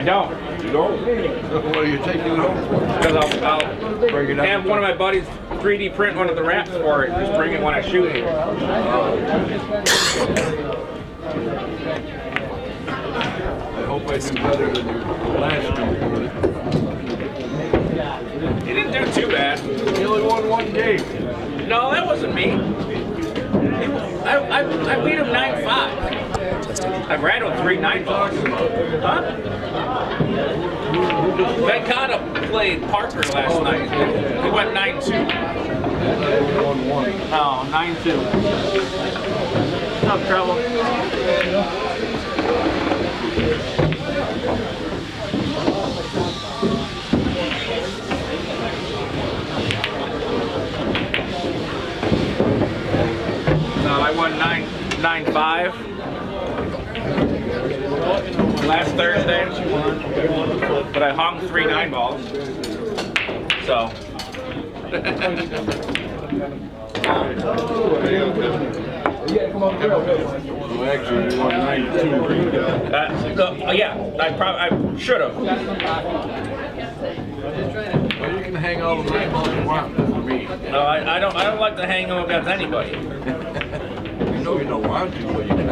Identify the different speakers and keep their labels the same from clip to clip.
Speaker 1: I don't.
Speaker 2: You don't? What are you taking it home for?
Speaker 1: Because I'll
Speaker 2: Bring it up.
Speaker 1: have one of my buddies 3D print one of the wraps for it. Just bring it when I shoot it.
Speaker 2: I hope I do better than your last two.
Speaker 1: You didn't do too bad.
Speaker 2: You only won one game.
Speaker 1: No, that wasn't me. I beat him 9-5. I rattled 3 9-balls. Huh? Venkata played Parker last night. He went 9-2. No, 9-2. No trouble. No, I won 9-5 last Thursday, but I hung 3 9-balls. So.
Speaker 2: So actually, you won 9-2.
Speaker 1: Yeah, I should have.
Speaker 2: Well, you can hang all the 9 balls you want for me.
Speaker 1: No, I don't like to hang them against anybody.
Speaker 2: You know you don't want to, but you can.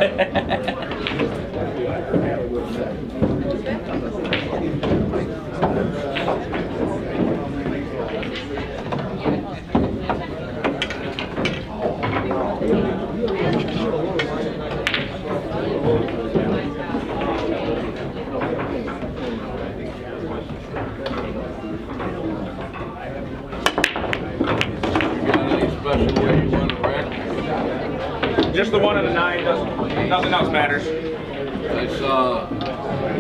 Speaker 1: Just the one and the 9, nothing else matters.
Speaker 2: I saw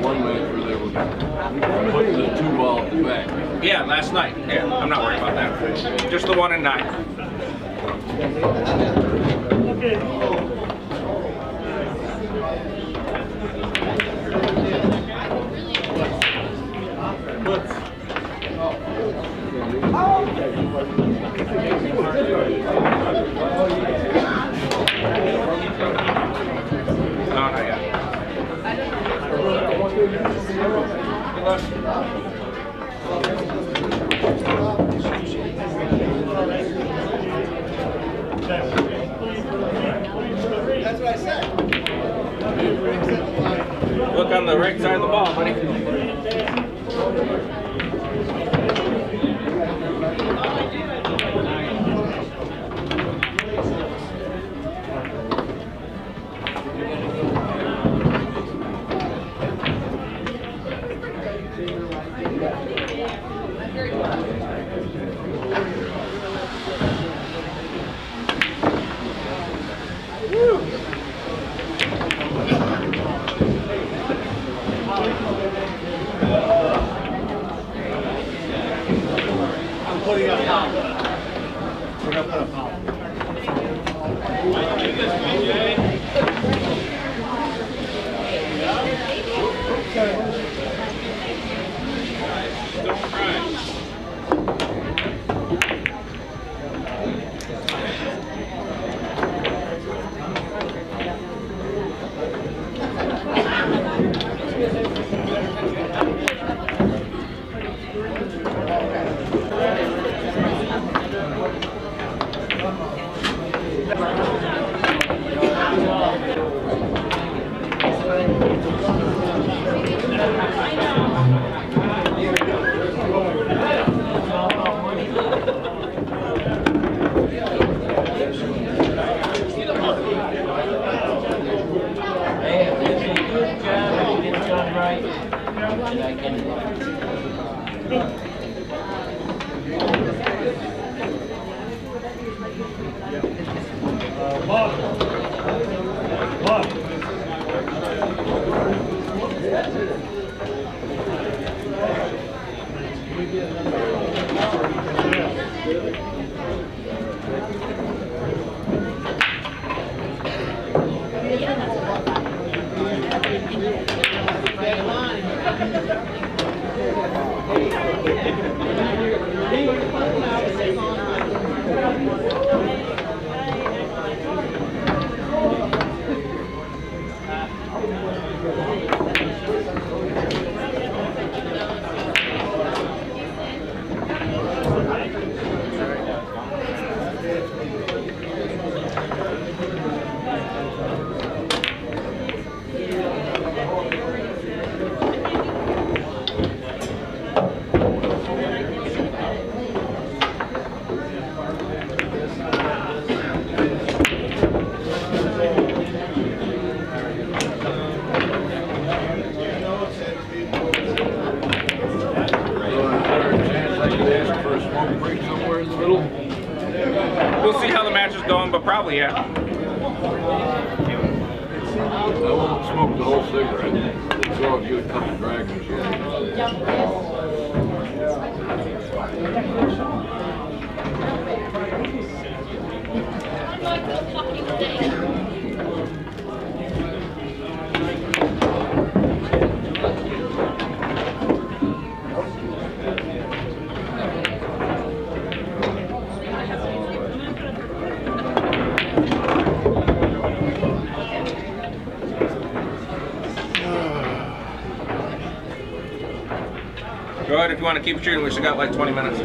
Speaker 2: one match where they were putting the 2 ball at the back.
Speaker 1: Yeah, last night. Yeah, I'm not worried about that. Just the 1 and 9. No, not yet.
Speaker 3: That's what I said.
Speaker 1: Look on the right side of the ball, buddy.
Speaker 3: I'm putting up foul. We're going to put a foul.
Speaker 1: We'll see how the match is going, but probably yeah.
Speaker 2: I won't smoke the whole cigarette. So I'll get a couple dragons
Speaker 1: Go ahead if you want to keep shooting. We still got like 20 minutes.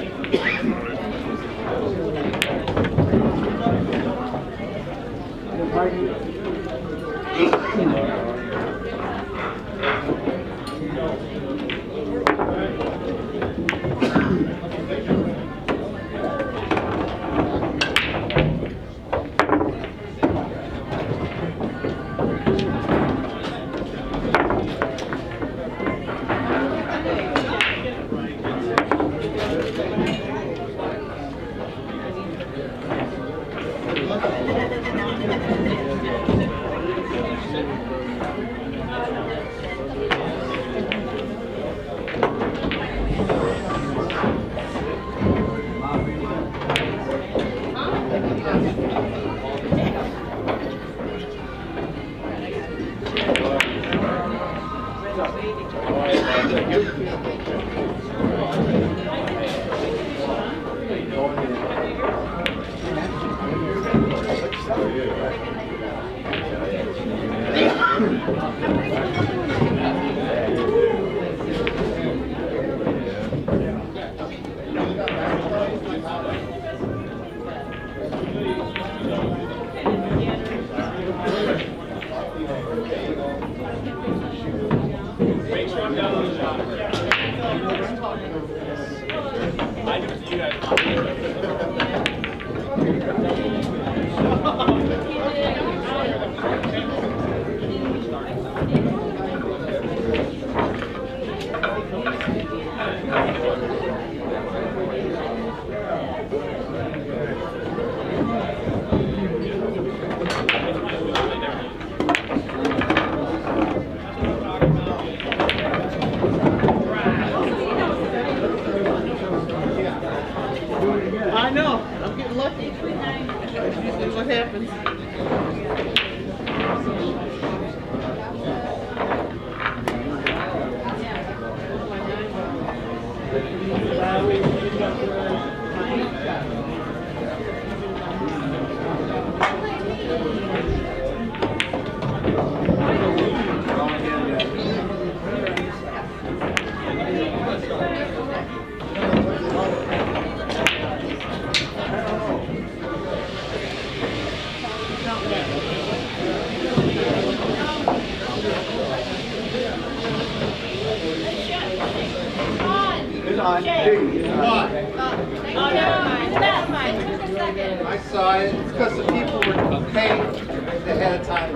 Speaker 4: I know. I'm getting lucky. That's usually what happens.
Speaker 3: I saw it. It's because the people were paid ahead of time.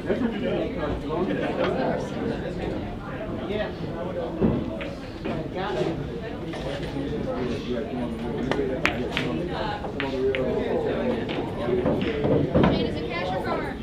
Speaker 4: Yeah. Got it.
Speaker 5: Shane, is it cash or card?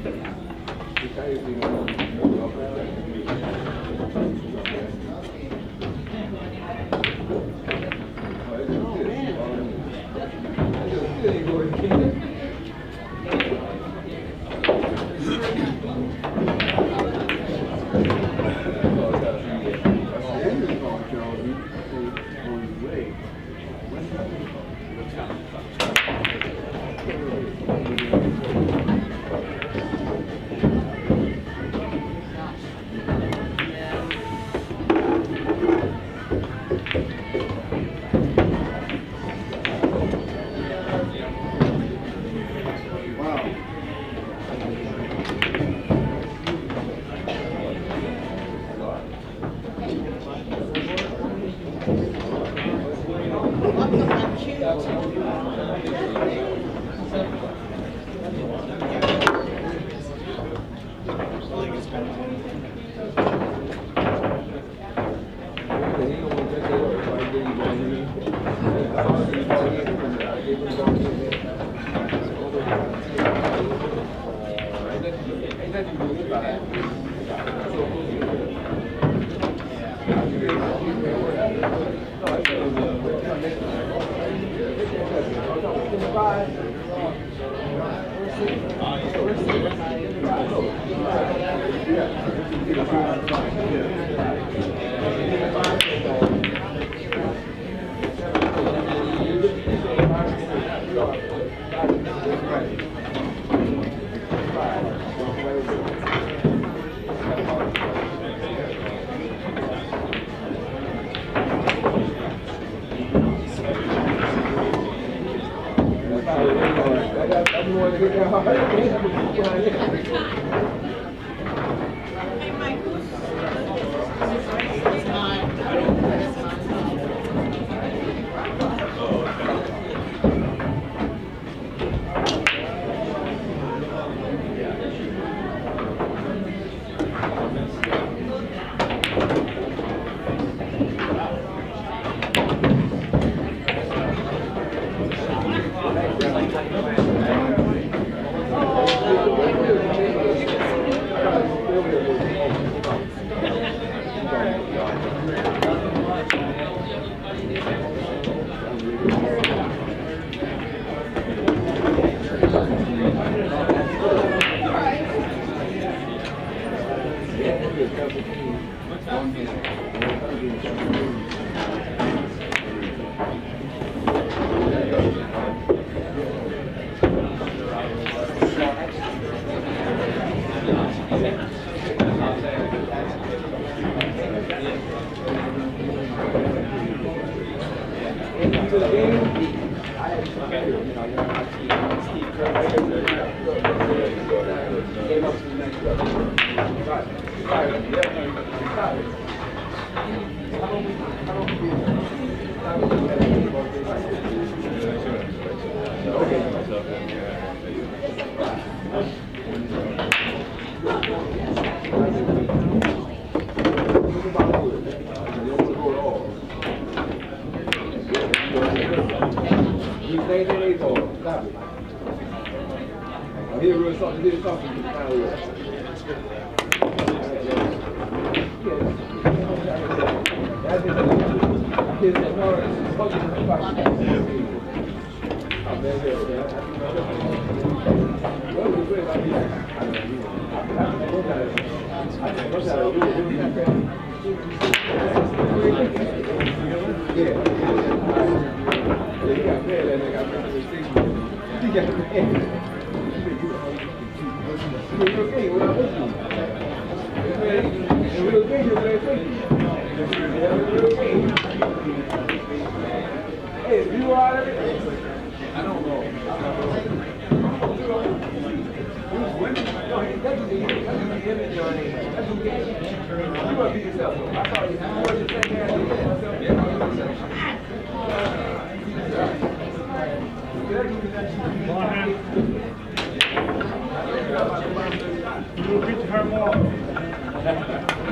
Speaker 6: You beat her more.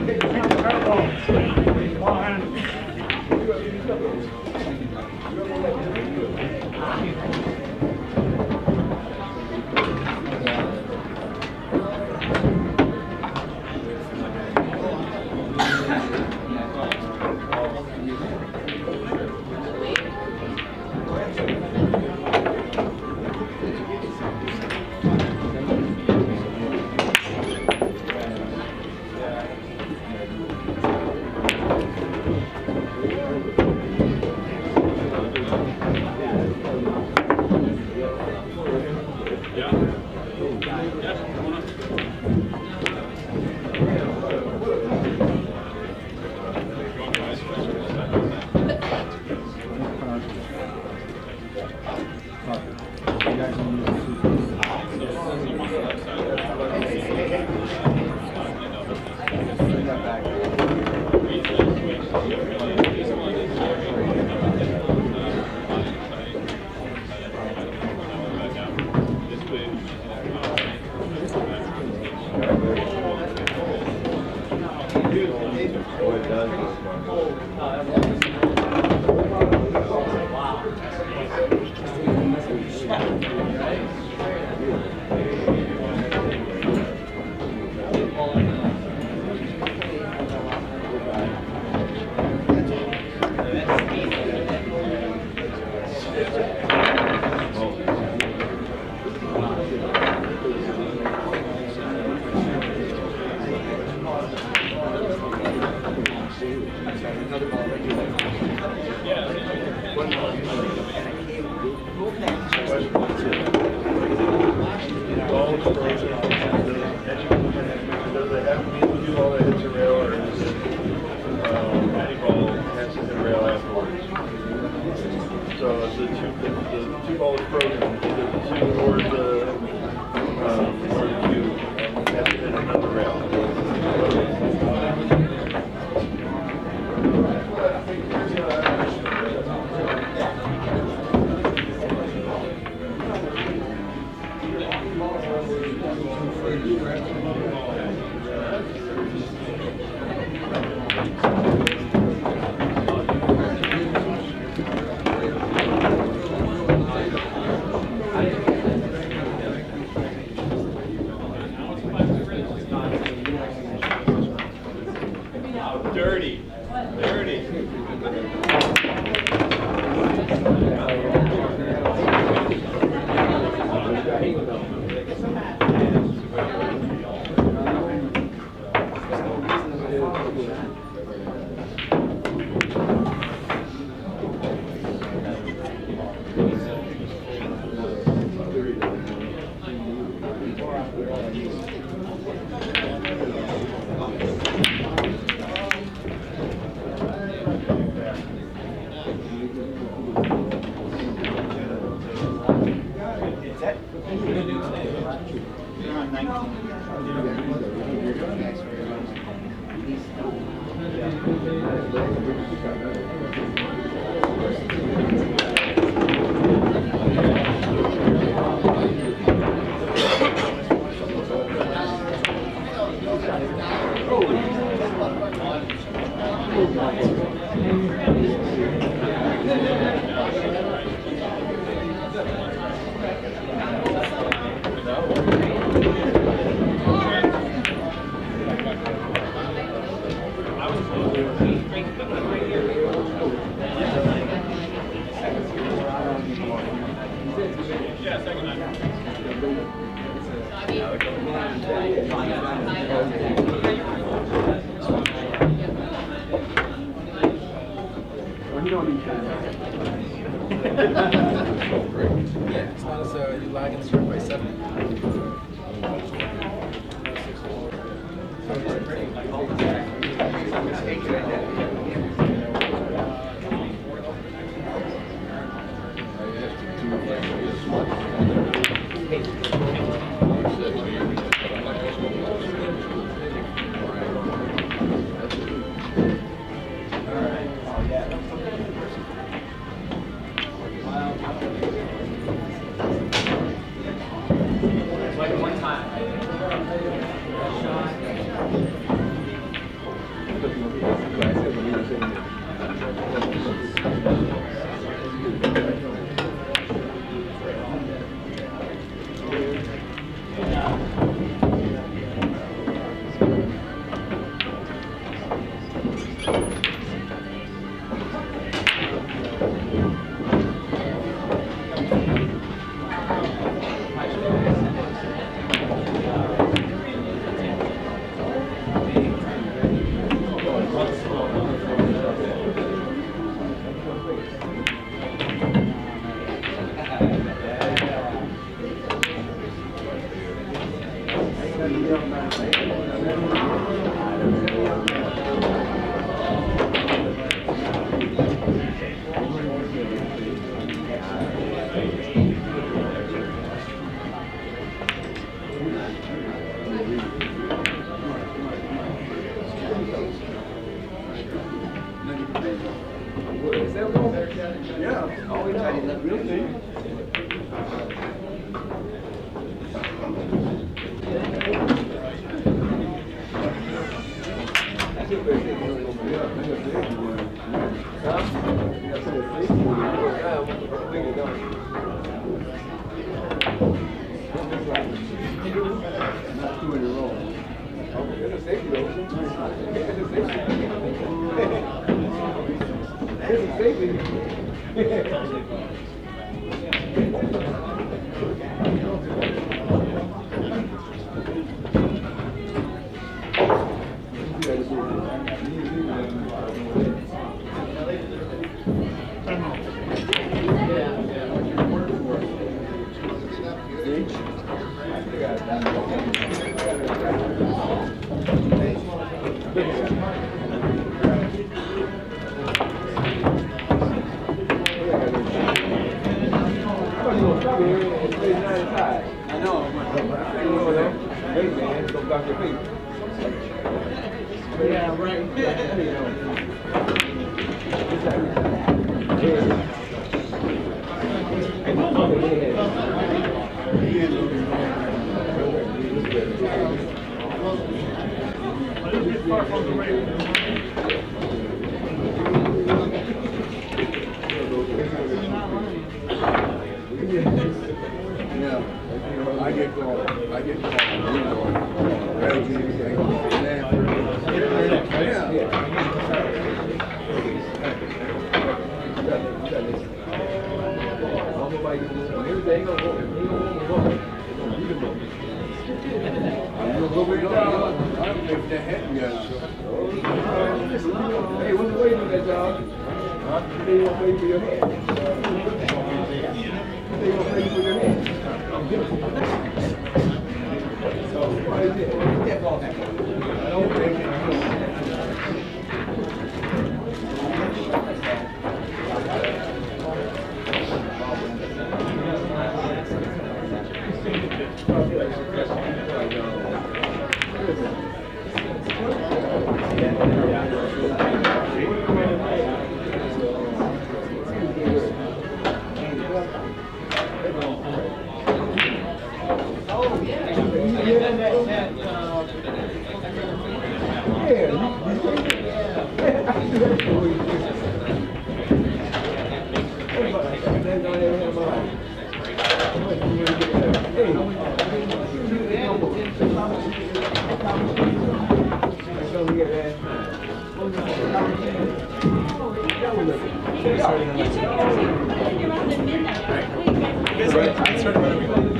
Speaker 6: Beat her more. One hand.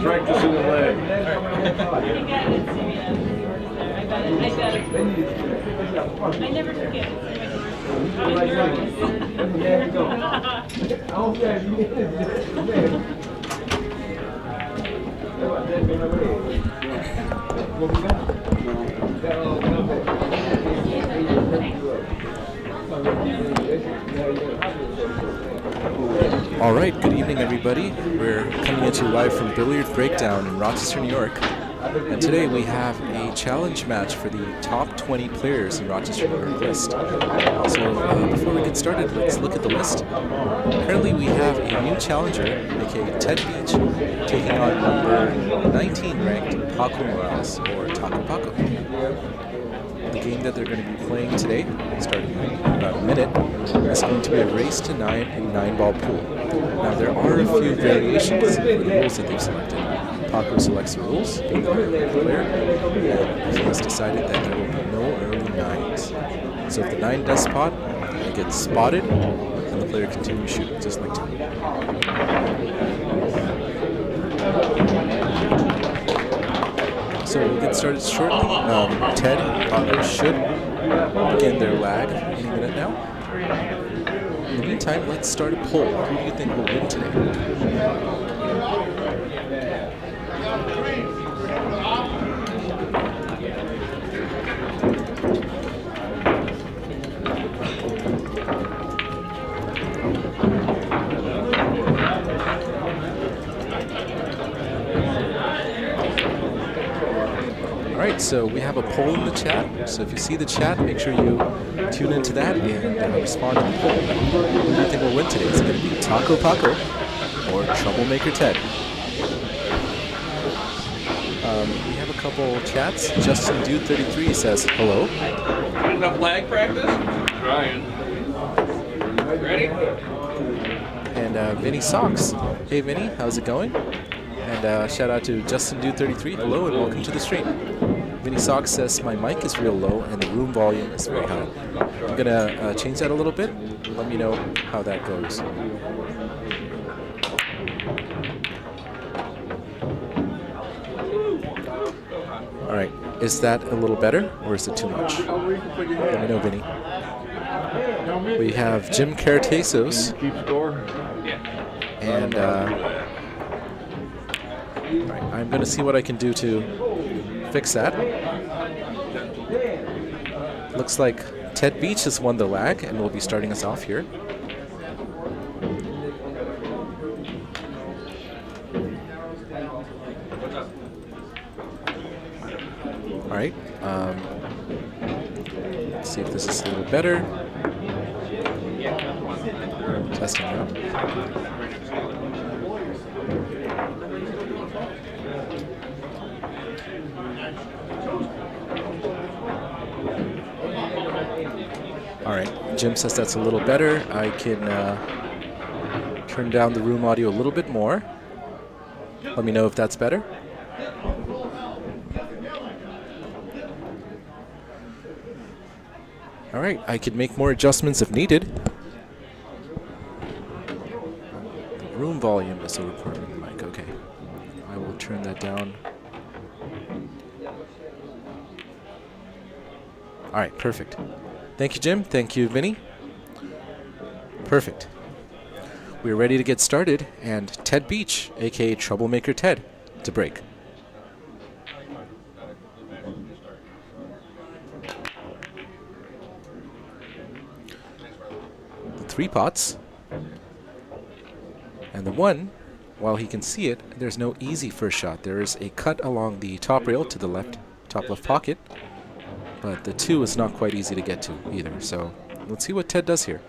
Speaker 2: Practice in the leg.
Speaker 7: I never forget. I was
Speaker 8: All right, good evening, everybody. We're coming at you live from Billiard Breakdown in Rochester, New York. And today we have a challenge match for the top 20 players in Rochester, New York list. So before we get started, let's look at the list. Currently we have a new challenger, aka Ted Beach, taking on number 19 ranked Paco Morales, or Taco Paco. The game that they're going to be playing today, starting in about a minute, is going to be a race to 9 and 9-ball pool. Now there are a few variations in the rules that they've selected. Paco selects the rules, being the player, and he has decided that there will be no early 9s. So if the 9 does spot, it gets spotted, and the player continues shooting, just like Tony. So we'll get started shortly. Ted and Paco should begin their lag any minute now. In the meantime, let's start a poll. Who do you think will win today? All right, so we have a poll in the chat. So if you see the chat, make sure you tune into that and respond to the poll. Who do you think will win today? It's going to be Taco Paco or Troublemaker Ted. We have a couple chats. Justin Dude 33 says hello.
Speaker 1: Enough lag practice?
Speaker 2: Trying.
Speaker 1: Ready?
Speaker 8: And Vinny Socks. Hey Vinny, how's it going? And shout out to Justin Dude 33. Hello and welcome to the stream. Vinny Socks says my mic is real low and the room volume is very high. I'm gonna change that a little bit. Let me know how that goes. All right, is that a little better or is it too much? Let me know, Vinny. We have Jim Cartasos.
Speaker 2: Keep score.
Speaker 8: And all right, I'm going to see what I can do to fix that. Looks like Ted Beach has won the lag and will be starting us off here. All right, let's see if this is a little better. Testing out. All right, Jim says that's a little better. I can turn down the room audio a little bit more. Let me know if that's better. All right, I could make more adjustments if needed. The room volume is a report on the mic. Okay, I will turn that down. All right, perfect. Thank you, Jim. Thank you, Vinny. Perfect. We're ready to get started, and Ted Beach, aka Troublemaker Ted, to break. The 3 pots, and the 1, while he can see it, there's no easy first shot. There is a cut along the top rail to the left, top left pocket. But the 2 is not quite easy to get to either. So let's see what Ted does here.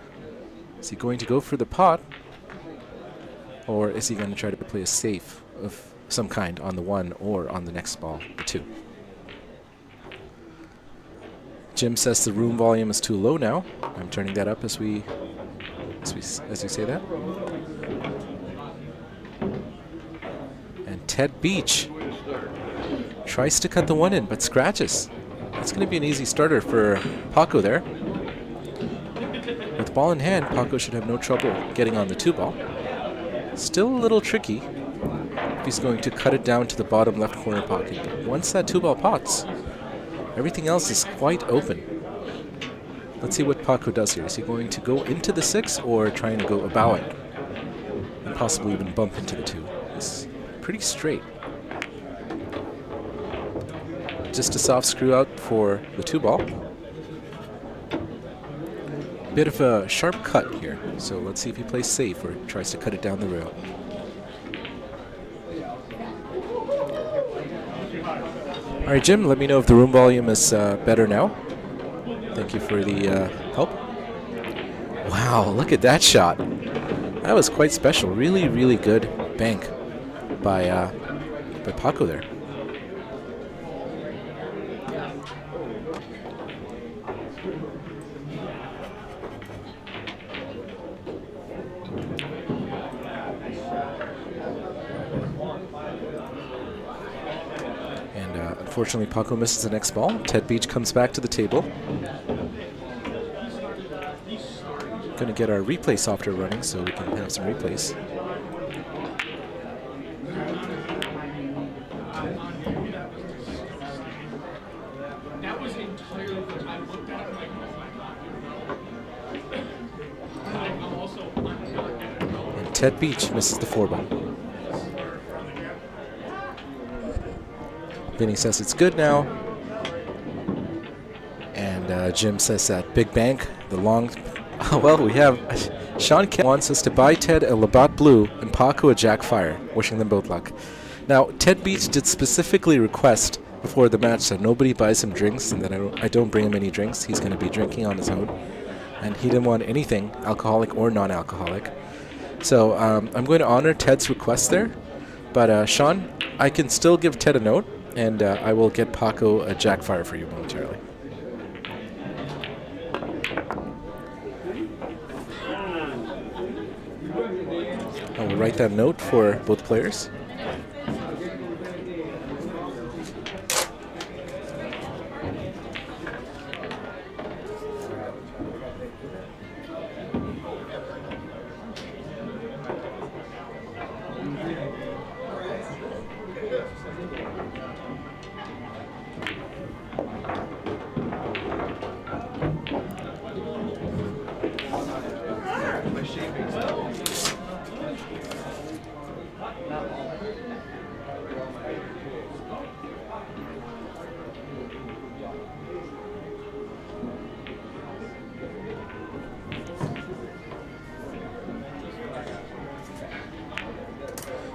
Speaker 8: Is he going to go for the pot? Or is he going to try to play a safe of some kind on the 1 or on the next ball, the 2? Jim says the room volume is too low now. I'm turning that up as we say that. And Ted Beach tries to cut the 1 in, but scratches. That's going to be an easy starter for Paco there. With ball in hand, Paco should have no trouble getting on the 2 ball. Still a little tricky if he's going to cut it down to the bottom left corner pocket. But once that 2 ball pots, everything else is quite open. Let's see what Paco does here. Is he going to go into the 6 or trying to go about it? And possibly even bump into the 2. It's pretty straight. Just a soft screw out for the 2 ball. Bit of a sharp cut here, so let's see if he plays safe or tries to cut it down the rail. All right, Jim, let me know if the room volume is better now. Thank you for the help. Wow, look at that shot. That was quite special. Really, really good bank by Paco there. Unfortunately, Paco misses the next ball. Ted Beach comes back to the table. Going to get our replay software running so we can have some replays.
Speaker 6: That was entirely what I looked at.
Speaker 8: And Ted Beach misses the 4 ball. Vinny says it's good now. And Jim says that big bank, the long... well, we have... Sean Kent wants us to buy Ted a Labatt Blue and Paco a Jack Fire. Wishing them both luck. Now, Ted Beach did specifically request before the match that nobody buys him drinks and that I don't bring him any drinks. He's going to be drinking on his own. And he didn't want anything, alcoholic or non-alcoholic. So I'm going to honor Ted's request there. But Sean, I can still give Ted a note, and I will get Paco a Jackfire for you momentarily. I will write that note for both players.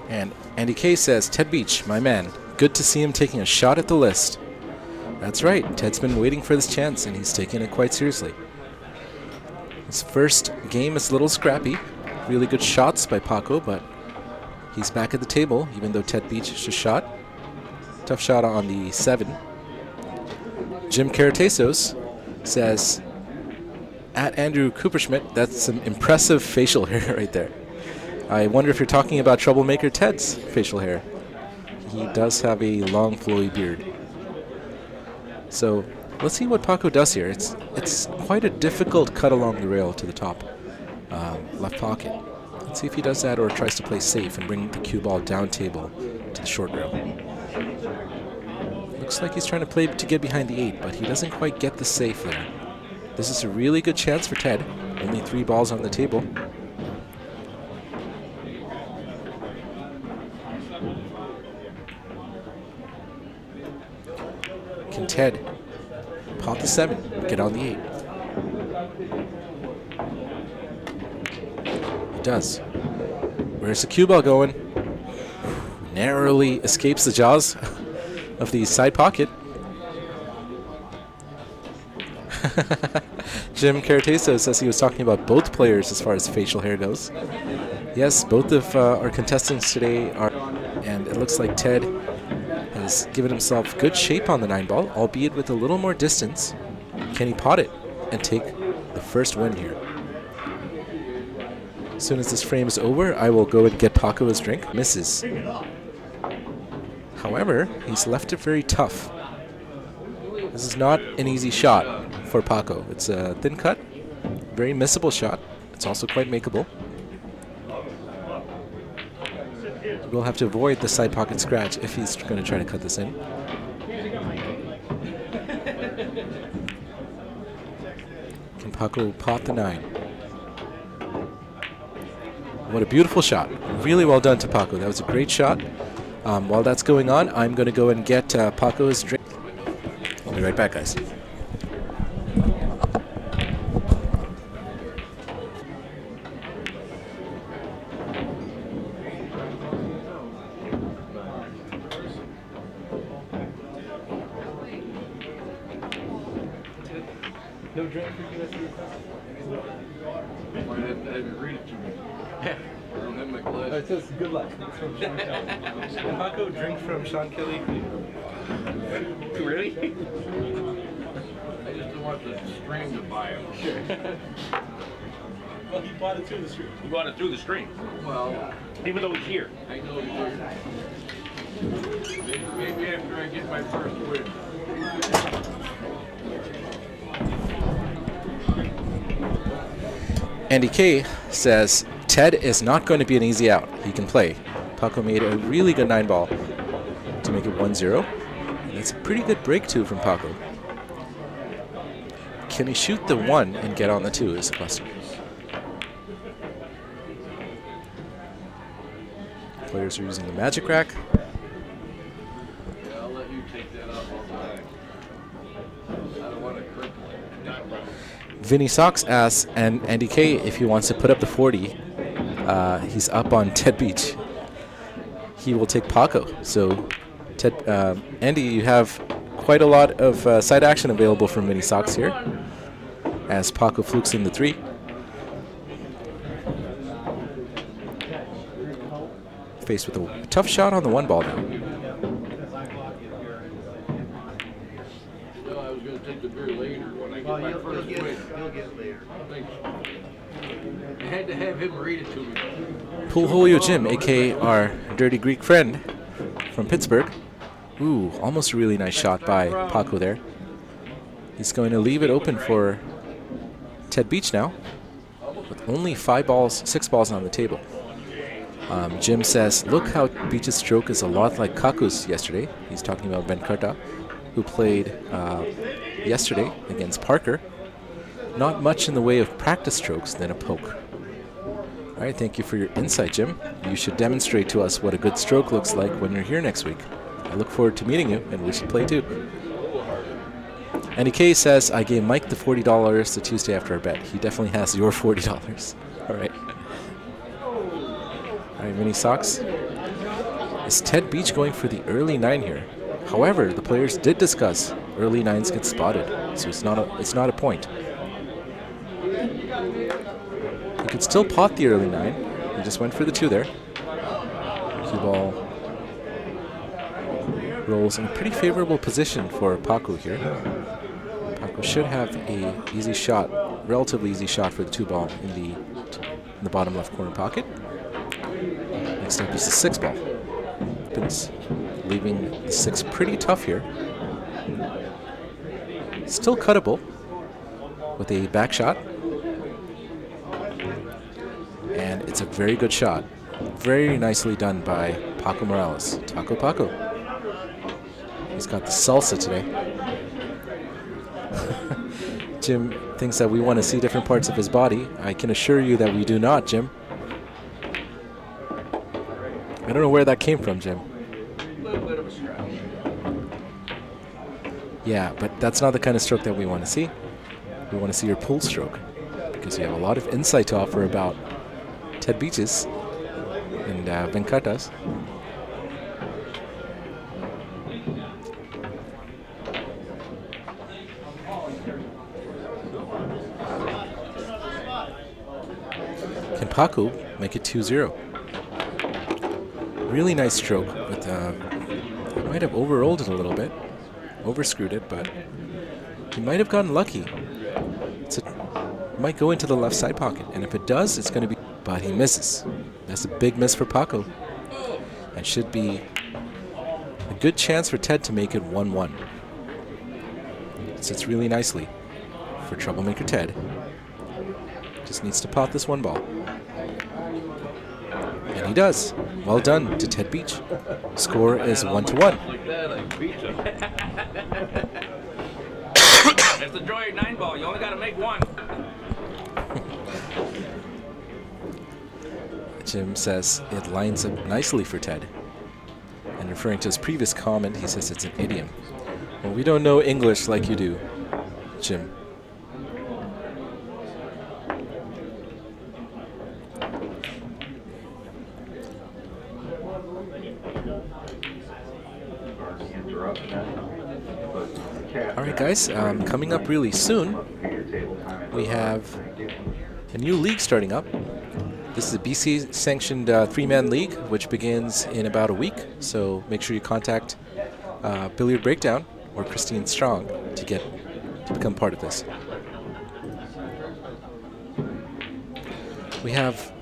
Speaker 8: And Andy K says, Ted Beach, my man, good to see him taking a shot at the list. That's right, Ted's been waiting for this chance, and he's taking it quite seriously. His first game is a little scrappy. Really good shots by Paco, but he's back at the table, even though Ted Beach just shot. Tough shot on the 7. Jim Caratesos says, at Andrew Cooperschmidt, that's some impressive facial hair right there. I wonder if you're talking about Troublemaker Ted's facial hair. He does have a long flowy beard. So let's see what Paco does here. It's quite a difficult cut along the rail to the top left pocket. Let's see if he does that or tries to play safe and bring the cue ball down table to the short rail. Looks like he's trying to play to get behind the 8, but he doesn't quite get the safe there. This is a really good chance for Ted. Only 3 balls on the table. Can Ted pot the 7, get on the 8? He does. Where's the cue ball going? Narrowly escapes the jaws of the side pocket. Jim Carateso says he was talking about both players as far as facial hair goes. Yes, both of our contestants today are, and it looks like Ted has given himself good shape on the 9 ball, albeit with a little more distance. Can he pot it and take the first win here? As soon as this frame is over, I will go and get Paco his drink. Misses. However, he's left it very tough. This is not an easy shot for Paco. It's a thin cut, very missable shot. It's also quite makeable. We'll have to avoid the side pocket scratch if he's going to try to cut this in. Can Paco pot the 9? What a beautiful shot. Really well done to Paco. That was a great shot. While that's going on, I'm going to go and get Paco's drink. I'll be right back, guys.
Speaker 1: No drink for you?
Speaker 2: Might have to have you read it to me. I don't have my glasses.
Speaker 1: It says good luck. It's from Sean Kelly. Paco, drink from Sean Kelly. Really?
Speaker 2: I just don't want the stream to buy them.
Speaker 1: Sure. Well, he bought it through the stream. He bought it through the stream.
Speaker 2: Well,
Speaker 1: Even though he's here.
Speaker 2: I know you're. Maybe after I get my first win.
Speaker 8: Andy K says, Ted is not going to be an easy out. He can play. Paco made a really good 9 ball to make it 1-0. And that's a pretty good break too from Paco. Can he shoot the 1 and get on the 2 is the question. Players are using the magic rack.
Speaker 2: Yeah, I'll let you take that up all the time. I don't want to cripple it.
Speaker 8: Vinny Sox asks and Andy K if he wants to put up the 40. He's up on Ted Beach. He will take Paco. So Andy, you have quite a lot of side action available from Mini Sox here, as Paco flukes in the 3. Faced with a tough shot on the 1 ball now.
Speaker 2: No, I was going to take the beer later when I get my first win.
Speaker 3: You'll get later.
Speaker 2: I had to have him read it to me.
Speaker 8: Pool Julio Jim, aka our dirty Greek friend from Pittsburgh. Ooh, almost a really nice shot by Paco there. He's going to leave it open for Ted Beach now, with only 6 balls on the table. Jim says, look how Beach's stroke is a lot like Kaku's yesterday. He's talking about Voelkl, who played yesterday against Parker. Not much in the way of practice strokes than a poke. All right, thank you for your insight, Jim. You should demonstrate to us what a good stroke looks like when you're here next week. I look forward to meeting you, and we should play too. Andy K says, I gave Mike the $40 the Tuesday after our bet. He definitely has your $40. All right. All right, Mini Sox. Is Ted Beach going for the early 9 here? However, the players did discuss early 9s get spotted, so it's not a point. He could still pot the early 9. He just went for the 2 there. 2 ball rolls in a pretty favorable position for Paco here. Paco should have a easy shot, relatively easy shot for the 2 ball in the bottom left corner pocket. Next up is the 6 ball. Opens, leaving the 6 pretty tough here. Still cuttable with a back shot. And it's a very good shot. Very nicely done by Paco Morales. Taco Paco. He's got the salsa today. Jim thinks that we want to see different parts of his body. I can assure you that we do not, Jim. I don't know where that came from, Jim.
Speaker 2: A little bit of a scratch.
Speaker 8: Yeah, but that's not the kind of stroke that we want to see. We want to see your pull stroke, because you have a lot of insight to offer about Ted Beach's and Voelkl's. Can Paco make it 2-0? Really nice stroke, but he might have overrolled it a little bit, overscrewed it, but he might have gotten lucky. It might go into the left side pocket, and if it does, it's going to be. But he misses. That's a big miss for Paco, and should be a good chance for Ted to make it 1-1. Sits really nicely for troublemaker Ted. Just needs to pot this 1 ball. And he does. Well done to Ted Beach. Score is 1-1.
Speaker 2: Like that, I beat him.
Speaker 1: That's the joy of 9 ball. You only got to make 1.
Speaker 8: Jim says it lines up nicely for Ted. And referring to his previous comment, he says it's an idiom. Well, we don't know English like you do, Jim. All right, guys, coming up really soon, we have a new league starting up. This is a BC-sanctioned 3-man league, which begins in about a week. So make sure you contact Billiard Breakdown or Christine Strong to become part of this. We have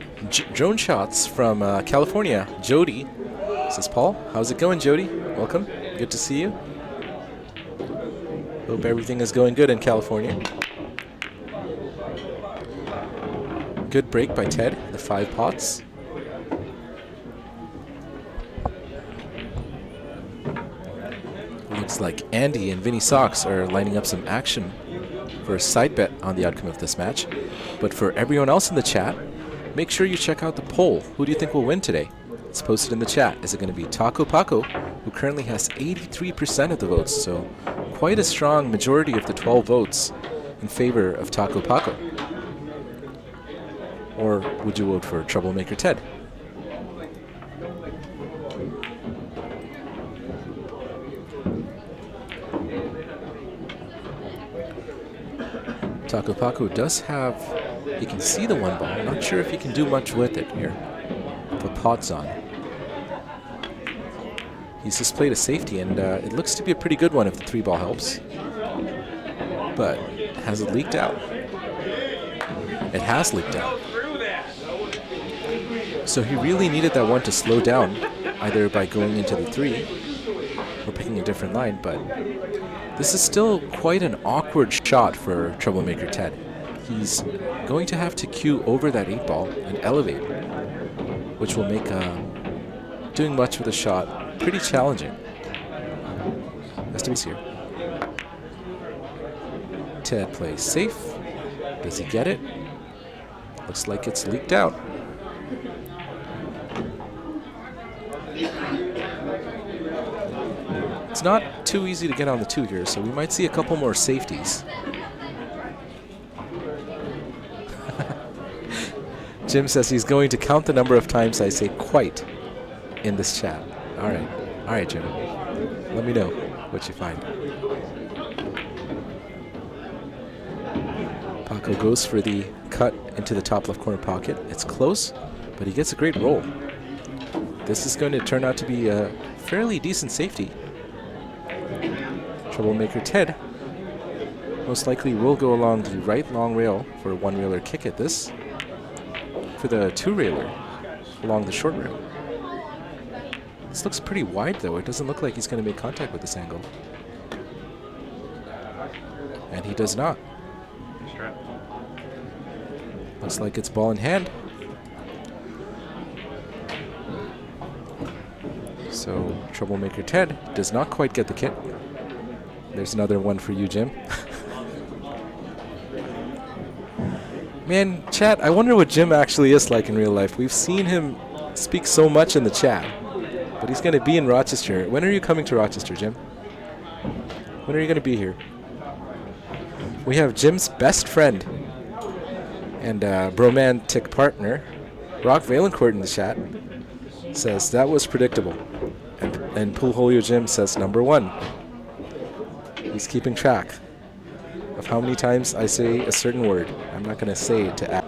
Speaker 8: drone shots from California. Jody says, Paul, how's it going, Jody? Welcome. Good to see you. Hope everything is going good in California. Good break by Ted, the 5 pots. Looks like Andy and Vinny Sox are lining up some action for a side bet on the outcome of this match. But for everyone else in the chat, make sure you check out the poll. Who do you think will win today? It's posted in the chat. Is it going to be Taco Paco, who currently has 83% of the votes, so quite a strong majority of the 12 votes in favor of Taco Paco? Or would you vote for troublemaker Ted? Paco does have, he can see the one ball. Not sure if he can do much with it here. The pot's on. He's just played a safety, and it looks to be a pretty good one if the 3 ball helps. But has it leaked out? It has leaked out. So he really needed that one to slow down, either by going into the 3 or picking a different line, but this is still quite an awkward shot for Troublemaker Ted. He's going to have to cue over that 8 ball and elevate, which will make doing much with the shot pretty challenging. Estimates here. Ted plays safe. Does he get it? Looks like it's leaked out. It's not too easy to get on the 2 here, so we might see a couple more safeties. Jim says he's going to count the number of times I say quite in this chat. All right, Jim. Let me know what you find. Paco goes for the cut into the top left corner pocket. It's close, but he gets a great roll. This is going to turn out to be a fairly decent safety. Troublemaker Ted most likely will go along the right long rail for a 1-railer kick at this. For the 2-railer along the short rail. This looks pretty wide though. It doesn't look like he's going to make contact with this angle. And he does not. Looks like it's ball in hand. So Troublemaker Ted does not quite get the kit. There's another one for you, Jim. Man, chat, I wonder what Jim actually is like in real life. We've seen him speak so much in the chat, but he's going to be in Rochester. When are you coming to Rochester, Jim? When are you going to be here? We have Jim's best friend and bromantic partner, Rock Valencourt, in the chat. Says, that was predictable. And Poolholio Jim says, number 1. He's keeping track of how many times I say a certain word. I'm not going to say it to add.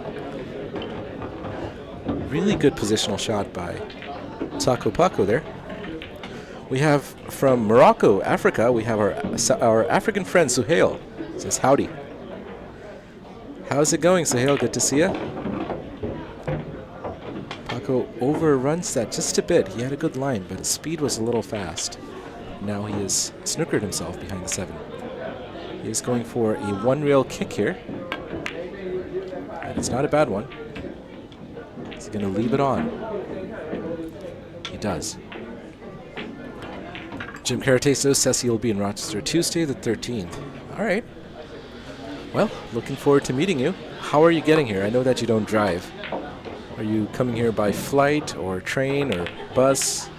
Speaker 8: Really good positional shot by Paco there. We have from Morocco, Africa, we have our African friend Suhail. Says howdy. How's it going, Suhail? Good to see ya. Paco overruns that just a bit. He had a good line, but his speed was a little fast. Now he has snookered himself behind the 7. He is going for a 1-rail kick here. And it's not a bad one. He's going to leave it on. He does. Jim Carateso says he'll be in Rochester Tuesday the 13th. All right. Well, looking forward to meeting you. How are you getting here? I know that you don't drive. Are you coming here by flight or train or bus?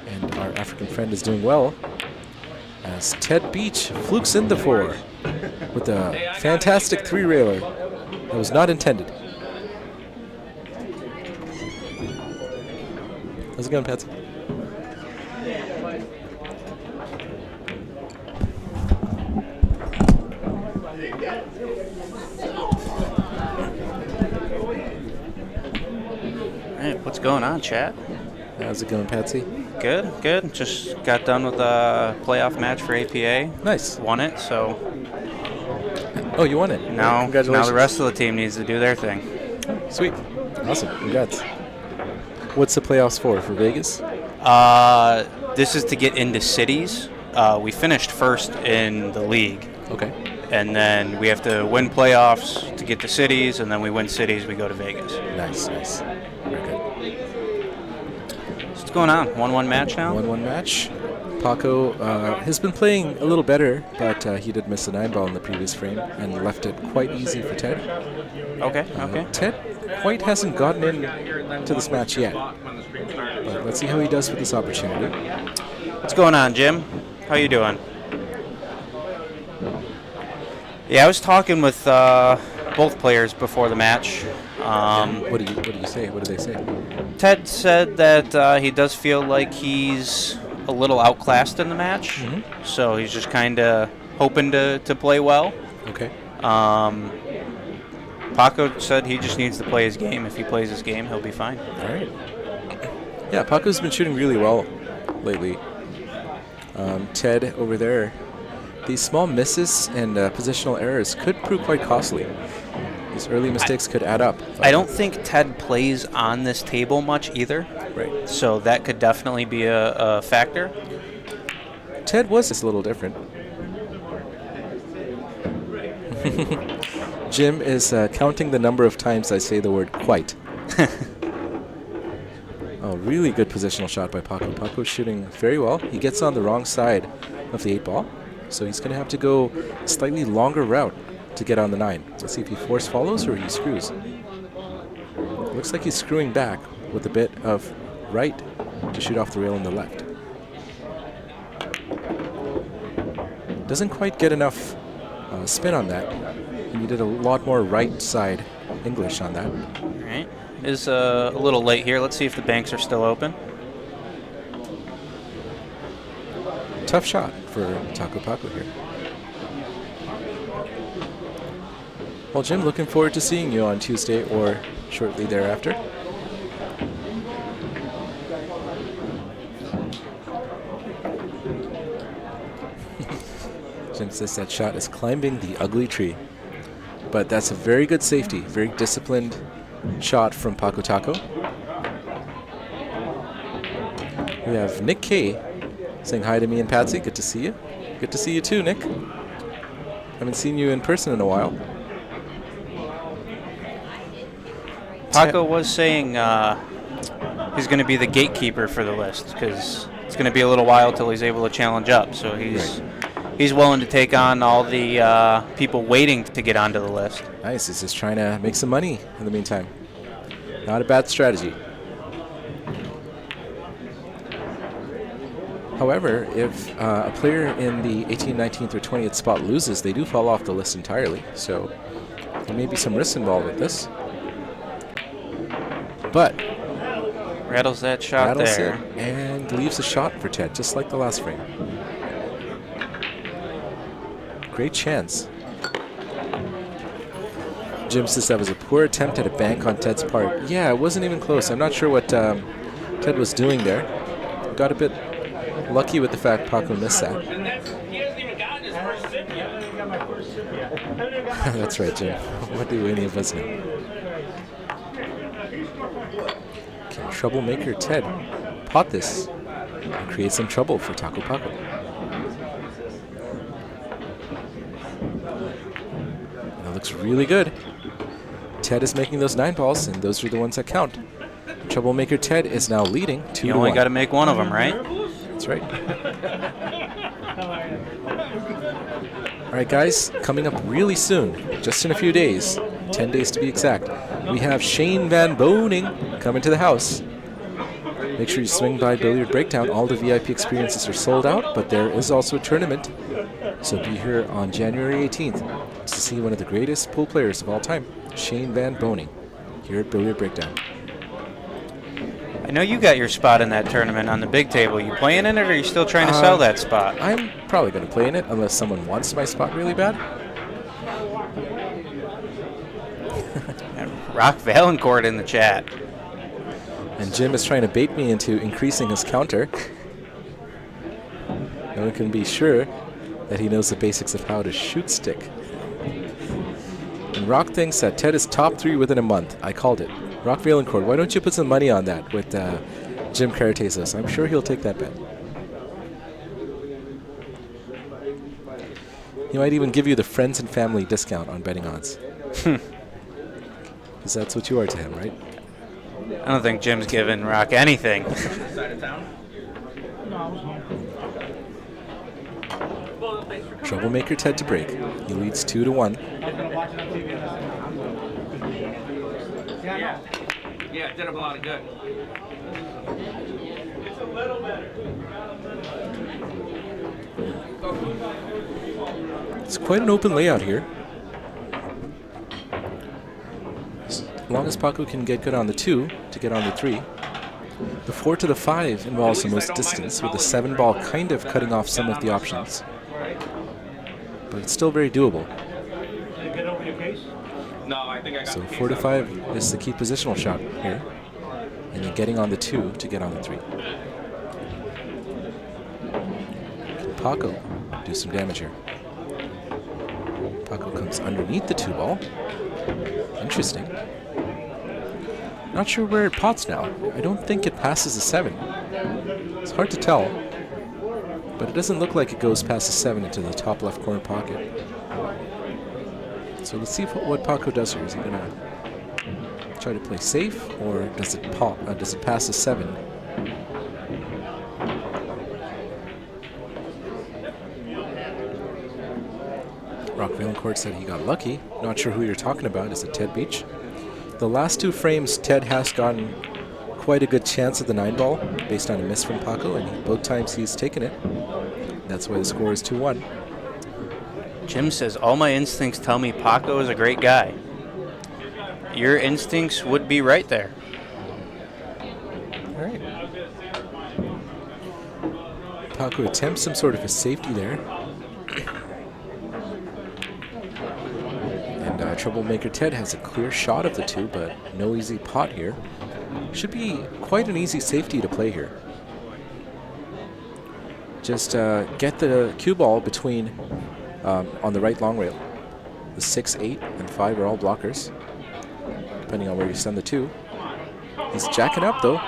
Speaker 8: And our African friend is doing well as Ted Beach flukes in the 4 with a fantastic 3-railer that was not intended. How's it going, Patsy?
Speaker 9: Hey, what's going on, chat?
Speaker 8: How's it going, Patsy?
Speaker 9: Good, good. Just got done with a playoff match for APA.
Speaker 8: Nice.
Speaker 9: Won it, so
Speaker 8: Oh, you won it.
Speaker 9: now
Speaker 8: Congratulations.
Speaker 9: the rest of the team needs to do their thing.
Speaker 8: Sweet. Awesome. Congrats. What's the playoffs for Vegas?
Speaker 9: This is to get into cities. We finished first in the league.
Speaker 8: Okay.
Speaker 9: And then we have to win playoffs to get to cities, and then we win cities, we go to Vegas.
Speaker 8: Nice, nice. Very good.
Speaker 9: What's going on? 1-1 match now?
Speaker 8: 1-1 match. Paco has been playing a little better, but he did miss a 9-ball in the previous frame and left it quite easy for Ted.
Speaker 9: Okay, okay.
Speaker 8: Ted quite hasn't gotten into this match yet, but let's see how he does with this opportunity.
Speaker 9: What's going on, Jim? How you doing? Yeah, I was talking with both players before the match.
Speaker 8: What do you say? What do they say?
Speaker 9: Ted said that he does feel like he's a little outclassed in the match, so he's just kind of hoping to play well.
Speaker 8: Okay.
Speaker 9: Paco said he just needs to play his game. If he plays his game, he'll be fine.
Speaker 8: All right. Yeah, Paco's been shooting really well lately. Ted over there, these small misses and positional errors could prove quite costly. These early mistakes could add up.
Speaker 9: I don't think Ted plays on this table much either.
Speaker 8: Right.
Speaker 9: So that could definitely be a factor.
Speaker 8: Ted was just a little different. Jim is counting the number of times I say the word quite. Oh, really good positional shot by Paco. Paco's shooting very well. He gets on the wrong side of the 8 ball, so he's going to have to go a slightly longer route to get on the 9. Let's see if he force follows or he screws. Looks like he's screwing back with a bit of right to shoot off the rail on the left. Doesn't quite get enough spin on that. He needed a lot more right side English on that.
Speaker 9: All right. Is a little late here. Let's see if the banks are still open.
Speaker 8: Tough shot for Taco Paco here. Well, Jim, looking forward to seeing you on Tuesday or shortly thereafter. Jim says that shot is climbing the ugly tree. But that's a very good safety, very disciplined shot from Paco Taco. We have Nick K saying hi to me and Patsy. Good to see you. Good to see you too, Nick. Haven't seen you in person in a while.
Speaker 9: Paco was saying he's going to be the gatekeeper for the list because it's going to be a little while till he's able to challenge up. So he's willing to take on all the people waiting to get onto the list.
Speaker 8: Nice. He's just trying to make some money in the meantime. Not a bad strategy. However, if a player in the 18th, 19th, or 20th spot loses, they do fall off the list entirely. So there may be some risk involved with this. But
Speaker 9: rattles that shot there.
Speaker 8: And leaves a shot for Ted, just like the last frame. Great chance. Jim says that was a poor attempt at a bank on Ted's part. Yeah, it wasn't even close. I'm not sure what Ted was doing there. Got a bit lucky with the fact Paco missed that.
Speaker 1: He hasn't even gotten his first sip yet.
Speaker 8: That's right, Jim. What do any of us know? Can troublemaker Ted pot this and create some trouble for Taco Paco? That looks really good. Ted is making those 9 balls, and those are the ones that count. Troublemaker Ted is now leading 2-1.
Speaker 9: You only got to make one of them, right?
Speaker 8: That's right. All right, guys, coming up really soon, just in a few days, 10 days to be exact, we have Shane Van Boning coming to the house. Make sure you swing by Billiard Breakdown. All the VIP experiences are sold out, but there is also a tournament. So be here on January 18th to see one of the greatest pool players of all time, Shane Van Boning, here at Billiard Breakdown.
Speaker 9: I know you got your spot in that tournament on the big table. You playing in it, or are you still trying to sell that spot?
Speaker 8: I'm probably going to play in it unless someone wants my spot really bad.
Speaker 9: Rock Valancourt in the chat.
Speaker 8: And Jim is trying to bait me into increasing his counter. No one can be sure that he knows the basics of how to shoot stick. And Rock thinks that Ted is top 3 within a month. I called it. Rock Valancourt, why don't you put some money on that with Jim Cartesis? I'm sure he'll take that bet. He might even give you the friends and family discount on betting odds. Because that's what you are to him, right?
Speaker 9: I don't think Jim's giving Rock anything.
Speaker 8: Troublemaker Ted to break. He leads 2-1.
Speaker 1: Yeah, it did him a lot of good. It's a little better.
Speaker 8: It's quite an open layout here. As long as Paco can get good on the 2 to get on the 3. The 4 to the 5 involves the most distance, with the 7 ball kind of cutting off some of the options. But it's still very doable.
Speaker 6: Get over your case.
Speaker 1: No, I think I got
Speaker 8: So
Speaker 1: the case
Speaker 8: 4 to
Speaker 1: up.
Speaker 8: 5 is the key positional shot here. And then getting on the 2 to get on the 3. Can Paco do some damage here? Paco comes underneath the 2 ball. Interesting. Not sure where it pots now. I don't think it passes the 7. It's hard to tell. But it doesn't look like it goes past the 7 into the top left corner pocket. So let's see what Paco does here. Is he gonna try to play safe, or does it pop? Does it pass the 7? Voelkl said he got lucky. Not sure who you're talking about. Is it Ted Beach? The last 2 frames, Ted has gotten quite a good chance at the 9 ball based on a miss from Paco, and both times he's taken it. That's why the score is 2-1.
Speaker 9: Jim says, all my instincts tell me Paco is a great guy. Your instincts would be right there.
Speaker 8: All right. Paco attempts some sort of a safety there. And troublemaker Ted has a clear shot of the 2, but no easy pot here. Should be quite an easy safety to play here. Just get the cue ball between on the right long rail. The 6, 8, and 5 are all blockers, depending on where you send the 2. He's jacking up though.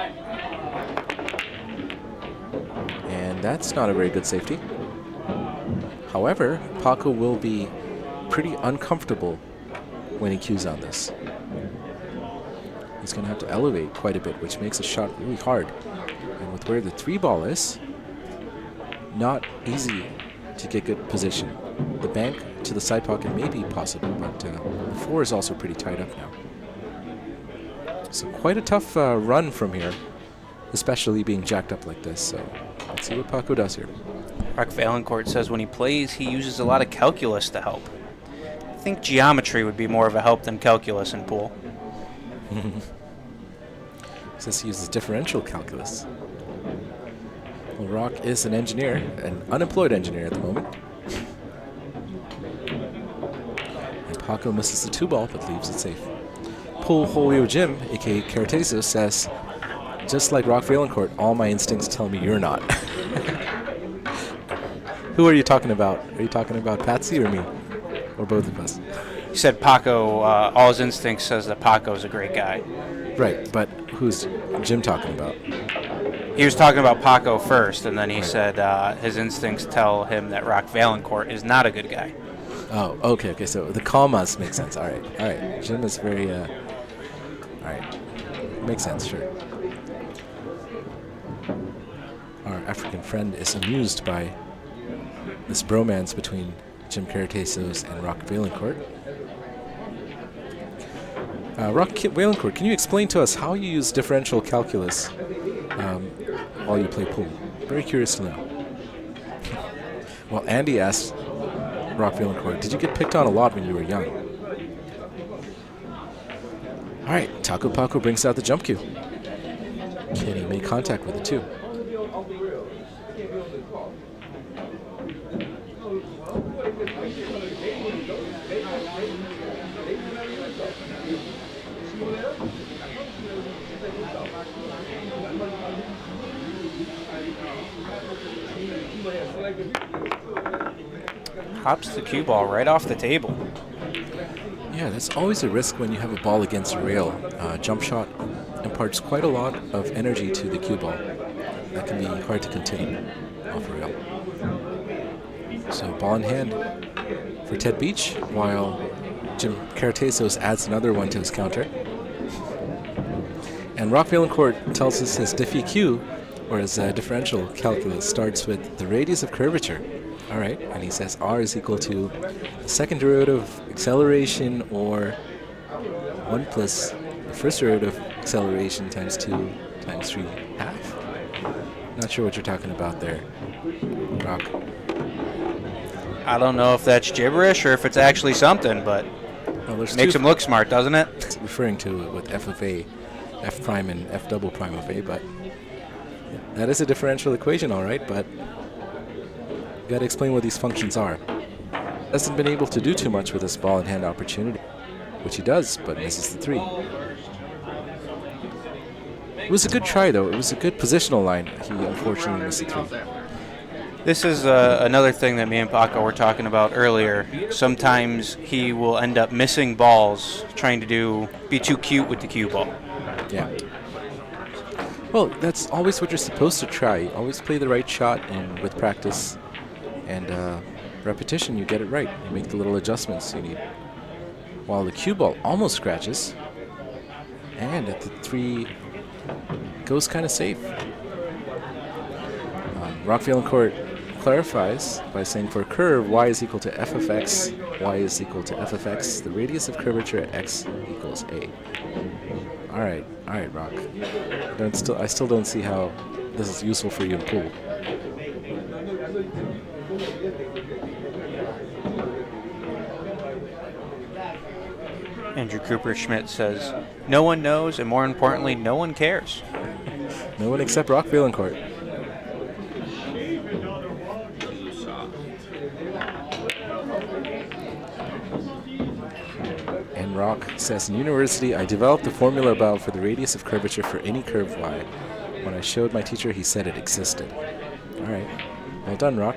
Speaker 8: And that's not a very good safety. However, Paco will be pretty uncomfortable when he cues on this. He's going to have to elevate quite a bit, which makes the shot really hard. And with where the 3 ball is, not easy to get good position. The bank to the side pocket may be possible, but the 4 is also pretty tied up now. So quite a tough run from here, especially being jacked up like this. So let's see what Paco does here.
Speaker 9: Voelkl says when he plays, he uses a lot of calculus to help. I think geometry would be more of a help than calculus in pool.
Speaker 8: Says he uses differential calculus. Well, Rock is an engineer, an unemployed engineer at the moment. And Paco misses the 2 ball, but leaves it safe. Pool Holio Jim, aka Cartezo, says, just like Rock Voelkl, all my instincts tell me you're not. Who are you talking about? Are you talking about Patsy or me? Or both of us?
Speaker 9: He said Paco, all his instincts says that Paco's a great guy.
Speaker 8: Right, but who's Jim talking about?
Speaker 9: He was talking about Paco first, and then he said his instincts tell him that Rock Voelkl is not a good guy.
Speaker 8: Oh, okay, so the commas make sense. All right. Jim is very, all right. Makes sense, sure. Our African friend is amused by this bromance between Jim Cartezos and Rock Voelkl. Rock Voelkl, can you explain to us how you use differential calculus while you play pool? Very curious to know. Well, Andy asked Rock Voelkl, did you get picked on a lot when you were young? All right, Taco Paco brings out the jump cue. Kenny made contact with it too.
Speaker 9: Hops the cue ball right off the table.
Speaker 8: Yeah, that's always a risk when you have a ball against a rail. Jump shot imparts quite a lot of energy to the cue ball. That can be hard to contain off a rail. So ball in hand for Ted Beach, while Jim Cartezos adds another one to his counter. And Rock Voelkl tells us his diffie cue, or his differential calculus, starts with the radius of curvature. All right, and he says R is equal to the second derivative acceleration, or 1 plus the first derivative acceleration times 2 times 3 half. Not sure what you're talking about there, Rock.
Speaker 9: I don't know if that's gibberish or if it's actually something, but
Speaker 8: Well,
Speaker 9: makes him look smart, doesn't it?
Speaker 8: It's referring to it with f of a, f prime and f double prime of a, but That is a differential equation, all right, but you got to explain what these functions are. Hasn't been able to do too much with this ball in hand opportunity, which he does, but misses the 3. It was a good try, though. It was a good positional line. He unfortunately missed the 3.
Speaker 9: This is another thing that me and Paco were talking about earlier. Sometimes he will end up missing balls trying to be too cute with the cue ball.
Speaker 8: Yeah. Well, that's always what you're supposed to try. You always play the right shot, and with practice and repetition, you get it right. You make the little adjustments you need. While the cue ball almost scratches, and at the 3 goes kind of safe. Voelkl clarifies by saying for a curve, y is equal to f of x, y is equal to f of x. The radius of curvature at x equals a. All right, Rock. I still don't see how this is useful for you in pool.
Speaker 9: Andrew Cooper Schmidt says, no one knows, and more importantly, no one cares.
Speaker 8: No one except Rock Voelkl. And Rock says, in university, I developed a formula above for the radius of curvature for any curve y. When I showed my teacher, he said it existed. All right. Well done, Rock.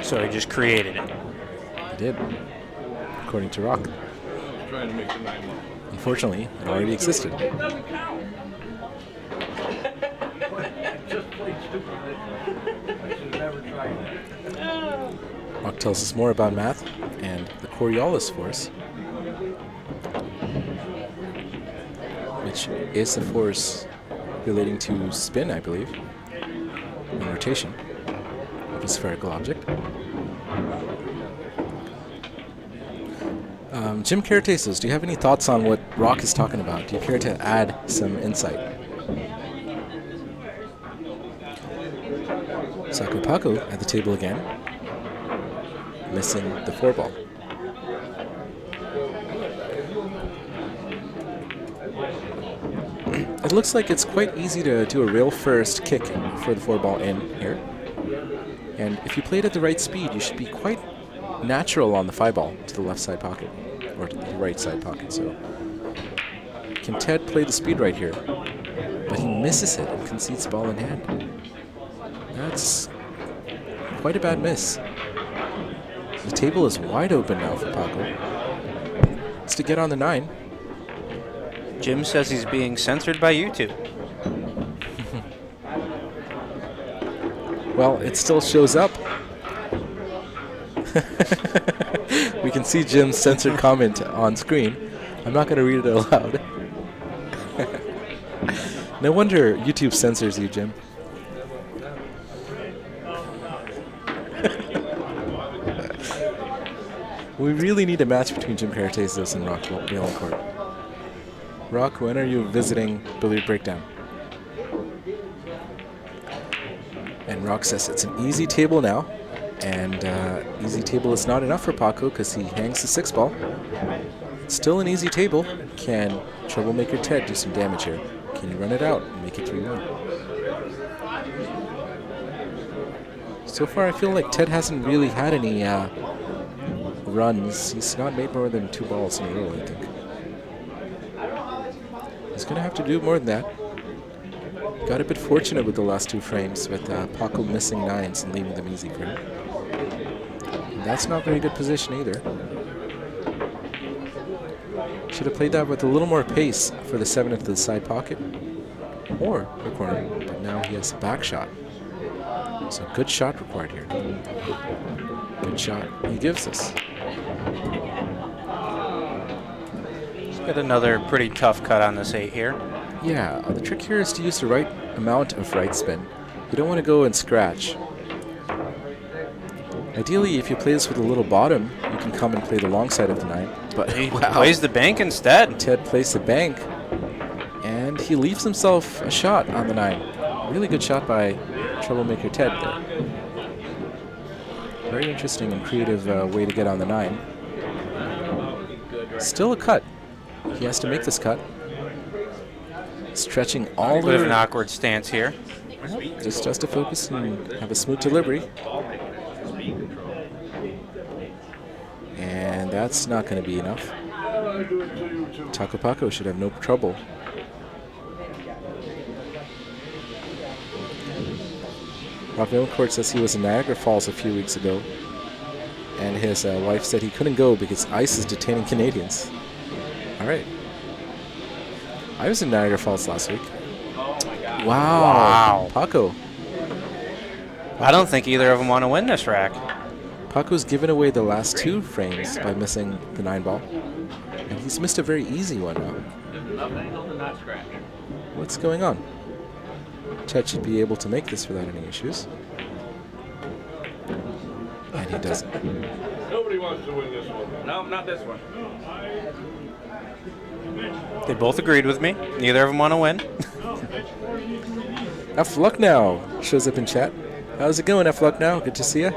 Speaker 9: So he just created it.
Speaker 8: He did. According to Rock.
Speaker 2: Trying to make the 9 ball.
Speaker 8: Unfortunately, it already existed. Rock tells us more about math and the Coriolis force, which is a force relating to spin, I believe, and rotation of a spherical object. Jim Caretasos, do you have any thoughts on what Rock is talking about? Do you care to add some insight? Sako Paco at the table again, missing the 4 ball. It looks like it's quite easy to do a rail first kick for the 4 ball in here. And if you play it at the right speed, you should be quite natural on the 5 ball to the left side pocket, or to the right side pocket. So can Ted play the speed right here? But he misses it and concedes ball in hand. That's quite a bad miss. The table is wide open now for Paco. It's to get on the 9.
Speaker 9: Jim says he's being censored by YouTube.
Speaker 8: Well, it still shows up. We can see Jim's censored comment on screen. I'm not going to read it aloud. No wonder YouTube censors you, Jim. We really need a match between Jim Caretasos and Rock Voelkl. Rock, when are you visiting Billiard Breakdown? And Rock says it's an easy table now. And easy table is not enough for Paco because he hangs the 6 ball. It's still an easy table. Can Troublemaker Ted do some damage here? Can you run it out and make it 3-1? So far, I feel like Ted hasn't really had any runs. He's not made more than 2 balls in a row, I think. He's going to have to do more than that. Got a bit fortunate with the last 2 frames, with Paco missing 9s and leaving them easy for him. And that's not very good position either. Should have played that with a little more pace for the 7 into the side pocket or the corner, but now he has a back shot. So good shot required here. Good shot he gives us.
Speaker 9: He's got another pretty tough cut on this 8 here.
Speaker 8: Yeah, the trick here is to use the right amount of right spin. You don't want to go and scratch. Ideally, if you play this with a little bottom, you can come and play the long side of the 9. But
Speaker 9: he plays the bank instead.
Speaker 8: Ted plays the bank, and he leaves himself a shot on the 9. Really good shot by Troublemaker Ted there. Very interesting and creative way to get on the 9. Still a cut. He has to make this cut. Stretching all
Speaker 9: Bit of
Speaker 8: her.
Speaker 9: an awkward stance here.
Speaker 8: Just to focus and have a smooth delivery. And that's not going to be enough. Paco should have no trouble. Voelkl says he was in Niagara Falls a few weeks ago, and his wife said he couldn't go because ICE is detaining Canadians. All right. I was in Niagara Falls last week. Wow. Paco.
Speaker 9: I don't think either of them want to win this rack.
Speaker 8: Paco's given away the last 2 frames by missing the 9-ball. And he's missed a very easy one now. What's going on? Ted should be able to make this without any issues. And he doesn't.
Speaker 2: Nobody wants to win this one.
Speaker 1: No, not this one.
Speaker 9: They both agreed with me. Neither of them want to win.
Speaker 8: F Luck Now shows up in chat. How's it going, F Luck Now? Good to see you.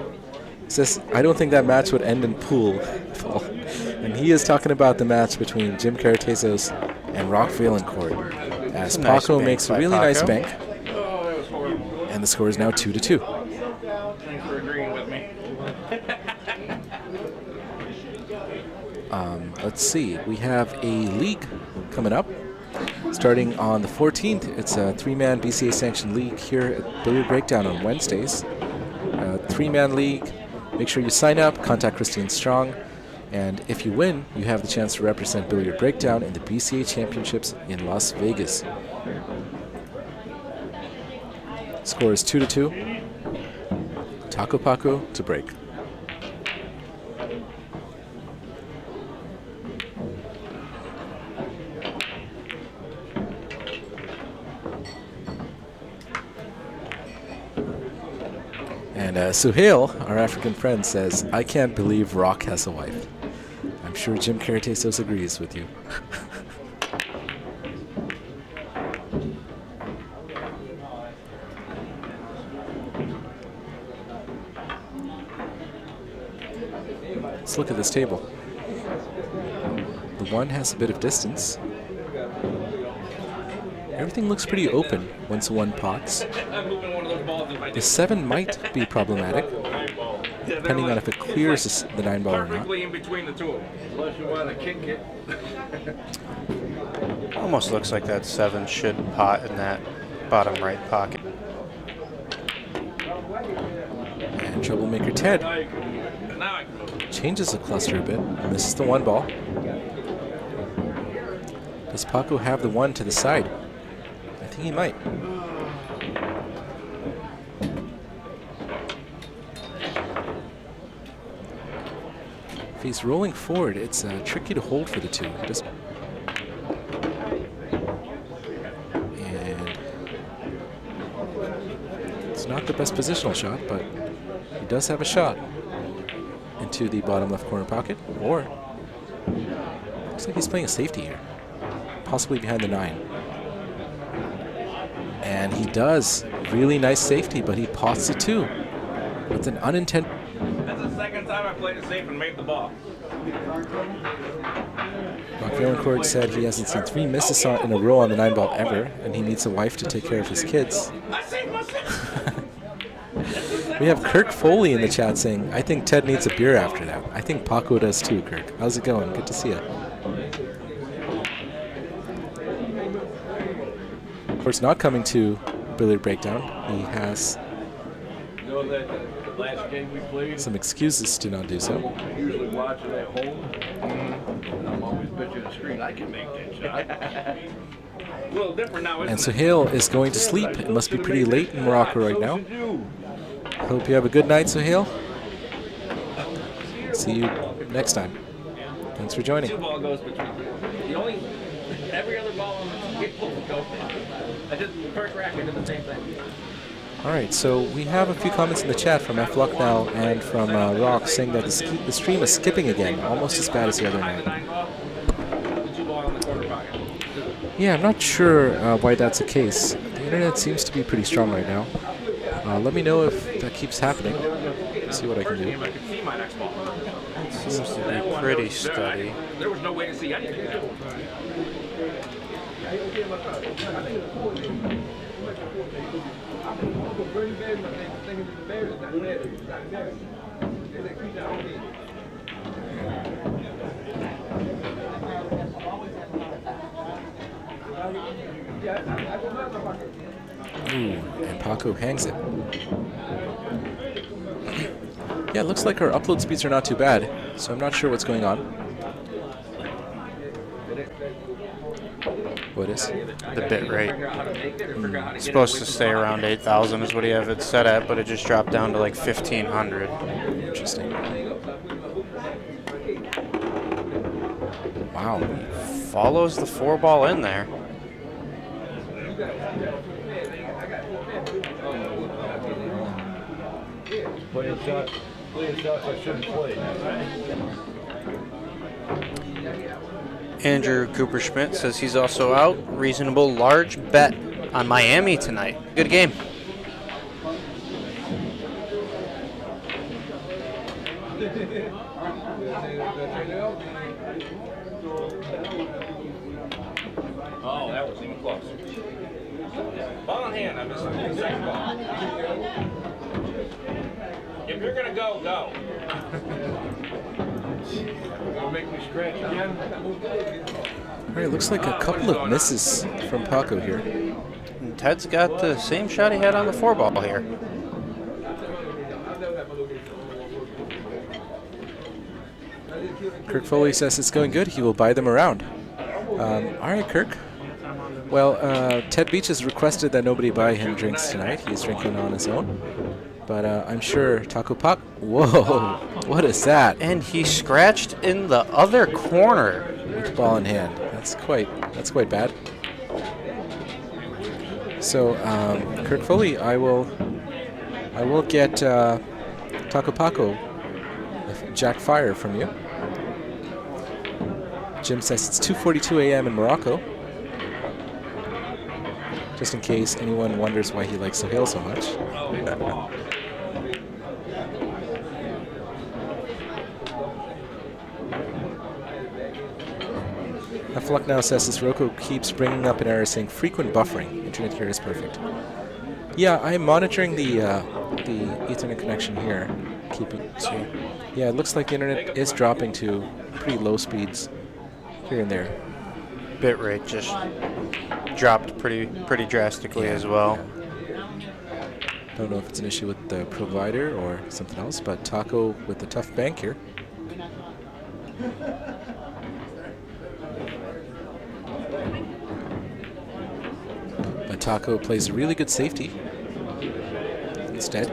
Speaker 8: He says, I don't think that match would end in pool. And he is talking about the match between Jim Cartezos and Rock Valencourt. As Paco makes a really nice bank. And the score is now 2-2.
Speaker 1: Thanks for agreeing with me.
Speaker 8: Let's see. We have a league coming up. Starting on the 14th, it's a 3-man BCA sanctioned league here at Billiard Breakdown on Wednesdays. 3-man league. Make sure you sign up, contact Christine Strong, and if you win, you have the chance to represent Billiard Breakdown in the BCA Championships in Las Vegas. Score is 2-2. Paco to break. And Suhail, our African friend, says, I can't believe Rock has a wife. I'm sure Jim Cartezos agrees with you. Let's look at this table. The 1 has a bit of distance. Everything looks pretty open once 1 pots. The 7 might be problematic, depending on if it clears the 9-ball or not.
Speaker 1: In between the 2 of them.
Speaker 2: Unless you want to kick it.
Speaker 9: Almost looks like that 7 should pot in that bottom right pocket.
Speaker 8: And troublemaker Ted
Speaker 1: Now I can move.
Speaker 8: changes the cluster a bit, misses the 1 ball. Does Paco have the 1 to the side? I think he might. If he's rolling forward, it's tricky to hold for the 2. And it's not the best positional shot, but he does have a shot into the bottom left corner pocket. Or looks like he's playing a safety here, possibly behind the 9. And he does. Really nice safety, but he pots the 2 with an unintended.
Speaker 1: That's the second time I played it safe and made the ball.
Speaker 8: Rock Valencourt said he hasn't seen 3 misses in a row on the 9-ball ever, and he needs a wife to take care of his kids. We have Kirk Foley in the chat saying, I think Ted needs a beer after that. I think Paco does too, Kirk. How's it going? Good to see you. Of course, not coming to Billiard Breakdown, he has
Speaker 2: You know that the last game we played,
Speaker 8: some excuses to not do so.
Speaker 2: I usually watch it at home. And I'm always bitching the screen. I can make that shot.
Speaker 1: A little different now, isn't
Speaker 8: And
Speaker 1: it?
Speaker 8: Suhail is going to sleep. It must be pretty late in Morocco right now. Hope you have a good night, Suhail. See you next time. Thanks for joining.
Speaker 1: 2 ball goes between. The only every other ball on the table will go. I did the first rack. I did the same thing.
Speaker 8: All right, so we have a few comments in the chat from F Luck Now and from Rock saying that the stream is skipping again, almost as bad as the other night. Yeah, I'm not sure why that's the case. The internet seems to be pretty strong right now. Let me know if that keeps happening. See what I can do.
Speaker 1: I could see my next ball.
Speaker 9: Seems to be pretty steady.
Speaker 1: There was no way to see anything.
Speaker 8: Ooh, and Paco hangs it. Yeah, it looks like our upload speeds are not too bad, so I'm not sure what's going on. What is?
Speaker 9: The bit rate. It's supposed to stay around 8,000 is what you have it set at, but it just dropped down to like 1,500.
Speaker 8: Interesting. Wow.
Speaker 9: Follows the 4-ball in there.
Speaker 2: Playing shots I shouldn't play.
Speaker 9: Andrew Cooper Schmidt says he's also out. Reasonable large bet on Miami tonight. Good game.
Speaker 1: Oh, that was even close. Ball in hand. I missed the second ball. If you're going to go, go.
Speaker 2: Gonna make me scratch again?
Speaker 8: All right, looks like a couple of misses from Paco here.
Speaker 9: And Ted's got the same shot he had on the 4-ball here.
Speaker 8: Kirk Foley says it's going good. He will buy them around. All right, Kirk. Well, Ted Beach has requested that nobody buy him drinks tonight. He's drinking on his own. But I'm sure Taco Pac. Whoa, what is that?
Speaker 9: And he scratched in the other corner.
Speaker 8: With ball in hand. That's quite bad. So, Kirk Foley, I will get Taco Paco Jack Fire from you. Jim says it's 2:42 a.m. in Morocco. Just in case anyone wonders why he likes Suhail so much. Fluck now says this Roku keeps bringing up an error saying frequent buffering. Internet here is perfect. Yeah, I'm monitoring the Ethernet connection here. Yeah, it looks like the internet is dropping to pretty low speeds here and there.
Speaker 9: Bit rate just dropped pretty drastically as well.
Speaker 8: Don't know if it's an issue with the provider or something else, but Taco with the tough bank here. But Taco plays a really good safety instead.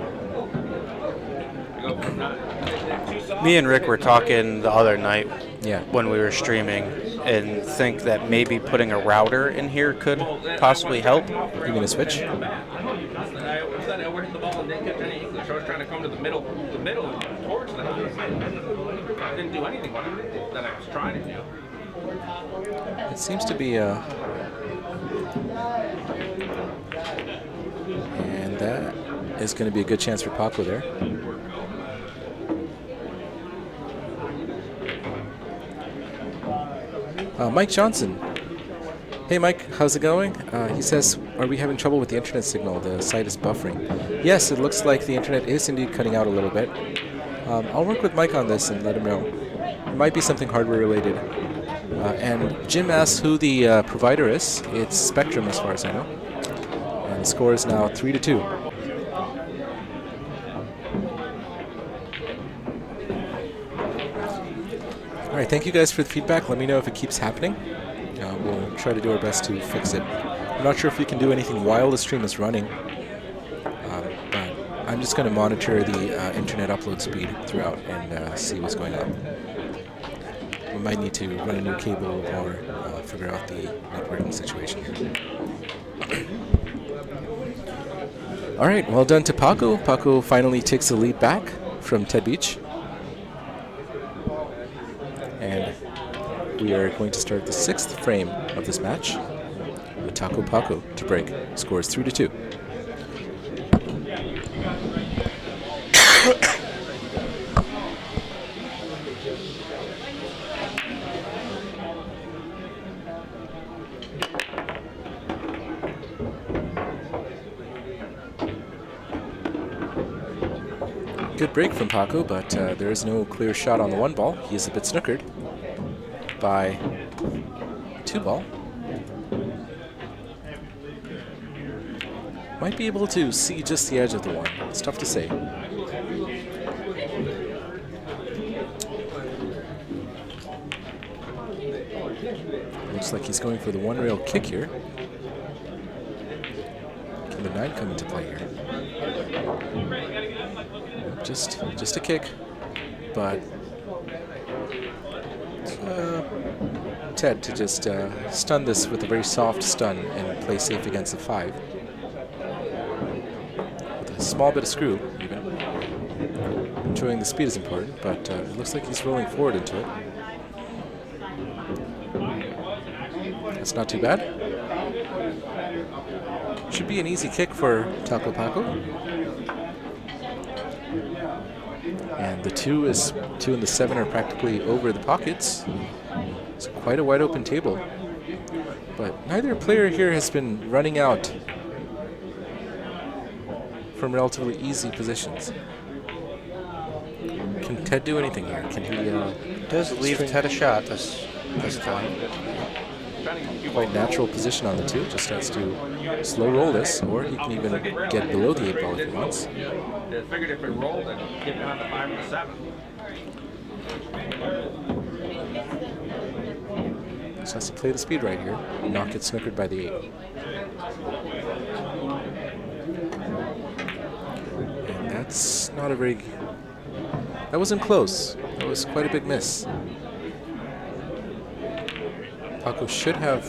Speaker 9: Me and Rick were talking the other night
Speaker 8: Yeah.
Speaker 9: when we were streaming and think that maybe putting a router in here could possibly help.
Speaker 8: You mean a switch?
Speaker 1: I overhit the ball and didn't catch any English. I was trying to come to the middle towards the house. I didn't do anything that I was trying to do.
Speaker 8: It seems to be and that is going to be a good chance for Paco there. Mike Johnson. Hey Mike, how's it going? He says, are we having trouble with the internet signal? The site is buffering. Yes, it looks like the internet is indeed cutting out a little bit. I'll work with Mike on this and let him know. It might be something hardware related. And Jim asks who the provider is. It's Spectrum as far as I know. And the score is now 3-2. All right, thank you guys for the feedback. Let me know if it keeps happening. We'll try to do our best to fix it. I'm not sure if we can do anything while the stream is running, but I'm just going to monitor the internet upload speed throughout and see what's going on. We might need to run a new cable or figure out the networking situation here. All right, well done to Paco. Paco finally takes the lead back from Ted Beach. And we are going to start the 6th frame of this match with Taco Paco to break. Scores 3-2. good break from Paco, but there is no clear shot on the 1 ball. He is a bit snookered by 2 ball. Might be able to see just the edge of the 1. It's tough to say. Looks like he's going for the 1 rail kick here. Can the 9 come into play here? Just a kick, but Ted to just stun this with a very soft stun and play safe against the 5. With a small bit of screw, even. Enjoying the speed is important, but it looks like he's rolling forward into it. That's not too bad. Should be an easy kick for Taco Paco. And the 2 and the 7 are practically over the pockets. It's quite a wide open table. But neither player here has been running out from relatively easy positions. Can Ted do anything here? Can he
Speaker 9: Does leave Ted a shot this time.
Speaker 8: Quite natural position on the 2, just has to slow roll this, or he can even get below the 8 ball if he wants.
Speaker 1: They figured if it rolled, then get down to 5 and a 7.
Speaker 8: Just has to play the speed right here and not get snookered by the 8. And that's not a very... That wasn't close. That was quite a big miss. Paco should have...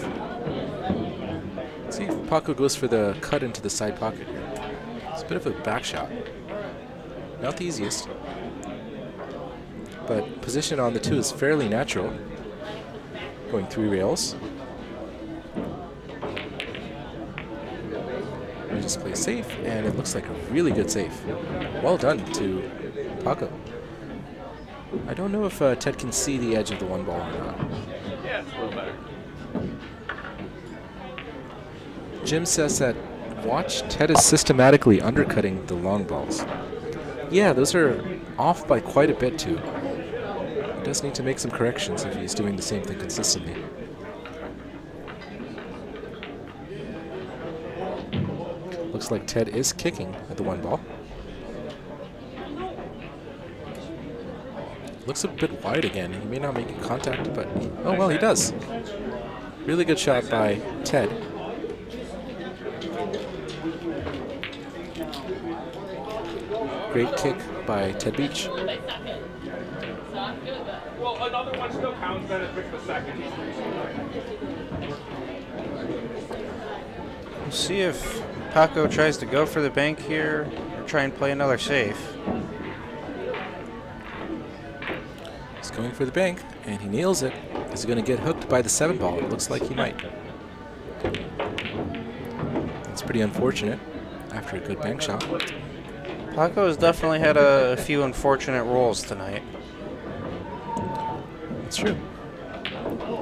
Speaker 8: Let's see if Paco goes for the cut into the side pocket here. It's a bit of a back shot. Not the easiest. But position on the 2 is fairly natural. Going 3 rails. We just play safe, and it looks like a really good save. Well done to Paco. I don't know if Ted can see the edge of the 1 ball or not.
Speaker 1: Yeah, it's a little better.
Speaker 8: Jim says that watch Ted is systematically undercutting the long balls. Yeah, those are off by quite a bit too. He does need to make some corrections if he's doing the same thing consistently. Looks like Ted is kicking at the 1 ball. Looks a bit wide again. He may not make contact, but oh well, he does. Really good shot by Ted. Great kick by Ted Beach.
Speaker 1: Well, another one still counts, then it's the second.
Speaker 9: We'll see if Paco tries to go for the bank here or try and play another safe.
Speaker 8: He's going for the bank, and he nails it. Is he going to get hooked by the 7 ball? It looks like he might. That's pretty unfortunate after a good bank shot.
Speaker 9: Paco has definitely had a few unfortunate rolls tonight.
Speaker 8: That's true.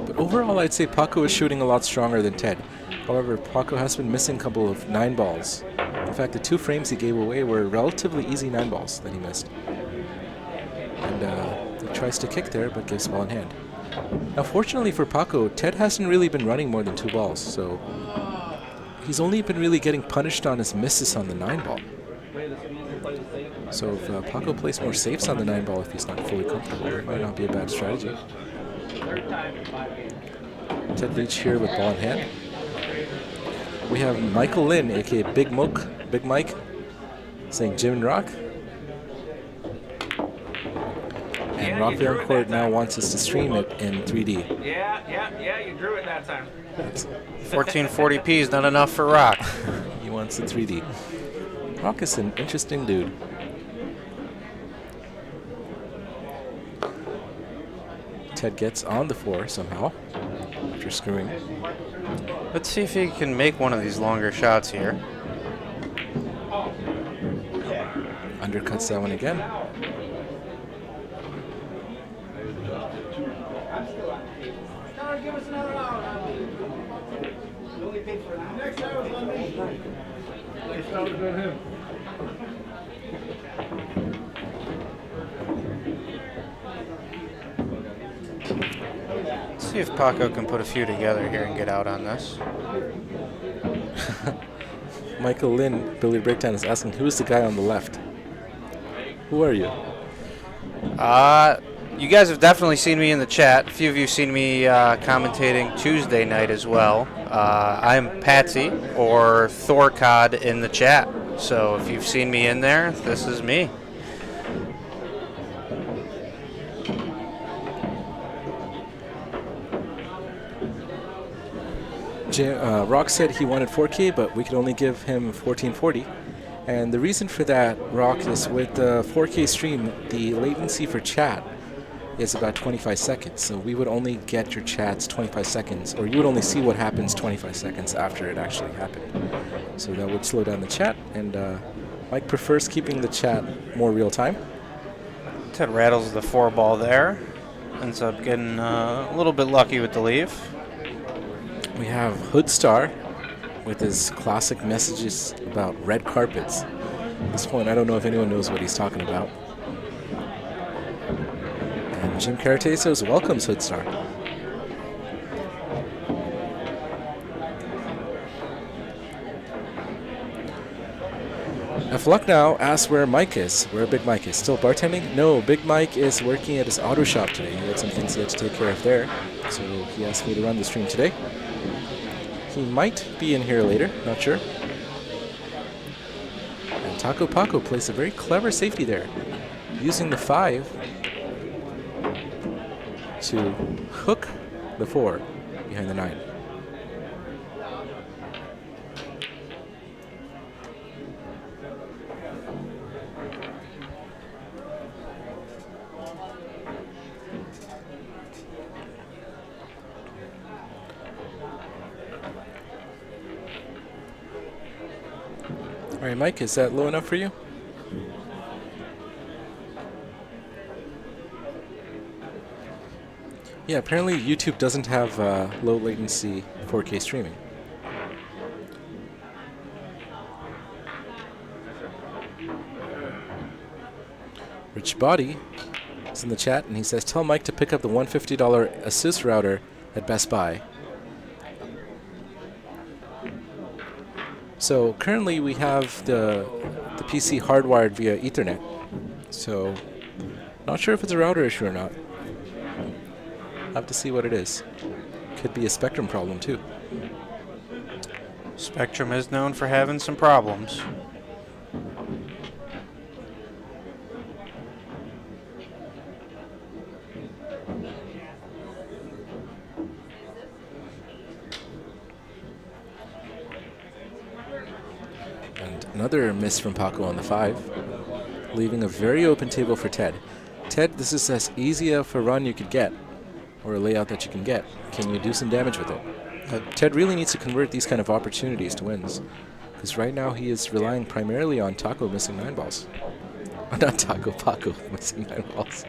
Speaker 8: But overall, I'd say Paco is shooting a lot stronger than Ted. However, Paco has been missing a couple of 9 balls. In fact, the 2 frames he gave away were relatively easy 9 balls that he missed. And he tries to kick there, but gives ball in hand. Now, fortunately for Paco, Ted hasn't really been running more than 2 balls, so he's only been really getting punished on his misses on the 9 ball. So if Paco plays more safes on the 9 ball if he's not fully comfortable, it might not be a bad strategy. Ted Beach here with ball in hand. We have Michael Lin, aka Big Mike, saying Jim and Rock. And Rock Court now wants us to stream it in 3D.
Speaker 1: Yeah, you drew it that time.
Speaker 9: 1440p is not enough for Rock.
Speaker 8: He wants the 3D. Rock is an interesting dude. Ted gets on the 4 somehow after screwing.
Speaker 9: Let's see if he can make one of these longer shots here.
Speaker 8: Undercuts that one again.
Speaker 9: See if Paco can put a few together here and get out on this.
Speaker 8: Michael Lynn, Billiard Breakdown, is asking, who's the guy on the left? Who are you?
Speaker 9: You guys have definitely seen me in the chat. A few of you seen me commentating Tuesday night as well. I'm Patsy, or Thorcod in the chat. So if you've seen me in there, this is me.
Speaker 8: Rock said he wanted 4K, but we could only give him 1440. And the reason for that, Rock, is with the 4K stream, the latency for chat is about 25 seconds. So we would only get your chats 25 seconds, or you would only see what happens 25 seconds after it actually happened. So that would slow down the chat, and Mike prefers keeping the chat more real time.
Speaker 9: Ted rattles the 4-ball there. Ends up getting a little bit lucky with the leave.
Speaker 8: We have Hoodstar with his classic messages about red carpets. At this point, I don't know if anyone knows what he's talking about. And Jim Caratesos welcomes Hoodstar. F. Lucknow asks where Mike is, where Big Mike is. Still bartending? No, Big Mike is working at his auto shop today. He had some things he had to take care of there, so he asked me to run the stream today. He might be in here later, not sure. And Taco Paco plays a very clever safety there, using the 5 to hook the 4 behind the 9. All right, Mike, is that low enough for you? Yeah, apparently YouTube doesn't have low latency 4K streaming. Rich Body is in the chat, and he says, tell Mike to pick up the $150 Asus router at Best Buy. So currently we have the PC hardwired via Ethernet. So not sure if it's a router issue or not. Have to see what it is. Could be a Spectrum problem too.
Speaker 9: Spectrum is known for having some problems.
Speaker 8: Another miss from Paco on the 5, leaving a very open table for Ted. Ted, this is as easy of a run you could get, or a layout that you can get. Can you do some damage with it? Ted really needs to convert these kind of opportunities to wins, because right now he is relying primarily on Taco missing 9 balls. Oh, not Taco, Paco missing 9 balls.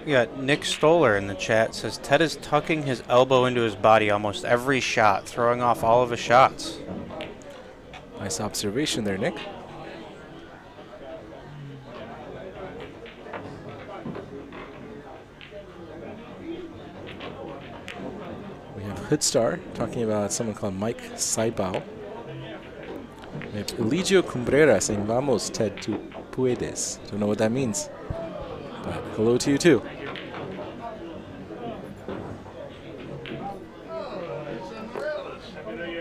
Speaker 9: We got Nick Stoller in the chat, says Ted is tucking his elbow into his body almost every shot, throwing off all of his shots.
Speaker 8: Nice observation there, Nick. We have Hoodstar talking about someone called Mike Saibao. We have Eligio Cumbrera saying, vamos, Ted, tú puedes. Don't know what that means, but hello to you too.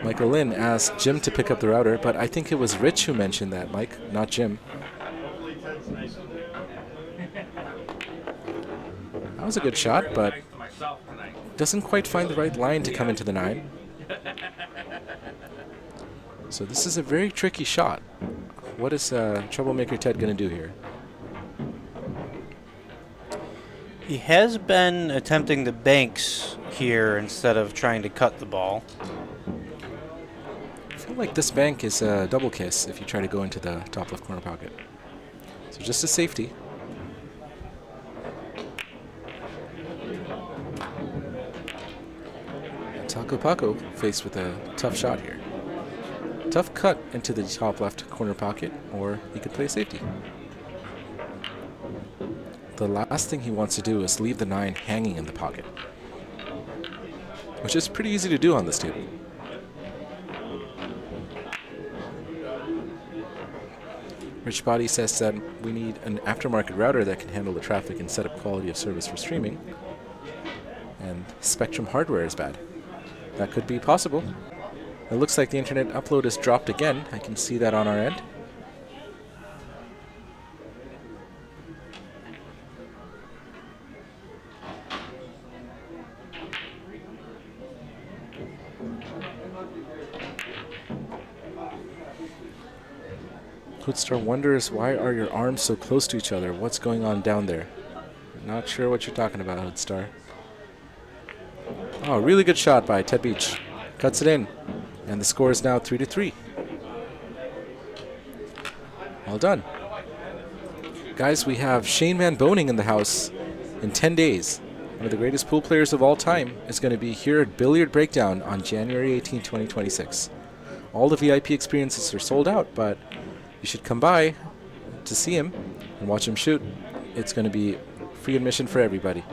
Speaker 8: Michael Lynn asked Jim to pick up the router, but I think it was Rich who mentioned that, Mike, not Jim. That was a good shot, but doesn't quite find the right line to come into the 9. So this is a very tricky shot. What is Troublemaker Ted going to do here?
Speaker 9: He has been attempting the banks here instead of trying to cut the ball.
Speaker 8: I feel like this bank is a double kiss if you try to go into the top left corner pocket. So just a safety. And Taco Paco faced with a tough shot here. Tough cut into the top left corner pocket, or he could play safety. the last thing he wants to do is leave the 9 hanging in the pocket, which is pretty easy to do on this table. Rich Body says that we need an aftermarket router that can handle the traffic and set up quality of service for streaming. And Spectrum hardware is bad. That could be possible. It looks like the internet upload has dropped again. I can see that on our end. Hoodstar wonders, why are your arms so close to each other? What's going on down there? Not sure what you're talking about, Hoodstar. Oh, really good shot by Ted Beach. Cuts it in. And the score is now 3-3. Well done. Guys, we have Shane Van Boning in the house in 10 days. One of the greatest pool players of all time is going to be here at Billiard Breakdown on January 18, 2026. All the VIP experiences are sold out, but you should come by to see him and watch him shoot. It's going to be free admission for everybody.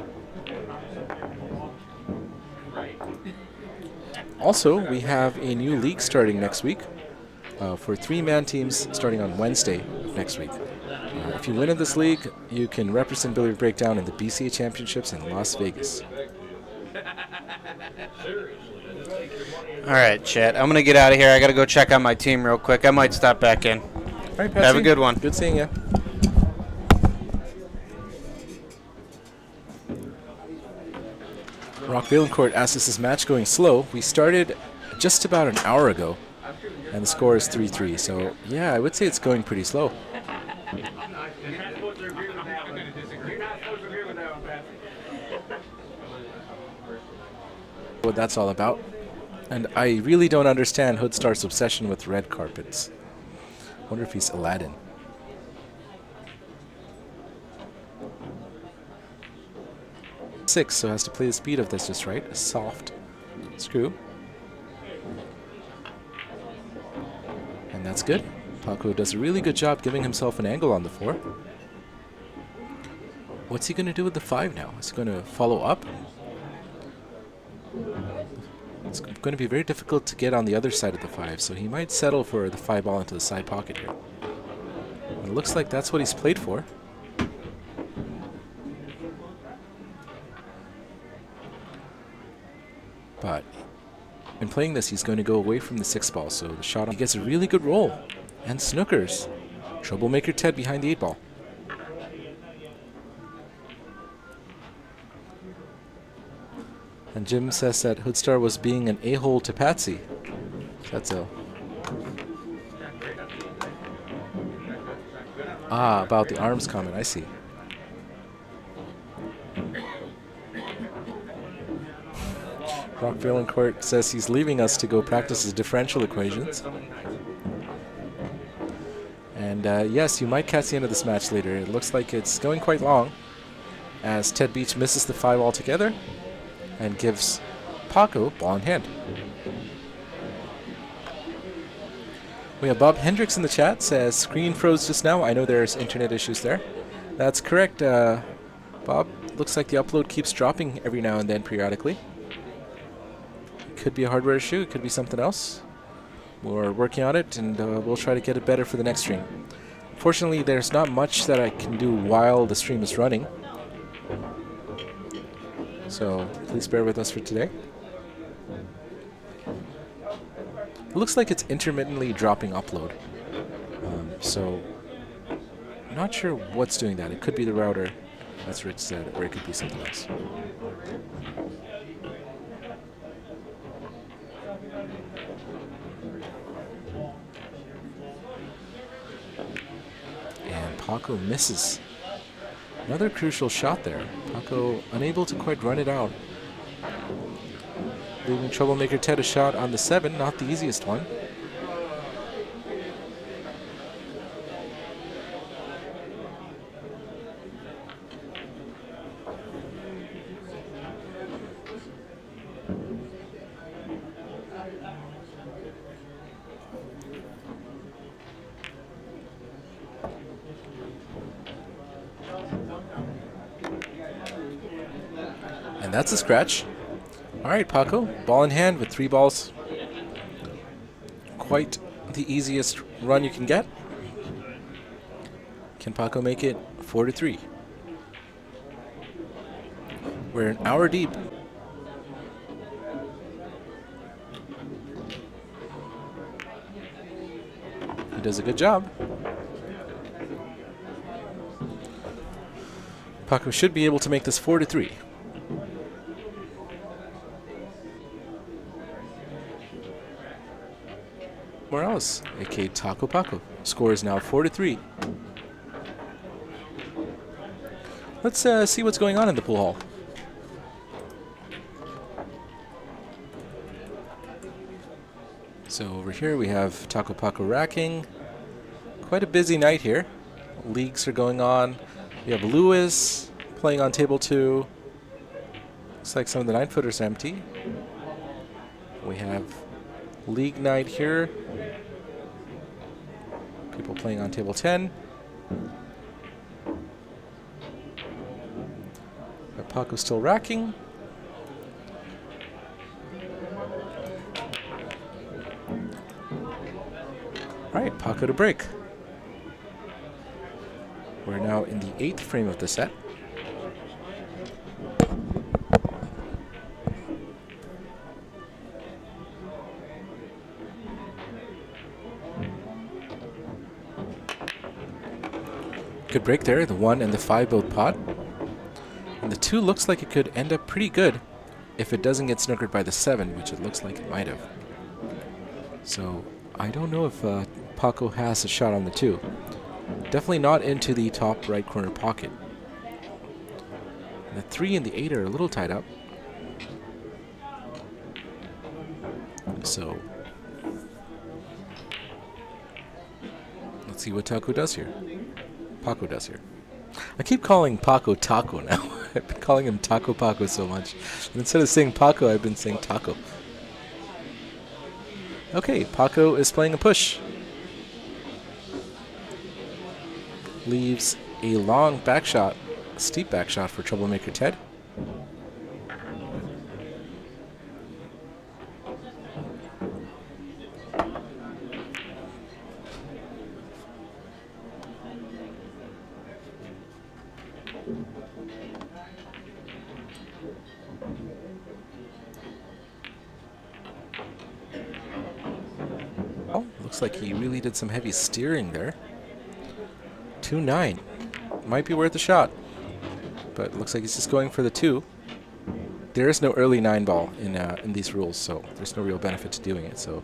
Speaker 8: Also, we have a new league starting next week for 3-man teams starting on Wednesday of next week. If you win in this league, you can represent Billiard Breakdown in the BCA Championships in Las Vegas.
Speaker 9: All right, chat. I'm going to get out of here. I got to go check on my team real quick. I might stop back in.
Speaker 8: All right, Patsy.
Speaker 9: Have a good one.
Speaker 8: Good seeing you. Rock Valencourt asks, is this match going slow? We started just about an hour ago, and the score is 3-3. So, yeah, I would say it's going pretty slow. What that's all about. And I really don't understand Hoodstar's obsession with red carpets. Wonder if he's Aladdin. Six, so has to play the speed of this just right. A soft screw. And that's good. Paco does a really good job giving himself an angle on the 4. What's he going to do with the 5 now? Is he going to follow up? It's going to be very difficult to get on the other side of the 5, so he might settle for the 5 ball into the side pocket here. And it looks like that's what he's played for. But in playing this, he's going to go away from the 6 ball, so the shot, he gets a really good roll. And snookers. Troublemaker Ted behind the 8 ball. And Jim says that Hoodstar was being an a-hole to Patsy. That's a... Ah, about the arms comment, I see. Rock Valencourt says he's leaving us to go practice his differential equations. And yes, you might catch the end of this match later. It looks like it's going quite long, as Ted Beach misses the 5 altogether and gives Paco ball in hand. We have Bob Hendricks in the chat, says screen froze just now. I know there's internet issues there. That's correct, Bob. Looks like the upload keeps dropping every now and then periodically. Could be a hardware issue, it could be something else. We're working on it, and we'll try to get it better for the next stream. Fortunately, there's not much that I can do while the stream is running. So please bear with us for today. It looks like it's intermittently dropping upload. So not sure what's doing that. It could be the router, as Rich said, or it could be something else. And Paco misses. Another crucial shot there. Paco unable to quite run it out. Leaving Troublemaker Ted a shot on the 7, not the easiest one. That's a scratch. All right, Paco, ball in hand with 3 balls. Quite the easiest run you can get. Can Paco make it 4-3? We're an hour deep. He does a good job. Paco should be able to make this 4-3. Morales, aka Taco Paco, score is now 4-3. Let's see what's going on in the pool hall. So over here we have Taco Paco racking. Quite a busy night here. Leagues are going on. We have Lewis playing on table 2. Looks like some of the 9-footers are empty. We have league night here. People playing on table 10. Paco's still racking. All right, Paco to break. We're now in the 8th frame of the set. Good break there. The 1 and the 5 both pot. And the 2 looks like it could end up pretty good if it doesn't get snookered by the 7, which it looks like it might have. So I don't know if Paco has a shot on the 2. Definitely not into the top right corner pocket. And the 3 and the 8 are a little tied up. So let's see what Paco does here. I keep calling Paco Taco now. I've been calling him Taco Paco so much. And instead of saying Paco, I've been saying Taco. Okay, Paco is playing a push. Leaves a long back shot, a steep back shot for troublemaker Ted. Looks like he really did some heavy steering there. 2-9. Might be worth a shot. But looks like he's just going for the 2. There is no early 9 ball in these rules, so there's no real benefit to doing it. So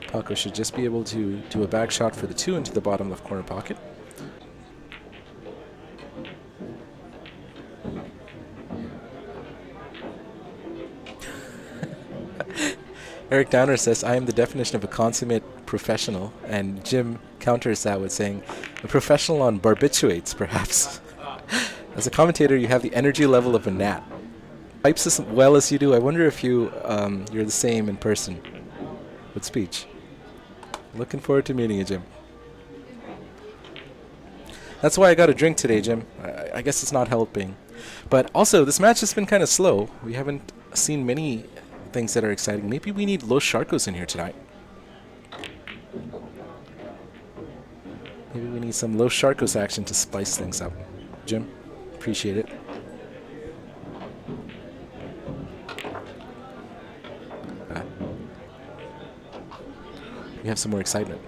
Speaker 8: Paco should just be able to do a back shot for the 2 into the bottom left corner pocket. Eric Downer says, I am the definition of a consummate professional, and Jim counters that with saying, a professional on barbiturates, perhaps. As a commentator, you have the energy level of a gnat. Pipes as well as you do. I wonder if you're the same in person with speech. Looking forward to meeting you, Jim. That's why I got a drink today, Jim. I guess it's not helping. But also, this match has been kind of slow. We haven't seen many things that are exciting. Maybe we need Los Sharkos in here tonight. Maybe we need some Los Sharkos action to spice things up. Jim, appreciate it. We have some more excitement.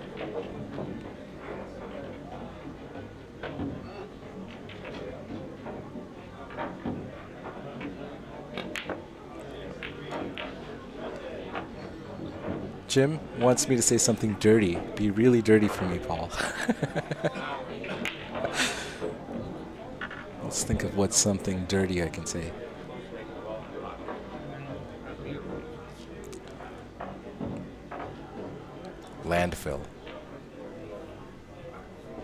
Speaker 8: Jim wants me to say something dirty. Be really dirty for me, Paul. Let's think of what's something dirty I can say. Landfill.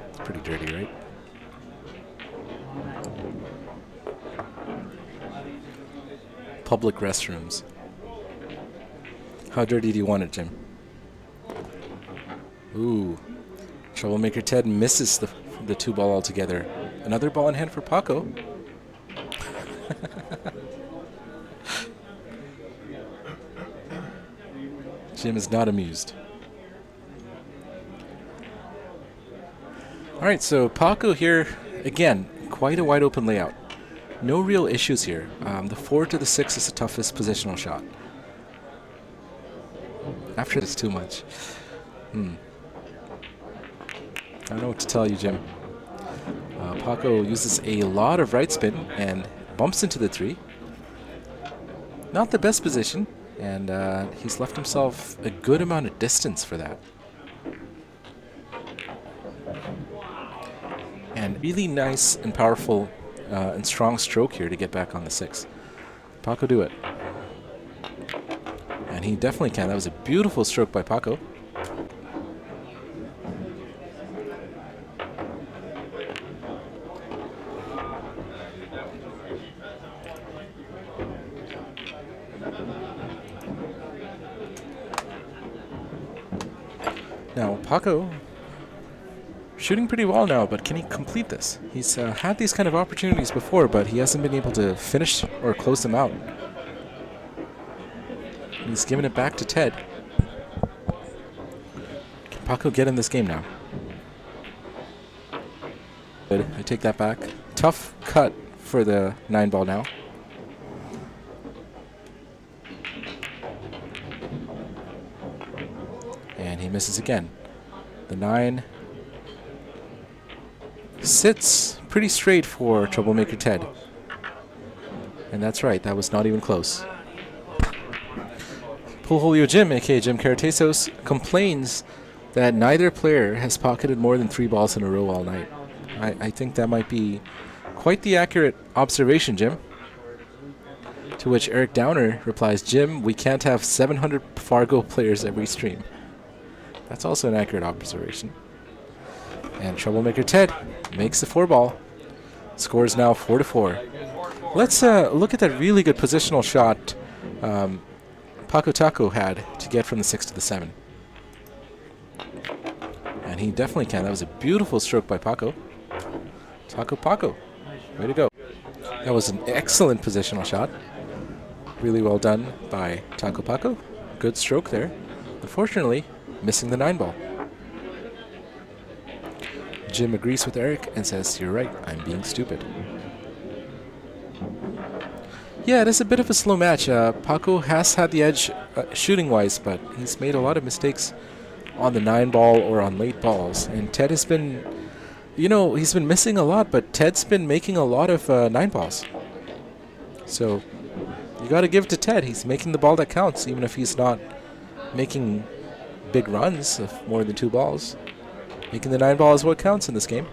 Speaker 8: It's pretty dirty, right? Public restrooms. How dirty do you want it, Jim? Ooh. Troublemaker Ted misses the 2 ball altogether. Another ball in hand for Paco. Jim is not amused. All right, so Paco here, again, quite a wide open layout. No real issues here. The 4 to the 6 is the toughest positional shot. After it's too much. I don't know what to tell you, Jim. Paco uses a lot of right spin and bumps into the 3. Not the best position, and he's left himself a good amount of distance for that. And really nice and powerful and strong stroke here to get back on the 6. Paco do it. And he definitely can. That was a beautiful stroke by Paco. Now, Paco shooting pretty well now, but can he complete this? He's had these kind of opportunities before, but he hasn't been able to finish or close them out. He's giving it back to Ted. Can Paco get in this game now? Good. I take that back. Tough cut for the 9-ball now. And he misses again. The 9 sits pretty straight for troublemaker Ted. And that's right, that was not even close. Pulholio Jim, aka Jim Caratesos, complains that neither player has pocketed more than 3 balls in a row all night. I think that might be quite the accurate observation, Jim. To which Eric Downer replies, Jim, we can't have 700 Fargo players every stream. That's also an accurate observation. And troublemaker Ted makes the 4-ball. Score is now 4-4. Let's look at that really good positional shot Paco Taco had to get from the 6 to the 7. And he definitely can. That was a beautiful stroke by Paco. Taco Paco. Way to go. That was an excellent positional shot. Really well done by Taco Paco. Good stroke there. Unfortunately, missing the 9-ball. Jim agrees with Eric and says, you're right, I'm being stupid. Yeah, it is a bit of a slow match. Paco has had the edge shooting-wise, but he's made a lot of mistakes on the 9-ball or on late balls. And Ted has been, you know, he's been missing a lot, but Ted's been making a lot of 9-balls. So you got to give it to Ted. He's making the ball that counts, even if he's not making big runs of more than 2 balls. Making the 9-ball is what counts in this game.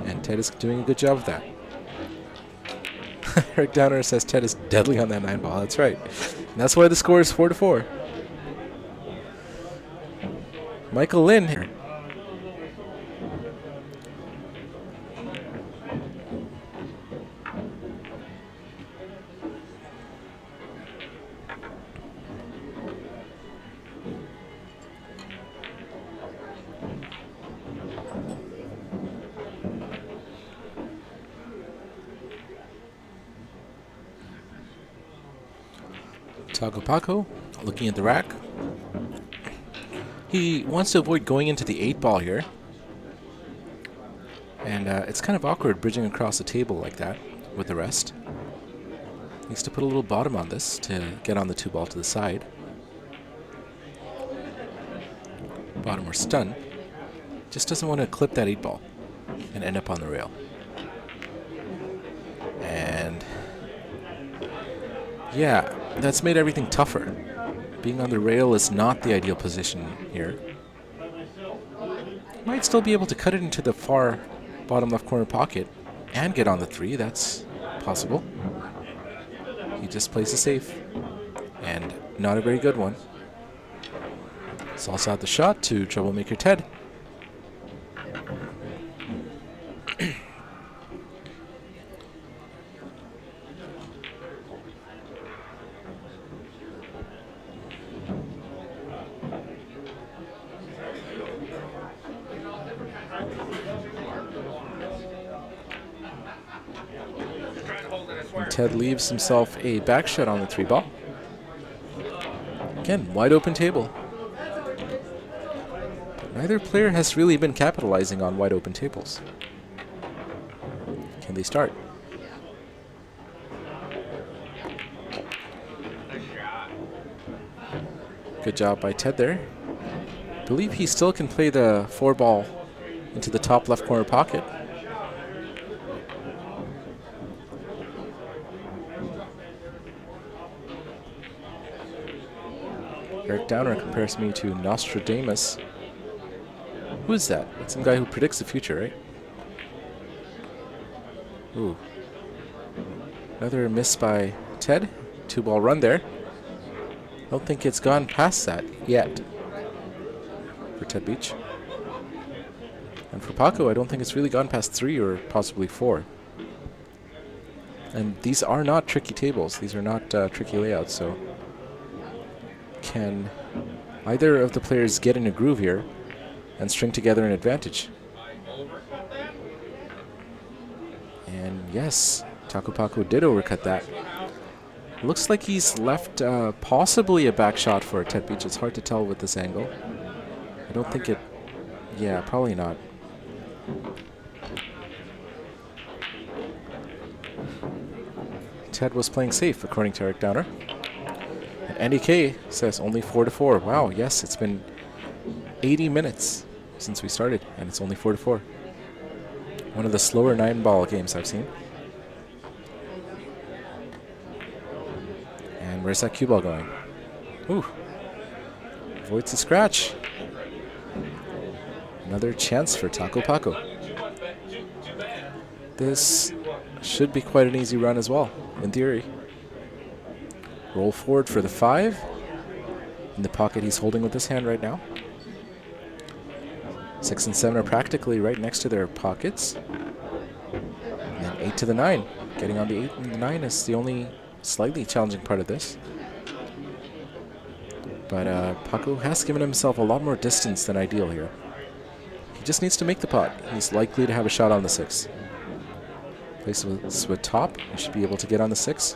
Speaker 8: And Ted is doing a good job of that. Eric Downer says Ted is deadly on that 9-ball. That's right. And that's why the score is 4-4. Michael Lynn here. Taco Paco looking at the rack. He wants to avoid going into the 8-ball here. And it's kind of awkward bridging across the table like that with the rest. Needs to put a little bottom on this to get on the 2-ball to the side. Bottom or stun. Just doesn't want to clip that 8-ball and end up on the rail. And yeah, that's made everything tougher. Being on the rail is not the ideal position here. Might still be able to cut it into the far bottom left corner pocket and get on the 3. That's possible. He just plays it safe. And not a very good one. Salsa out the shot to troublemaker Ted. Ted leaves himself a back shot on the 3-ball. Again, wide open table. But neither player has really been capitalizing on wide open tables. Can they start? Good job by Ted there. I believe he still can play the 4-ball into the top left corner pocket. Eric Downer compares me to Nostradamus. Who is that? That's some guy who predicts the future, right? Ooh. Another miss by Ted. 2-ball run there. I don't think it's gone past that yet for Ted Beach. And for Paco, I don't think it's really gone past 3 or possibly 4. And these are not tricky tables. These are not tricky layouts, so can either of the players get in a groove here and string together an advantage? And yes, Taco Paco did overcut that. Looks like he's left possibly a back shot for Ted Beach. It's hard to tell with this angle. I don't think it... Yeah, probably not. Ted was playing safe, according to Eric Downer. And Andy K says only 4-4. Wow, yes, it's been 80 minutes since we started, and it's only 4-4. One of the slower 9-ball games I've seen. And where's that cue ball going? Ooh. Avoids the scratch. Another chance for Taco Paco. This should be quite an easy run as well, in theory. Roll forward for the 5. In the pocket he's holding with his hand right now. 6 and 7 are practically right next to their pockets. And then 8 to the 9. Getting on the 8 and the 9 is the only slightly challenging part of this. But Paco has given himself a lot more distance than ideal here. He just needs to make the pot. He's likely to have a shot on the 6. Plays with top. He should be able to get on the 6.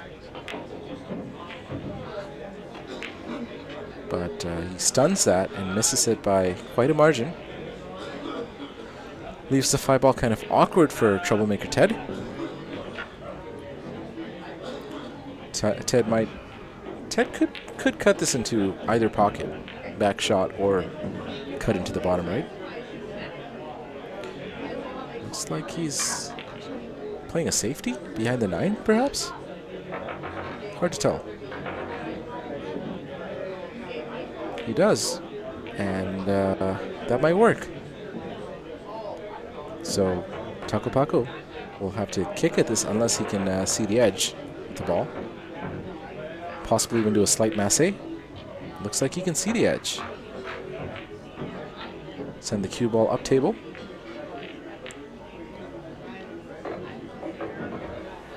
Speaker 8: But he stuns that and misses it by quite a margin. Leaves the 5-ball kind of awkward for troublemaker Ted. Ted could cut this into either pocket, back shot, or cut into the bottom right. Looks like he's playing a safety behind the 9, perhaps? Hard to tell. He does, and that might work. So Taco Paco will have to kick at this unless he can see the edge with the ball. Possibly even do a slight masse. Looks like he can see the edge. Send the cue ball up table.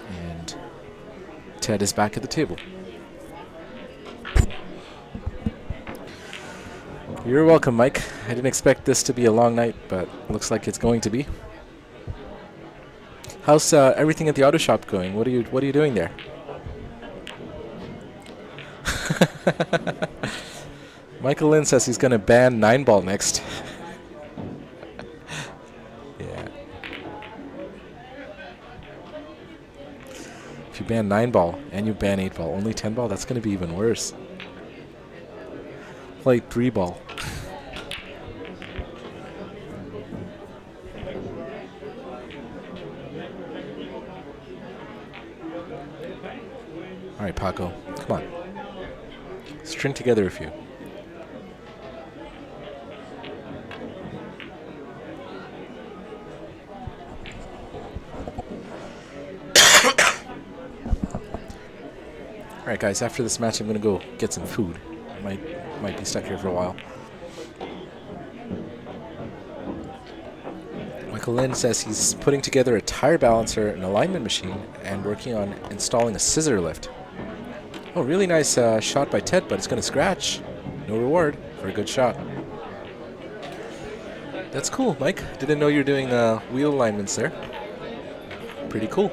Speaker 8: And Ted is back at the table. You're welcome, Mike. I didn't expect this to be a long night, but looks like it's going to be. How's everything at the auto shop going? What are you doing there? Michael Lynn says he's going to ban 9-ball next. Yeah. If you ban 9-ball and you ban 8-ball, only 10-ball, that's going to be even worse. Play 3-ball. All right, Paco, come on. String together a few. All right, guys, after this match, I'm going to go get some food. Might be stuck here for a while. Michael Lynn says he's putting together a tire balancer, an alignment machine, and working on installing a scissor lift. Oh, really nice shot by Ted, but it's going to scratch. No reward for a good shot. That's cool, Mike. Didn't know you were doing wheel alignments there. Pretty cool.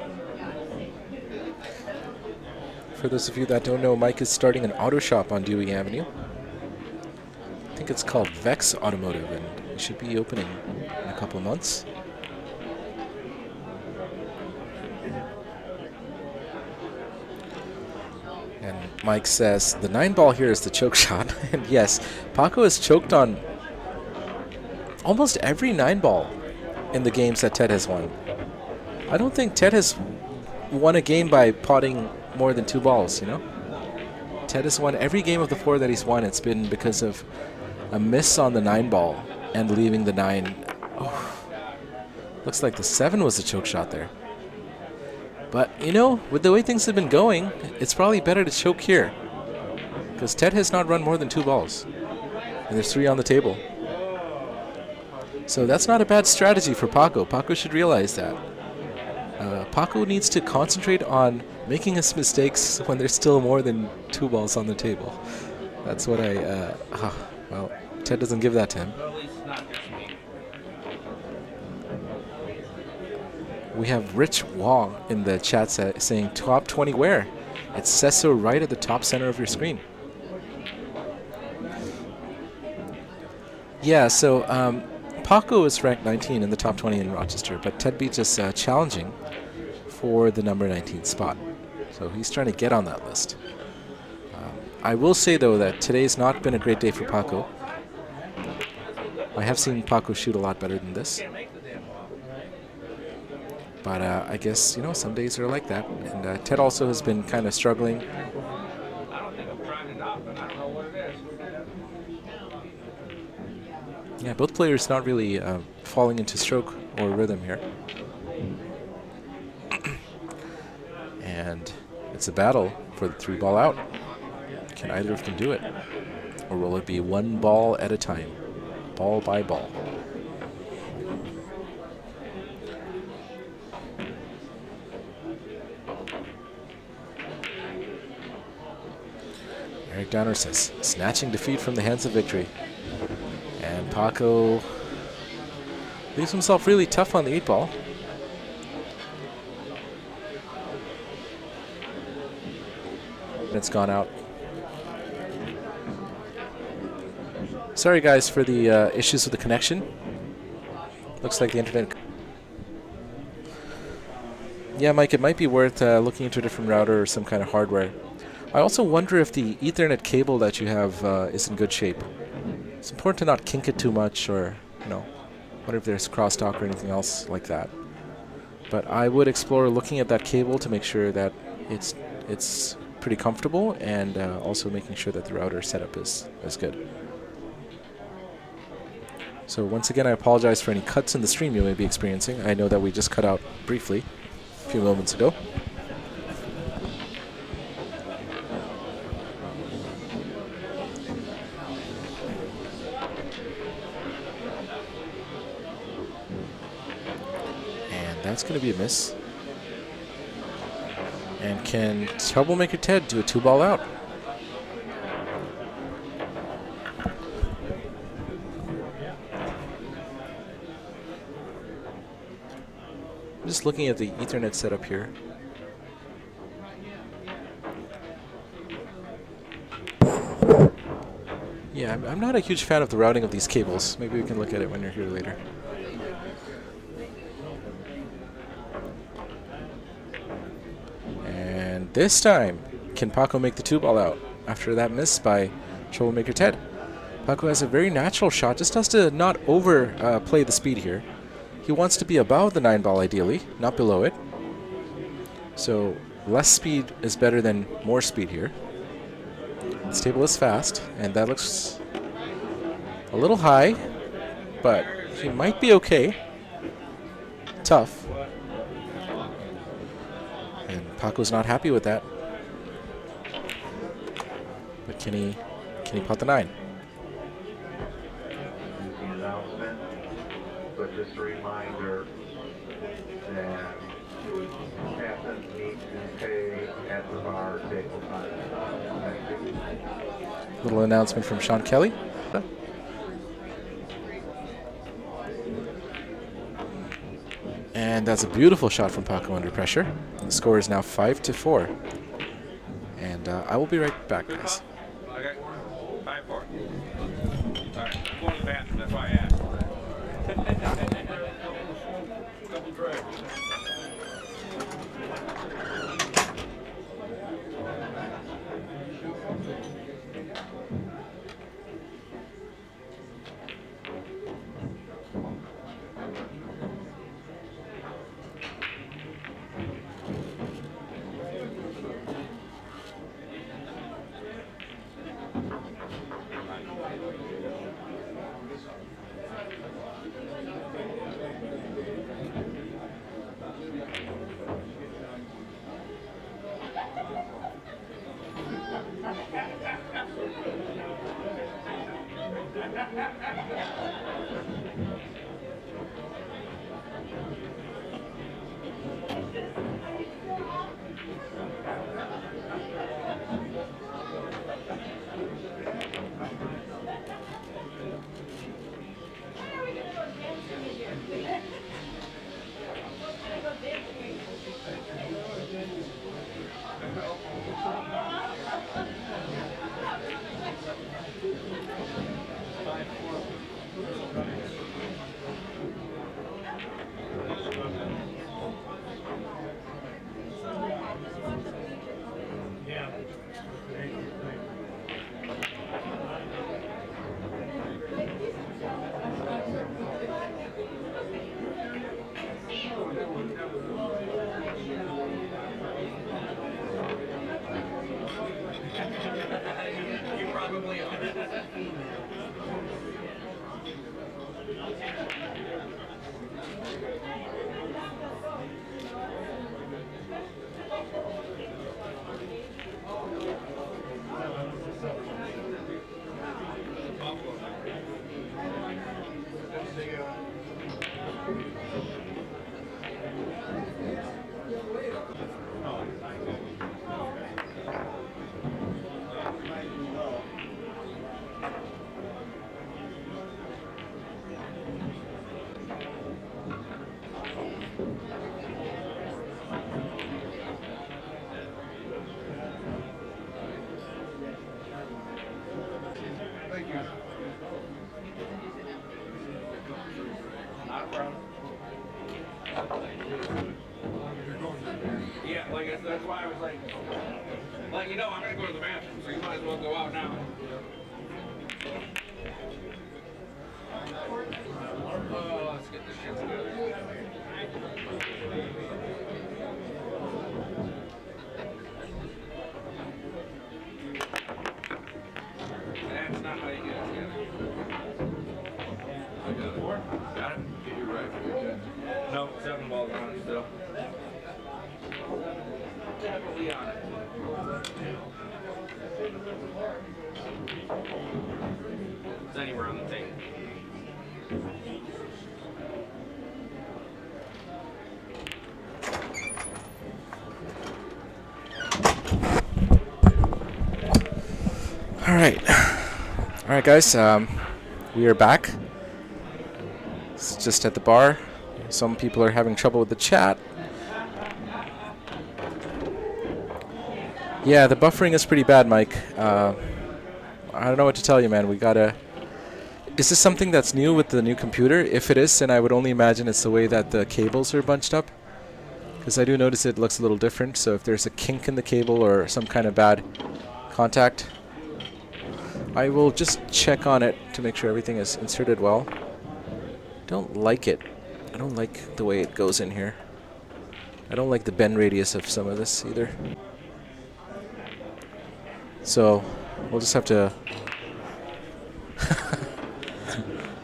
Speaker 8: For those of you that don't know, Mike is starting an auto shop on Dewey Avenue. think it's called Vex Automotive, and it should be opening in a couple of months. And Mike says the 9-ball here is the choke shot. And yes, Paco has choked on almost every 9-ball in the games that Ted has won. I don't think Ted has won a game by potting more than 2 balls, you know? Ted has won every game of the 4 that he's won. It's been because of a miss on the 9-ball and leaving the 9. Oh, looks like the 7 was the choke shot there. But, you know, with the way things have been going, it's probably better to choke here. Because Ted has not run more than 2 balls. And there's 3 on the table. So that's not a bad strategy for Paco. Paco should realize that. Paco needs to concentrate on making his mistakes when there's still more than 2 balls on the table. That's what well, Ted doesn't give that to him. We have Rich Wong in the chat saying top 20 where? It says so right at the top center of your screen. Yeah, so Paco is ranked 19 in the top 20 in Rochester, but Ted Beach is challenging for the number 19 spot. So he's trying to get on that list. I will say, though, that today's not been a great day for Paco. I have seen Paco shoot a lot better than this. But I guess, you know, some days are like that. And Ted also has been kind of struggling. Yeah, both players not really falling into stroke or rhythm here. And it's a battle for the 3-ball out. Can either of them do it? Or will it be 1 ball at a time? Ball by ball. Eric Downer says, snatching defeat from the hands of victory. And Paco leaves himself really tough on the 8-ball. It's gone out. Sorry guys for the issues with the connection. Looks like the internet. Yeah, Mike, it might be worth looking into a different router or some kind of hardware. I also wonder if the Ethernet cable that you have is in good shape. It's important to not kink it too much, or, you know, wonder if there's crosstalk or anything else like that. But I would explore looking at that cable to make sure that it's pretty comfortable, and also making sure that the router setup is good. So once again, I apologize for any cuts in the stream you may be experiencing. I know that we just cut out briefly a few moments ago. And that's going to be a miss. And can Troublemaker Ted do a 2-ball out? I'm just looking at the Ethernet setup here. Yeah, I'm not a huge fan of the routing of these cables. Maybe we can look at it when you're here later. And this time, can Paco make the 2-ball out after that miss by Troublemaker Ted? Paco has a very natural shot, just has to not overplay the speed here. He wants to be above the 9-ball ideally, not below it. So less speed is better than more speed here. This table is fast, and that looks a little high, but he might be okay. Tough. And Paco's not happy with that. But can he pot the 9?
Speaker 10: But just a reminder that captains need to pay at the bar table time.
Speaker 8: Little announcement from Sean Kelly. And that's a beautiful shot from Paco under pressure. The score is now 5-4. And I will be right back, guys.
Speaker 1: Okay. 5-4. All right. Yeah, like that's why I was like, you know, I'm gonna go to the bathroom, so you might as well go out now. Oh, let's get this shit together. That's not how you get it together.
Speaker 2: I got it.
Speaker 1: Got it?
Speaker 2: Get you right for your 10.
Speaker 1: No, 7 balls on it still. Definitely on it. It's anywhere on the table.
Speaker 8: All right, guys. We are back. It's just at the bar. Some people are having trouble with the chat. Yeah, the buffering is pretty bad, Mike. I don't know what to tell you, man. We gotta... Is this something that's new with the new computer? If it is, then I would only imagine it's the way that the cables are bunched up. Because I do notice it looks a little different. So if there's a kink in the cable or some kind of bad contact, I will just check on it to make sure everything is inserted well. Don't like it. I don't like the way it goes in here. I don't like the bend radius of some of this either. So we'll just have to...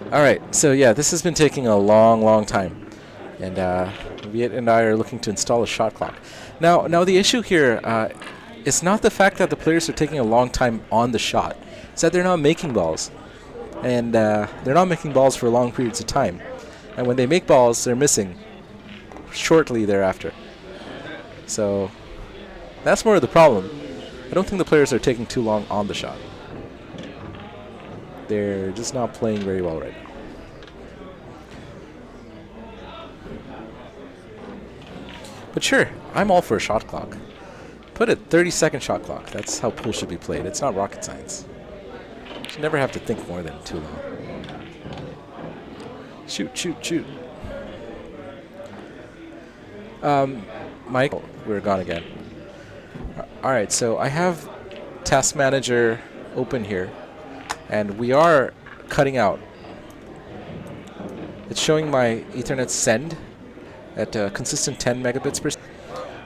Speaker 8: Alright, so yeah, this has been taking a long time. And Viet and I are looking to install a shot clock. Now the issue here, it's not the fact that the players are taking a long time on the shot. It's that they're not making balls. And they're not making balls for long periods of time. And when they make balls, they're missing shortly thereafter. So that's more of the problem. I don't think the players are taking too long on the shot. They're just not playing very well right now. But sure, I'm all for a shot clock. Put a 30-second shot clock. That's how pool should be played. It's not rocket science. You should never have to think more than too long. Shoot. Mike, we're gone again. Alright, so I have Task Manager open here, and we are cutting out. It's showing my Ethernet send at a consistent 10 megabits per second.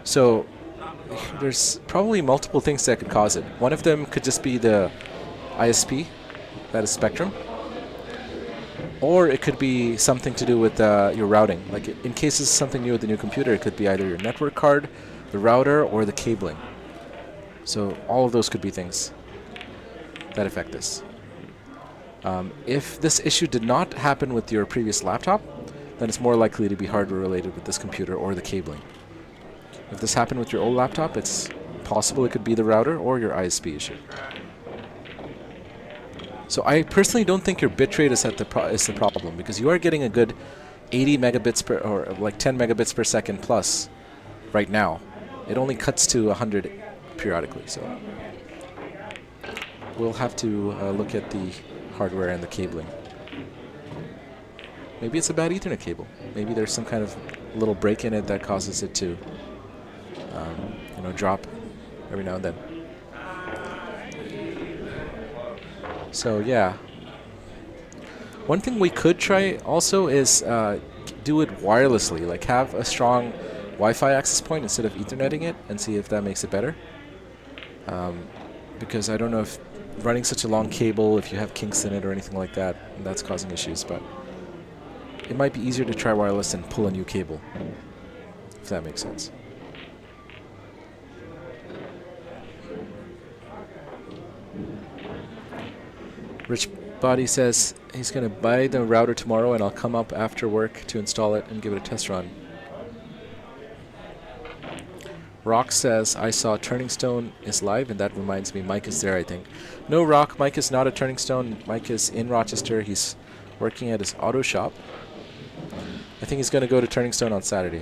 Speaker 8: So there's probably multiple things that could cause it. One of them could just be the ISP, that is Spectrum. Or it could be something to do with your routing. Like in case it's something new with the new computer, it could be either your network card, the router, or the cabling. So all of those could be things that affect this. If this issue did not happen with your previous laptop, then it's more likely to be hardware related with this computer or the cabling. If this happened with your old laptop, it's possible it could be the router or your ISP issue. So I personally don't think your bitrate is the problem, because you are getting a good 80 megabits per, or like 10 megabits per second plus right now. It only cuts to 100 periodically, so we'll have to look at the hardware and the cabling. Maybe it's a bad Ethernet cable. Maybe there's some kind of little break in it that causes it to drop every now and then. So yeah, one thing we could try also is do it wirelessly, like have a strong Wi-Fi access point instead of Etherneting it, and see if that makes it better. Because I don't know if running such a long cable, if you have kinks in it or anything like that, that's causing issues. But it might be easier to try wireless than pull a new cable, if that makes sense. Rich Body says he's going to buy the router tomorrow and I'll come up after work to install it and give it a test run. Rock says, I saw Turning Stone is live, and that reminds me Mike is there, I think. No, Rock, Mike is not at Turning Stone. Mike is in Rochester. He's working at his auto shop. I think he's going to go to Turning Stone on Saturday.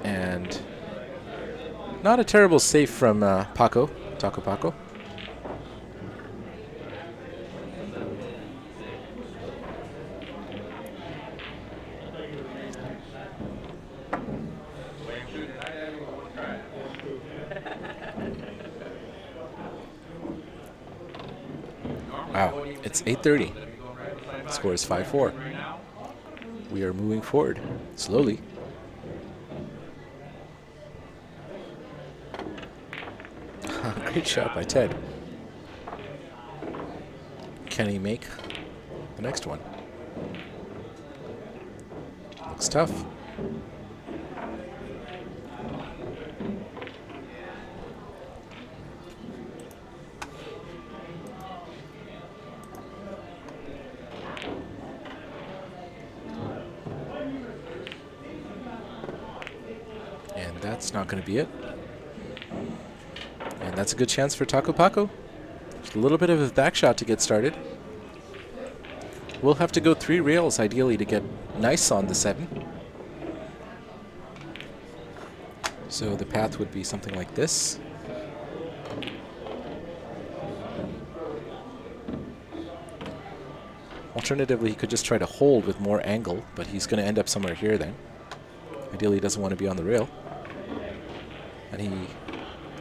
Speaker 8: And not a terrible save from Paco, Taco Paco. Wow, it's 8:30. Score is 5-4. We are moving forward slowly. Great shot by Ted. Can he make the next one? Looks tough. That's not going to be it. And that's a good chance for Taco Paco. Just a little bit of a back shot to get started. We'll have to go 3 rails ideally to get nice on the 7. So the path would be something like this. Alternatively, he could just try to hold with more angle, but he's going to end up somewhere here then. Ideally, he doesn't want to be on the rail. And he,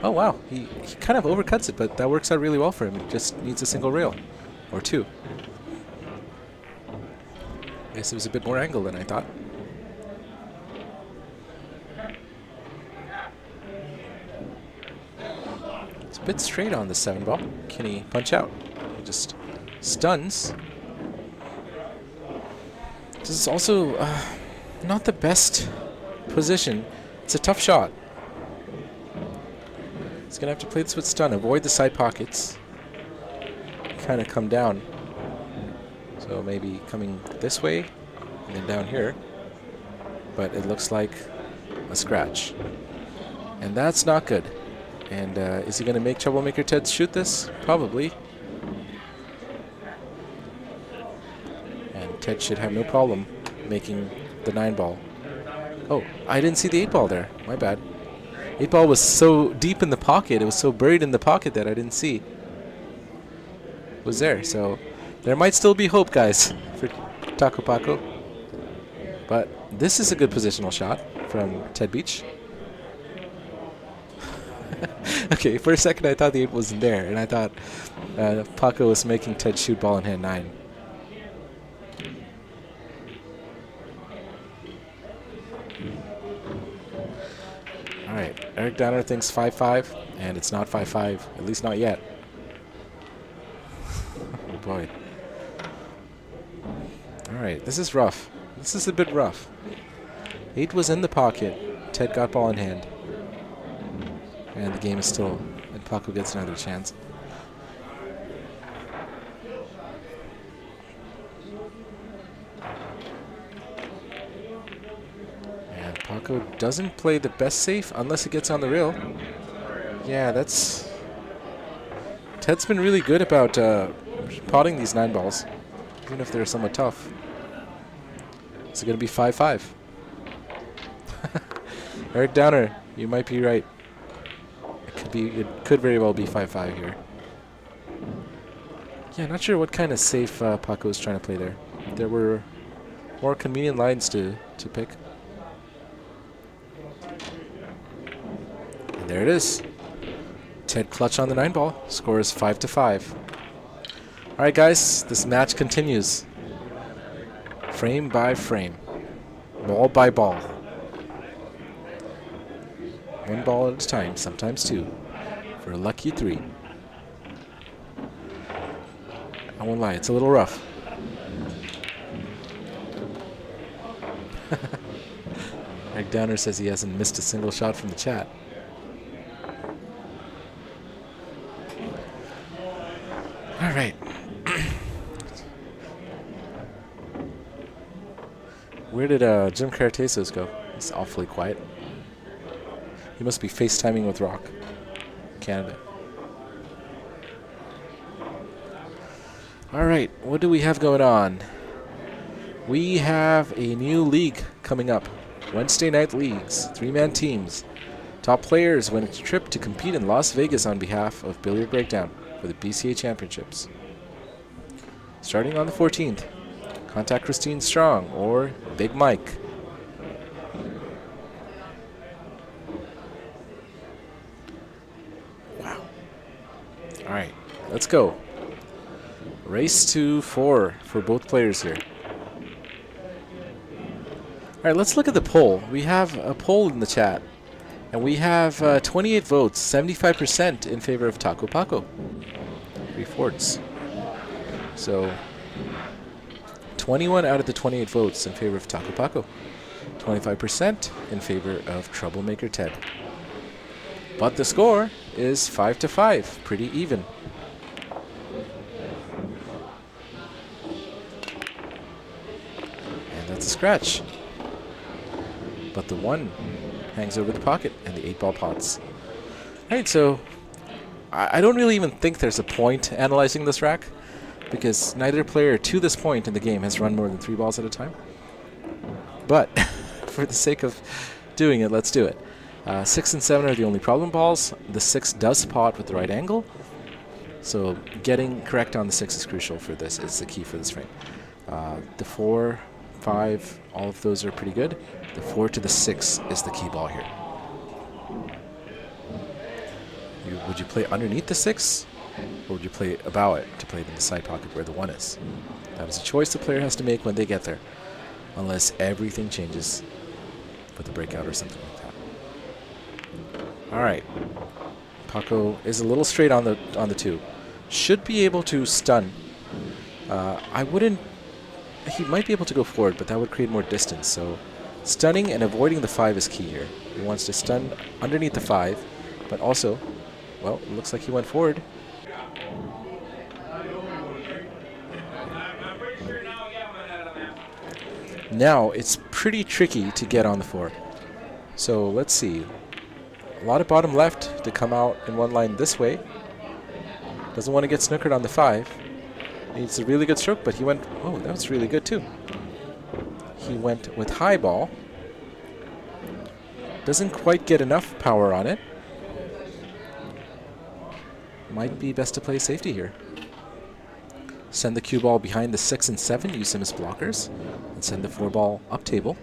Speaker 8: oh wow, he kind of overcuts it, but that works out really well for him. He just needs a single rail, or 2. I guess it was a bit more angle than I thought. It's a bit straight on the 7 ball. Can he punch out? He just stuns. This is also not the best position. It's a tough shot. He's going to have to play this with stun, avoid the side pockets, kind of come down. So maybe coming this way and then down here. But it looks like a scratch. And that's not good. And is he going to make Troublemaker Ted shoot this? Probably. And Ted should have no problem making the 9 ball. Oh, I didn't see the 8 ball there. My bad. 8 ball was so deep in the pocket, it was so buried in the pocket that I didn't see. It was there, so there might still be hope, guys, for Taco Paco. But this is a good positional shot from Ted Beach. Okay, for a second I thought the 8 wasn't there, and I thought Paco was making Ted shoot ball in hand 9. Alright, Eric Downer thinks 5-5, and it's not 5-5, at least not yet. Oh boy. Alright, this is rough. This is a bit rough. 8 was in the pocket. Ted got ball in hand. And the game is still, and Paco gets another chance. Paco doesn't play the best safe unless it gets on the rail. Yeah, that's... Ted's been really good about potting these 9 balls, even if they're somewhat tough. Is it going to be 5-5? Eric Downer, you might be right. It could very well be 5-5 here. Yeah, not sure what kind of safe Paco is trying to play there. There were more convenient lines to pick. There it is. Ted clutch on the 9 ball. Score is 5-5. All right, guys, this match continues. Frame by frame. Ball by ball. 1 ball at a time, sometimes 2. For a lucky 3. I won't lie, it's a little rough. Eric Downer says he hasn't missed a single shot from the chat. All right. Where did Jim Caratesos go? He's awfully quiet. He must be FaceTiming with Rock, Canada. All right, what do we have going on? We have a new league coming up. Wednesday night leagues, 3-man teams. Top players win a trip to compete in Las Vegas on behalf of Billiard Breakdown for the BCA Championships. Starting on the 14th, contact Christine Strong or Big Mike. Wow. All right, let's go. Race to 4 for both players here. All right, let's look at the poll. We have a poll in the chat, and we have 28 votes, 75% in favor of Taco Paco. 3/4. So 21 out of the 28 votes in favor of Taco Paco. 25% in favor of Troublemaker Ted. But the score is 5-5, pretty even. And that's a scratch. But the 1 hangs over the pocket and the 8-ball pots. All right, so I don't really even think there's a point analyzing this rack, because neither player to this point in the game has run more than 3 balls at a time. But for the sake of doing it, let's do it. 6 and 7 are the only problem balls. The 6 does pot with the right angle, so getting correct on the 6 is crucial for this. It's the key for this frame. The 4, 5, all of those are pretty good. The 4 to the 6 is the key ball here. Would you play underneath the 6, or would you play above it to play it in the side pocket where the 1 is? That is a choice the player has to make when they get there, unless everything changes with a breakout or something like that. All right, Paco is a little straight on the 2. Should be able to stun. I wouldn't. He might be able to go forward, but that would create more distance. So stunning and avoiding the 5 is key here. He wants to stun underneath the 5, but also, well, it looks like he went forward. Now it's pretty tricky to get on the 4. So let's see. A lot of bottom left to come out in one line this way. Doesn't want to get snookered on the 5. Needs a really good stroke, but he went, oh, that was really good too. He went with high ball. Doesn't quite get enough power on it. Might be best to play safety here. Send the cue ball behind the 6 and 7, use them as blockers, and send the 4 ball up table.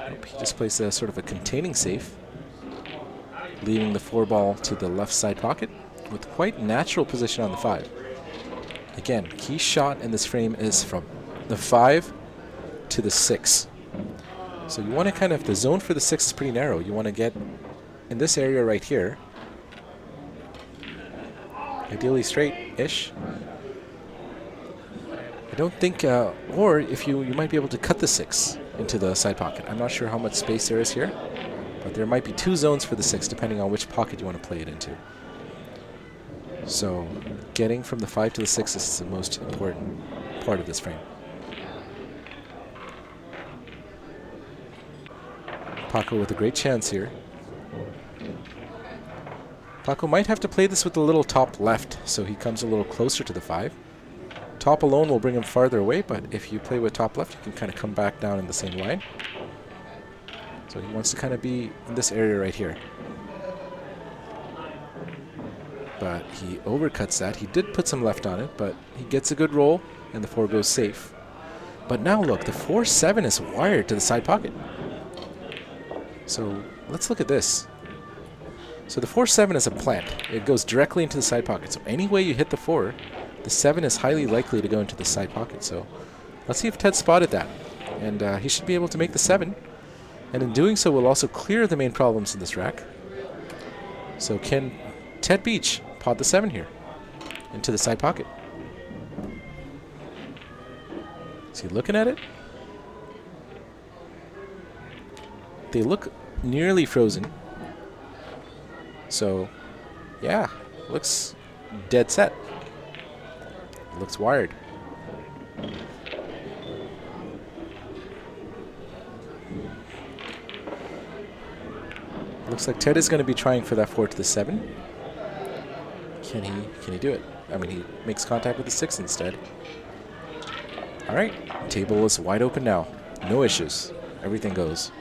Speaker 8: Nope, he just plays a sort of a containing safe, leaving the 4 ball to the left side pocket with quite natural position on the 5. Again, key shot in this frame is from the 5 to the 6. So you want to kind of, the zone for the 6 is pretty narrow. You want to get in this area right here, ideally straight-ish. I don't think, or if you might be able to cut the 6 into the side pocket. I'm not sure how much space there is here, but there might be 2 zones for the 6 depending on which pocket you want to play it into. So getting from the 5 to the 6 is the most important part of this frame. Paco with a great chance here. Paco might have to play this with a little top left, so he comes a little closer to the 5. Top alone will bring him farther away, but if you play with top left, you can kind of come back down in the same line. So he wants to kind of be in this area right here. But he overcuts that. He did put some left on it, but he gets a good roll, and the 4 goes safe. But now look, the 4-7 is wired to the side pocket. So let's look at this. So the 4-7 is a plant. It goes directly into the side pocket. So any way you hit the 4, the 7 is highly likely to go into the side pocket. So let's see if Ted spotted that. And he should be able to make the 7. And in doing so, we'll also clear the main problems in this rack. So can Ted Beach pot the 7 here into the side pocket? Is he looking at it? they look nearly frozen. So, yeah, looks dead set. Looks wired. Looks like Ted is going to be trying for that 4 to the 7. Can he do it? I mean, he makes contact with the 6 instead. All right, table is wide open now. No issues. Everything goes.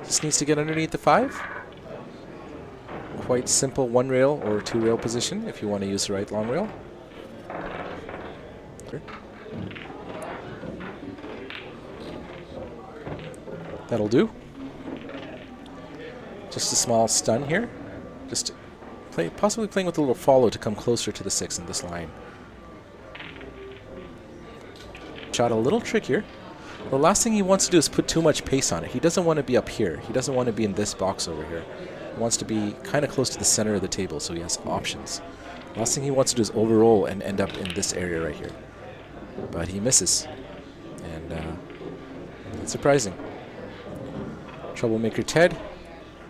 Speaker 8: Just needs to get underneath the 5. Quite simple 1 rail or 2 rail position if you want to use the right long rail. Okay. That'll do. Just a small stun here. Just possibly playing with a little follow to come closer to the 6 in this line. Shot a little trickier. The last thing he wants to do is put too much pace on it. He doesn't want to be up here. He doesn't want to be in this box over here. He wants to be kind of close to the center of the table so he has options. Last thing he wants to do is overroll and end up in this area right here. But he misses. And it's surprising. Troublemaker Ted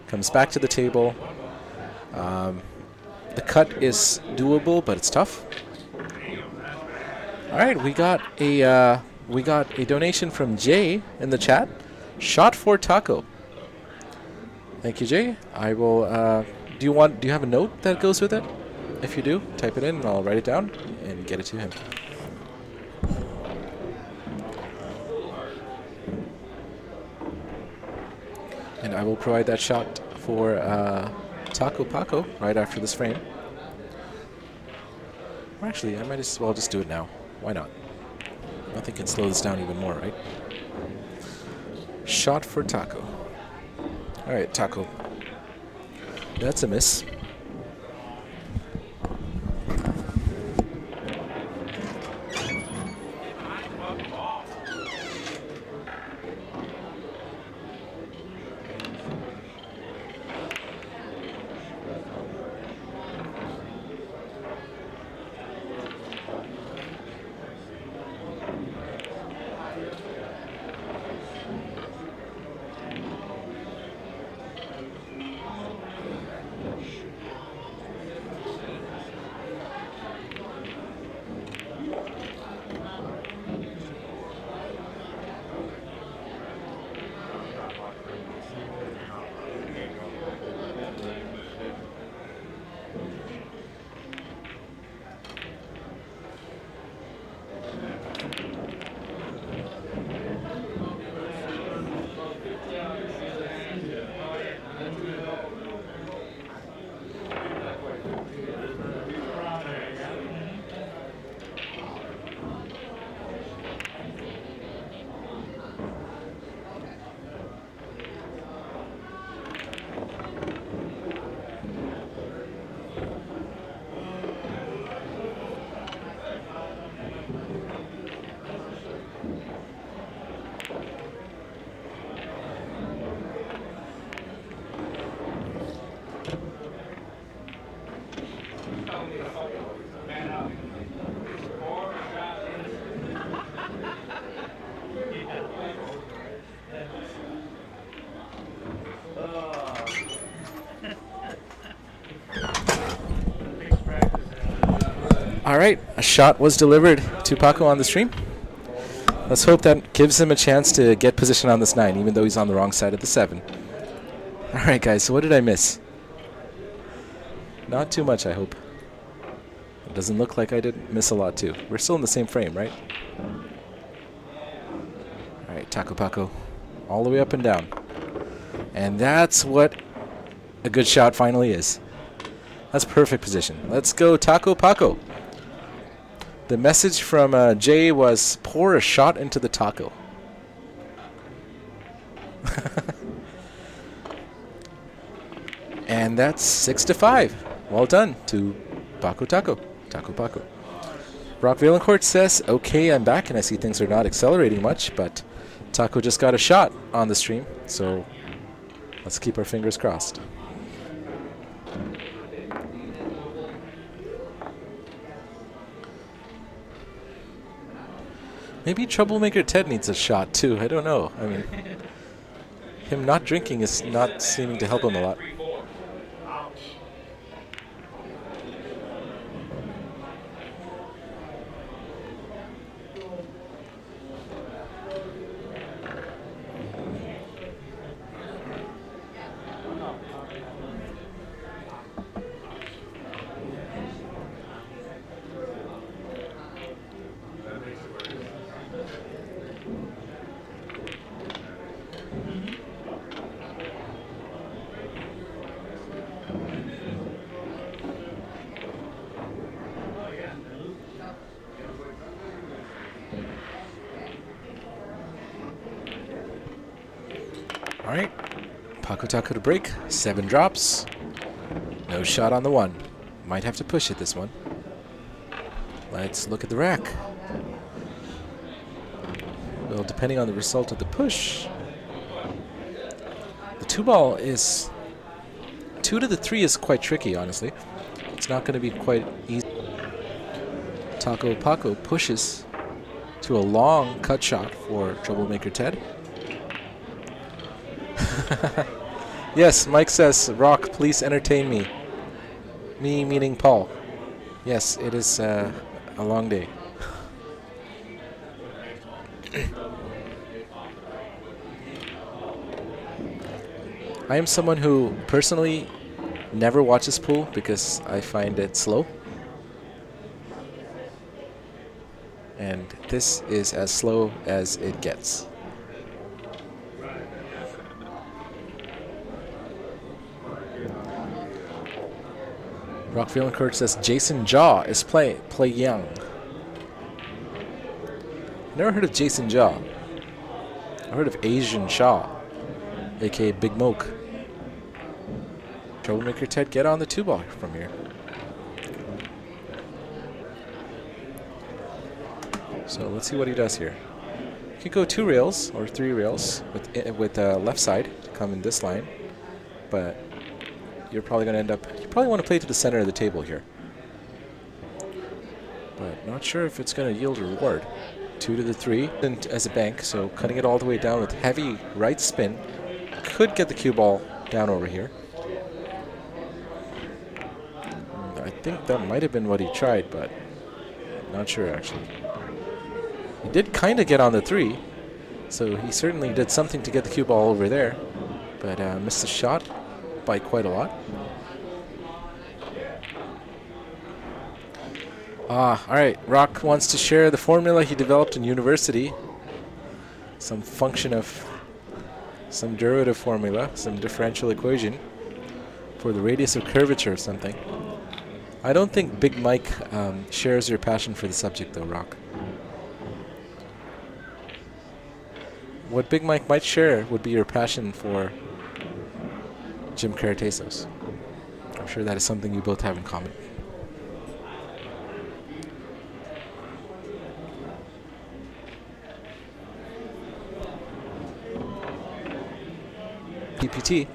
Speaker 8: comes back to the table. The cut is doable, but it's tough. All right, we got a donation from Jay in the chat. Shot for Taco. Thank you, Jay. I will. Do you have a note that goes with it? If you do, type it in, and I'll write it down and get it to him. And I will provide that shot for Taco Paco right after this frame. Or actually, I might as well just do it now. Why not? Nothing can slow this down even more, right? Shot for Taco. All right, Taco. That's a miss. All right, a shot was delivered to Paco on the stream. Let's hope that gives him a chance to get position on this 9, even though he's on the wrong side of the 7. All right, guys, so what did I miss? Not too much, I hope. It doesn't look like I did miss a lot, too. We're still in the same frame, right? All right, Taco Paco, all the way up and down. And that's what a good shot finally is. That's perfect position. Let's go Taco Paco. The message from Jay was, pour a shot into the taco. And that's 6-5. Well done to Paco Taco. Taco Paco. Brock Valencourt says, okay, I'm back, and I see things are not accelerating much, but Taco just got a shot on the stream, so let's keep our fingers crossed. Maybe Troublemaker Ted needs a shot too. I don't know. I mean, him not drinking is not seeming to help him a lot. All right, Paco Taco to break, 7 drops. No shot on the 1. Might have to push it this one. Let's look at the rack. Well, depending on the result of the push, the 2-ball is 2 to the 3 is quite tricky, honestly. It's not going to be quite easy. Taco Paco pushes to a long cut shot for Troublemaker Ted. Yes, Mike says, Rock, please entertain me. Me meaning Paul. Yes, it is a long day. I am someone who personally never watches pool because I find it slow. And this is as slow as it gets. Rock Valencourt says Jason Jaw is play young. Never heard of Jason Jaw. I heard of Asian Shaw, aka Big Moke. Troublemaker Ted, get on the 2-ball from here. So let's see what he does here. He could go 2 rails or 3 rails with left side to come in this line, but you're probably going to end up. You probably want to play to the center of the table here, but not sure if it's going to yield a reward. 2 to the 3 and as a bank, so cutting it all the way down with heavy right spin could get the cue ball down over here. I think that might have been what he tried, but not sure actually. He did kind of get on the 3, so he certainly did something to get the cue ball over there, but missed the shot by quite a lot. Alright, Rock wants to share the formula he developed in university. Some function of some derivative formula, some differential equation for the radius of curvature or something. I don't think Big Mike shares your passion for the subject though, Rock. What Big Mike might share would be your passion for Jim Cartesos. I'm sure that is something you both have in common. GPT.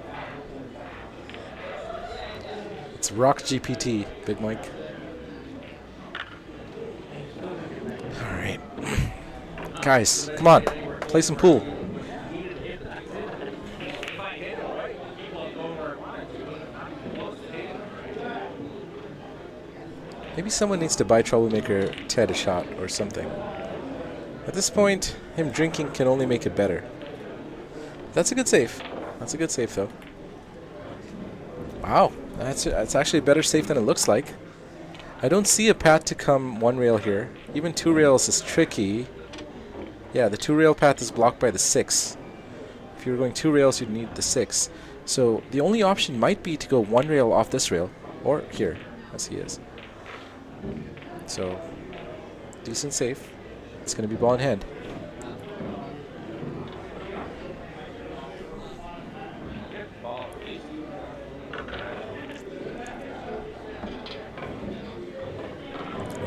Speaker 8: It's Rock GPT, Big Mike. Alright. Guys, come on. Play some pool. Maybe someone needs to buy Troublemaker Ted a shot or something. At this point, him drinking can only make it better. That's a good save. That's a good save, though. Wow, that's actually a better save than it looks like. I don't see a path to come 1 rail here. Even 2 rails is tricky. Yeah, the 2 rail path is blocked by the 6. If you were going 2 rails, you'd need the 6. So the only option might be to go 1 rail off this rail, or here, as he is. So, decent save. It's going to be ball in hand.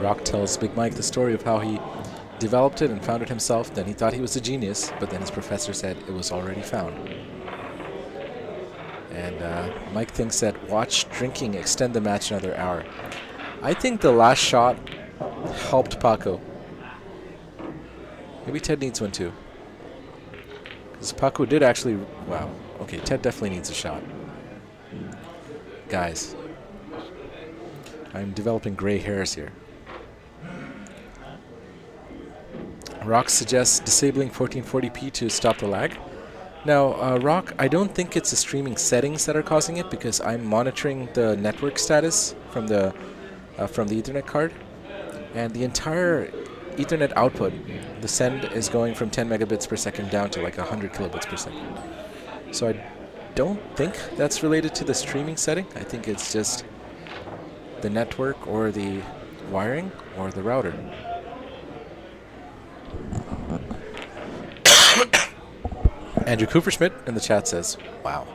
Speaker 8: Rock tells Big Mike the story of how he developed it and found it himself. Then he thought he was a genius, but then his professor said it was already found. And Mike thinks that watch drinking extend the match another hour. I think the last shot helped Paco. Maybe Ted needs one too. Because Paco did actually... Wow. Okay, Ted definitely needs a shot. Guys. I'm developing gray hairs here. Rock suggests disabling 1440p to stop the lag. Now, Rock, I don't think it's the streaming settings that are causing it, because I'm monitoring the network status from the Ethernet card, and the entire Ethernet output, the send is going from 10 megabits per second down to like 100 kilobits per second. So I don't think that's related to the streaming setting. I think it's just the network or the wiring or the router. Andrew Cooperschmidt in the chat says, wow.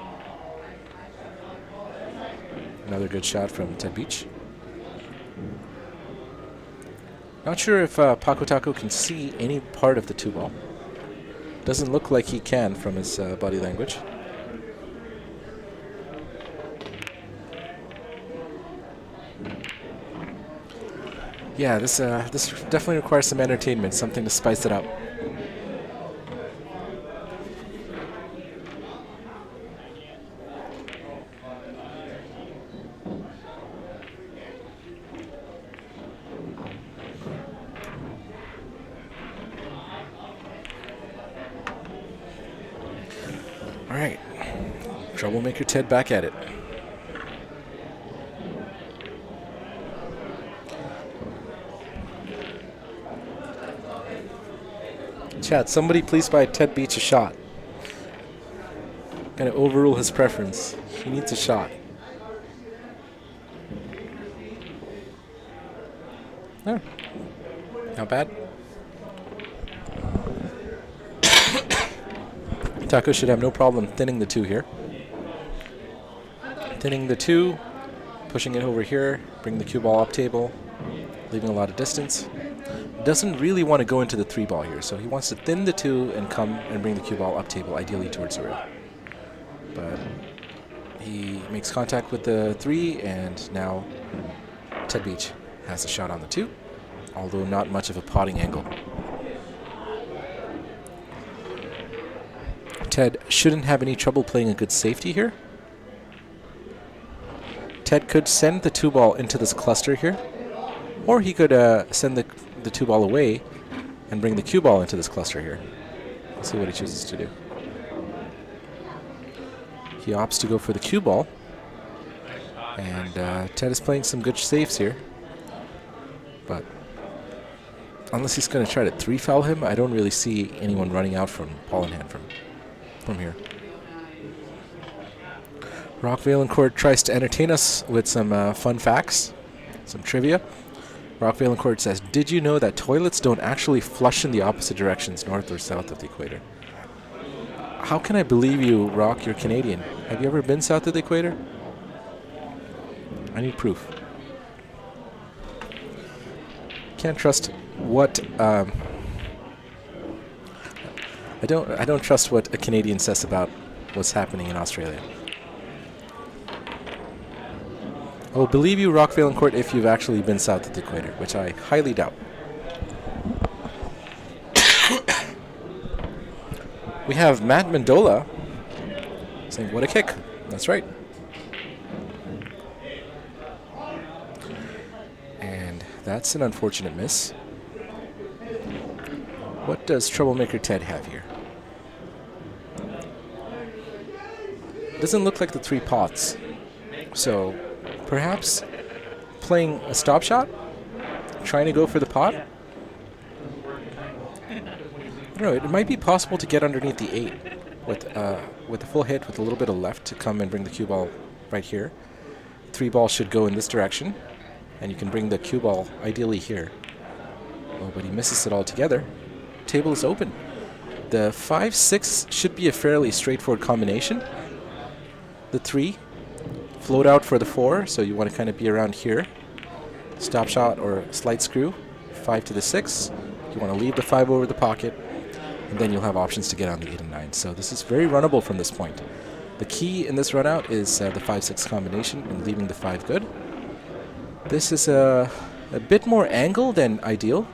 Speaker 8: Another good shot from Ted Beach. Not sure if Paco Taco can see any part of the 2-ball. Doesn't look like he can from his body language. Yeah, this definitely requires some entertainment, something to spice it up. All right, Troublemaker Ted back at it. Chat, somebody please buy Ted Beach a shot. Gonna overrule his preference. He needs a shot. Oh, not bad. Taco should have no problem thinning the 2 here. Thinning the 2, pushing it over here, bring the cue ball up table, leaving a lot of distance. Doesn't really want to go into the 3-ball here, so he wants to thin the 2 and come and bring the cue ball up table, ideally towards the rail. But he makes contact with the 3, and now Ted Beach has a shot on the 2, although not much of a potting angle. Ted shouldn't have any trouble playing a good safety here. Ted could send the 2-ball into this cluster here, or he could send the 2-ball away and bring the cue ball into this cluster here. Let's see what he chooses to do. He opts to go for the cue ball, and Ted is playing some good safes here, but unless he's going to try to 3-foul him, I don't really see anyone running out from ball in hand from here. Rock Valencourt tries to entertain us with some fun facts, some trivia. Rock Valencourt says, did you know that toilets don't actually flush in the opposite directions, north or south of the equator? How can I believe you, Rock? You're Canadian. Have you ever been south of the equator? I need proof. Can't trust what I don't trust what a Canadian says about what's happening in Australia. I will believe you, Rock Valencourt, if you've actually been south of the equator, which I highly doubt. We have Matt Mendola saying, what a kick. That's right. And that's an unfortunate miss. What does Troublemaker Ted have here? Doesn't look like the 3 pots. So perhaps playing a stop shot? Trying to go for the pot? I don't know, it might be possible to get underneath the 8 with a full hit with a little bit of left to come and bring the cue ball right here. 3-ball should go in this direction, and you can bring the cue ball ideally here. Oh, but he misses it altogether. Table is open. The 5-6 should be a fairly straightforward combination. The 3, float out for the 4, so you want to kind of be around here. Stop shot or slide screw, 5 to the 6. You want to leave the 5 over the pocket, and then you'll have options to get on the 8 and 9. So this is very runnable from this point. The key in this run out is the 5-6 combination and leaving the 5 good. This is a bit more angle than ideal,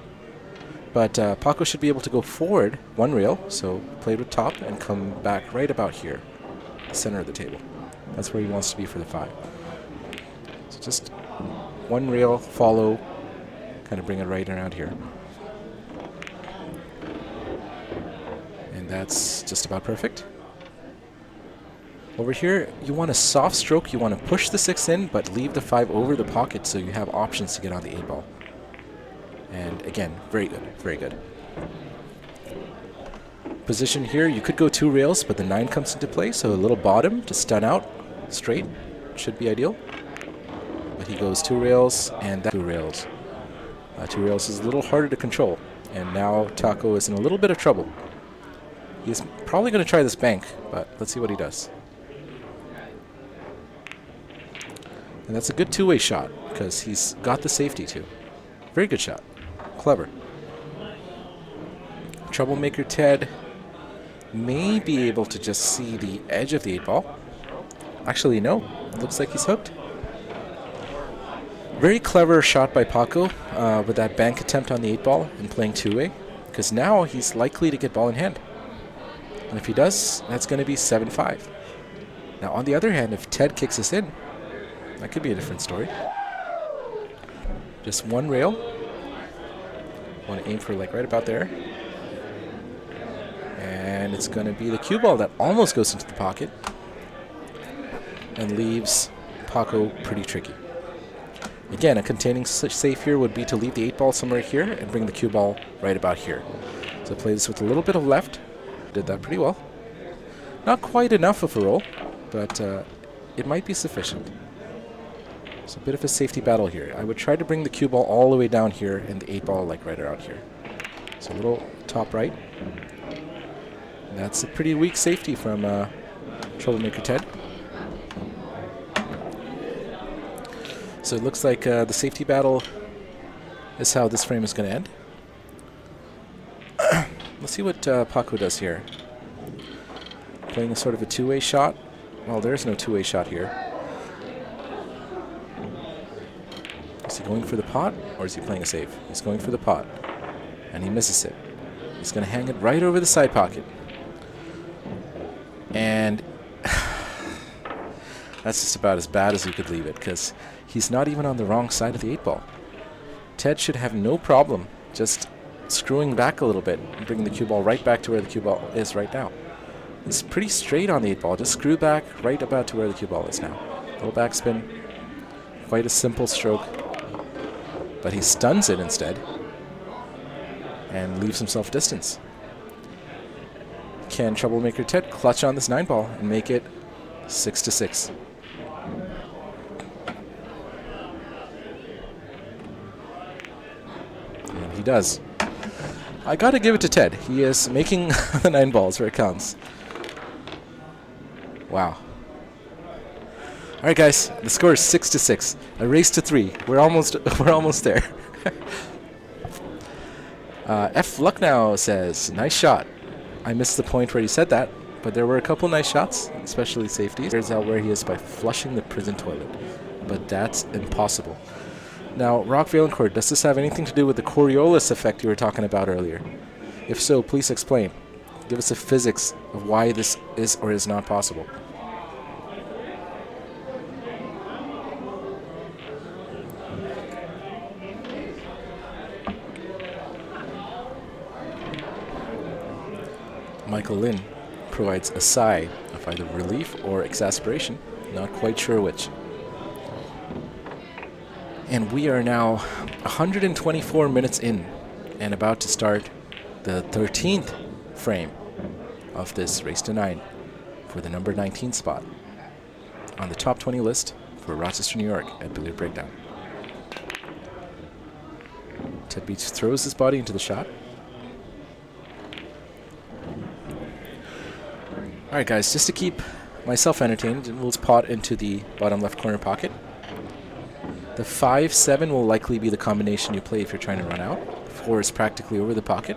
Speaker 8: But Paco should be able to go forward 1 rail, so played with top and come back right about here, the center of the table. That's where he wants to be for the 5. So just 1 rail, follow, kind of bring it right around here. And that's just about perfect. Over here, you want a soft stroke. You want to push the 6 in, but leave the 5 over the pocket so you have options to get on the 8 ball. And again, very good, very good. Position here, you could go 2 rails, but the 9 comes into play, so a little bottom to stun out straight should be ideal. But he goes 2 rails and that 2 rails. 2 rails is a little harder to control, and now Taco is in a little bit of trouble. He's probably going to try this bank, but let's see what he does. And that's a good 2-way shot, because he's got the safety too. Very good shot. Clever. Troublemaker Ted may be able to just see the edge of the 8 ball. Actually, no. It looks like he's hooked. Very clever shot by Paco with that bank attempt on the 8 ball and playing 2-way, because now he's likely to get ball in hand. And if he does, that's going to be 7-5. Now, on the other hand, if Ted kicks us in, that could be a different story. Just 1 rail. Want to aim for like right about there. And it's going to be the cue ball that almost goes into the pocket and leaves Paco pretty tricky. Again, a containing safe here would be to leave the 8 ball somewhere here and bring the cue ball right about here. So play this with a little bit of left. Did that pretty well. Not quite enough of a roll, but it might be sufficient. It's a bit of a safety battle here. I would try to bring the cue ball all the way down here and the 8 ball like right around here. So a little top right. And that's a pretty weak safety from Troublemaker Ted. So it looks like the safety battle is how this frame is going to end. Let's see what Paco does here. Playing a sort of a 2-way shot. Well, there's no 2-way shot here. Is he going for the pot, or is he playing a save? He's going for the pot, and he misses it. He's going to hang it right over the side pocket. And that's just about as bad as you could leave it, because he's not even on the wrong side of the 8 ball. Ted should have no problem just screwing back a little bit and bringing the cue ball right back to where the cue ball is right now. It's pretty straight on the 8 ball. Just screw back right about to where the cue ball is now. Little backspin. Quite a simple stroke. But he stuns it instead and leaves himself distance. Can Troublemaker Ted clutch on this 9 ball and make it 6-6? And he does. I gotta give it to Ted. He is making the 9 balls where it counts. Wow. All right, guys. The score is 6-6. A race to 3. We're almost there. F. Lucknow says, "Nice shot." I missed the point where he said that, but there were a couple nice shots, especially safeties. Figures out where he is by flushing the prison toilet, but that's impossible. Now, Rock Valencourt, does this have anything to do with the Coriolis effect you were talking about earlier? If so, please explain. Give us the physics of why this is or is not possible. Michael Lynn provides a sigh of either relief or exasperation, not quite sure which. And we are now 124 minutes in and about to start the 13th frame of this race to 9 for the number 19 spot on the top 20 list for Rochester, New York at Billiard Breakdown. Ted Beach throws his body into the shot. Alright guys, just to keep myself entertained, we'll pot into the bottom left corner pocket. The 5-7 will likely be the combination you play if you're trying to run out. 4 is practically over the pocket.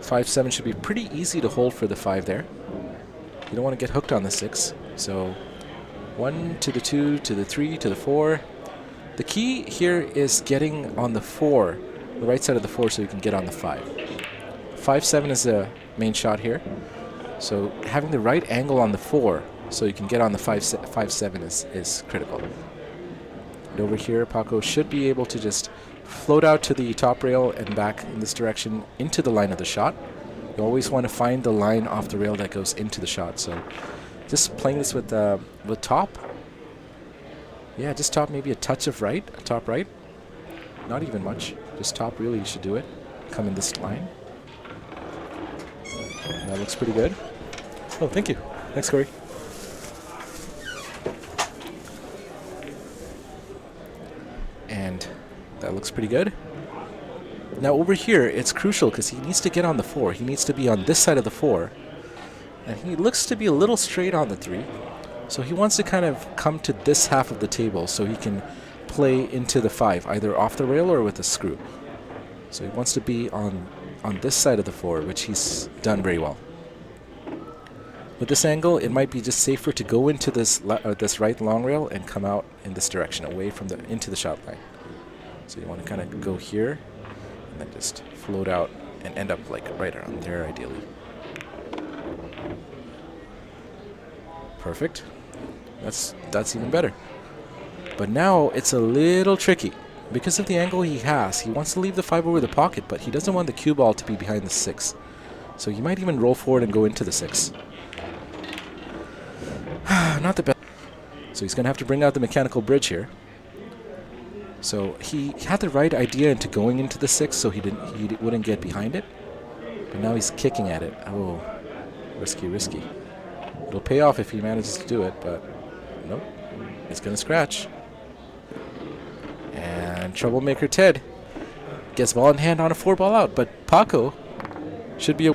Speaker 8: 5-7 should be pretty easy to hold for the 5 there. You don't want to get hooked on the 6. So 1 to the 2 to the 3 to the 4. The key here is getting on the 4 the right side of the 4 so you can get on the 5. 5-7 is the main shot here. So having the right angle on the 4 so you can get on the 5-7 is critical. And over here, Paco should be able to just float out to the top rail and back in this direction into the line of the shot. You always want to find the line off the rail that goes into the shot. So just playing this with top. Yeah, just top, maybe a touch of right, top right. Not even much. Just top, really, you should do it. Come in this line. That looks pretty good. Oh, thank you. Thanks, Corey. And that looks pretty good. Now over here, it's crucial because he needs to get on the 4. He needs to be on this side of the 4. And he looks to be a little straight on the 3. So he wants to kind of come to this half of the table so he can play into the 5, either off the rail or with a screw. So he wants to be on this side of the 4, which he's done very well. With this angle, it might be just safer to go into this right long rail and come out in this direction, away from into the shot line. So you want to kind of go here and then just float out and end up like right around there, ideally. Perfect. That's even better. But now it's a little tricky. Because of the angle he has, he wants to leave the 5 over the pocket, but he doesn't want the cue ball to be behind the 6. So he might even roll forward and go into the 6. Not the best. So he's going to have to bring out the mechanical bridge here. So he had the right idea into going into the 6, so he wouldn't get behind it. But now he's kicking at it. Oh, risky. It'll pay off if he manages to do it, but nope. It's going to scratch. And Troublemaker Ted gets ball in hand on a 4-ball out, but Paco should be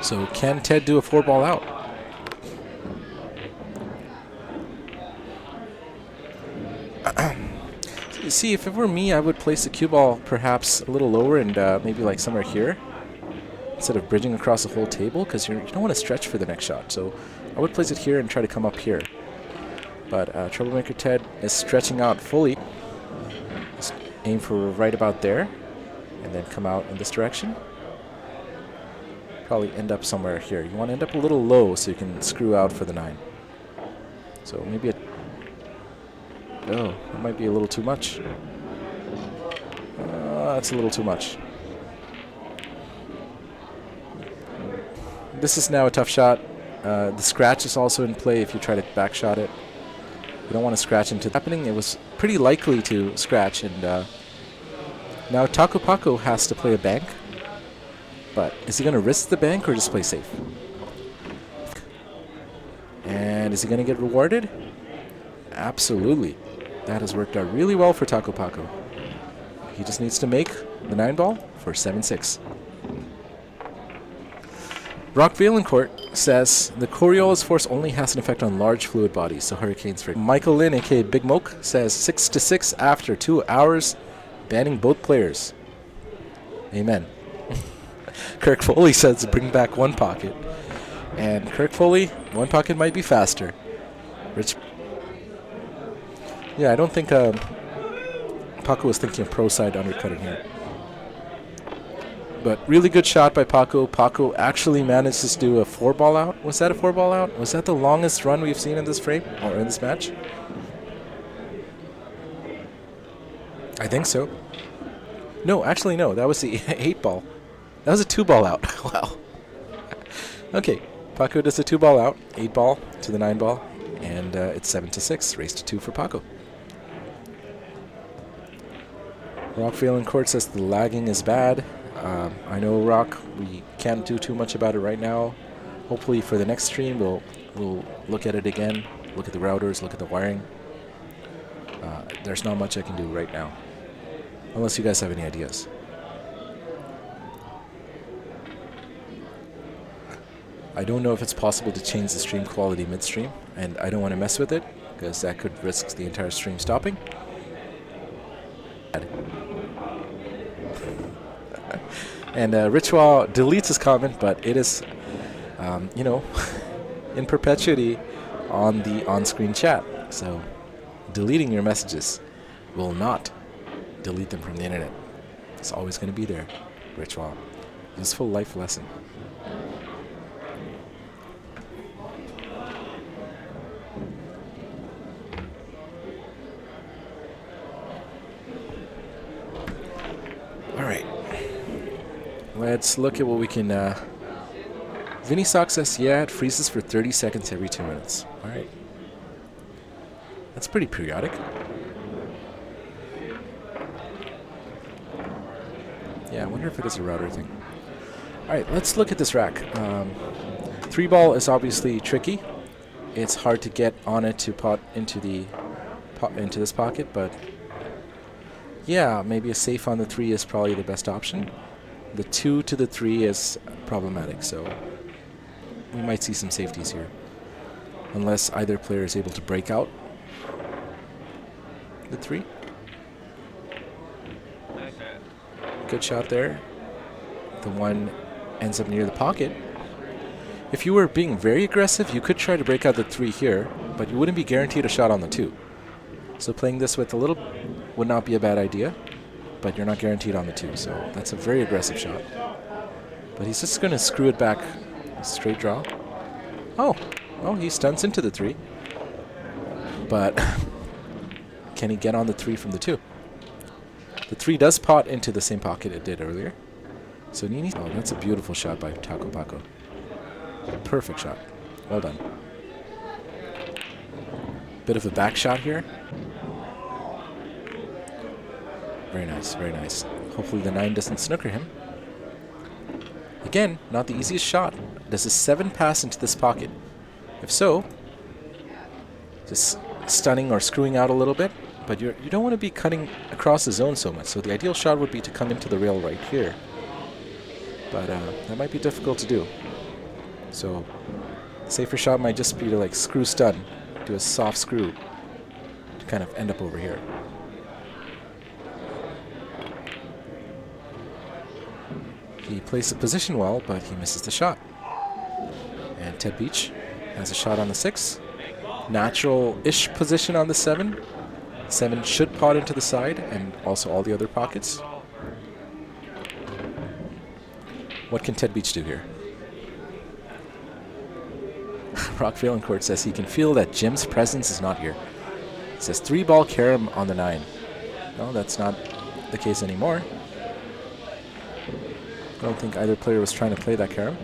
Speaker 8: So can Ted do a 4-ball out? See, if it were me, I would place the cue ball perhaps a little lower and maybe like somewhere here instead of bridging across the whole table, because you don't want to stretch for the next shot. So I would place it here and try to come up here. But Troublemaker Ted is stretching out fully. Just aim for right about there and then come out in this direction. Probably end up somewhere here. You want to end up a little low so you can screw out for the 9. So maybe oh, that might be a little too much. That's a little too much. This is now a tough shot. The scratch is also in play if you try to back shot it. You don't want to scratch into happening. It was pretty likely to scratch, and now Paco has to play a bank. But is he going to risk the bank or just play safe? And is he going to get rewarded? Absolutely. That has worked out really well for Paco. He just needs to make the 9-ball for 7-6. Rock Valencourt says the Coriolis force only has an effect on large fluid bodies, so hurricanes for Michael Lynn, aka Big Moke, says 6-6 after 2 hours, banning both players. Amen. Kirk Foley says bring back one pocket. And Kirk Foley, one pocket might be faster. Rich. Yeah, I don't think Paco was thinking of pro side undercutting here. But really good shot by Paco. Paco actually managed to do a 4-ball out. Was that a 4-ball out? Was that the longest run we've seen in this frame or in this match? I think so. No, actually no. That was the 8-ball. That was a 2-ball out. Wow. Okay, Paco does a 2-ball out, 8-ball to the 9-ball, and it's 7-6. Race to 2 for Paco. Rock Valencourt says the lagging is bad. I know, Rock, we can't do too much about it right now. Hopefully for the next stream we'll look at it again, look at the routers, look at the wiring. There's not much I can do right now, unless you guys have any ideas. I don't know if it's possible to change the stream quality midstream, and I don't want to mess with it, because that could risk the entire stream stopping. And Ritual deletes his comment, but it is, you know, in perpetuity on the on-screen chat. So deleting your messages will not delete them from the internet. It's always going to be there. Ritual. Useful life lesson. All right. Let's look at what we can... Vinny Sock says, yeah, it freezes for 30 seconds every 2 minutes. All right. That's pretty periodic. Yeah, I wonder if it is a router thing. All right, let's look at this rack. 3-ball is obviously tricky. It's hard to get on it to pot into this pocket, but yeah, maybe a safe on the 3 is probably the best option. The 2 to the 3 is problematic, so we might see some safeties here, unless either player is able to break out the 3. Good shot there. The 1 ends up near the pocket. If you were being very aggressive, you could try to break out the 3 here, but you wouldn't be guaranteed a shot on the 2. So playing this with a little would not be a bad idea, but you're not guaranteed on the 2, so that's a very aggressive shot. But he's just going to screw it back. Straight draw. Oh, he stunts into the 3. But can he get on the 3 from the 2? The 3 does pot into the same pocket it did earlier. So Nini... Oh, that's a beautiful shot by Paco. Perfect shot. Well done. Bit of a back shot here. Very nice, very nice. Hopefully the 9 doesn't snooker him. Again, not the easiest shot. Does a 7 pass into this pocket? If so, just stunning or screwing out a little bit. But you don't want to be cutting across the zone so much. So the ideal shot would be to come into the rail right here. But that might be difficult to do. So safer shot might just be to like screw stun, do a soft screw to kind of end up over here. He plays the position well, but he misses the shot. And Ted Beach has a shot on the 6. Natural-ish position on the 7. 7 should pot into the side and also all the other pockets. What can Ted Beach do here? Rock Valencourt says he can feel that Jim's presence is not here. It says 3-ball carom on the 9. No, that's not the case anymore. I don't think either player was trying to play that carom.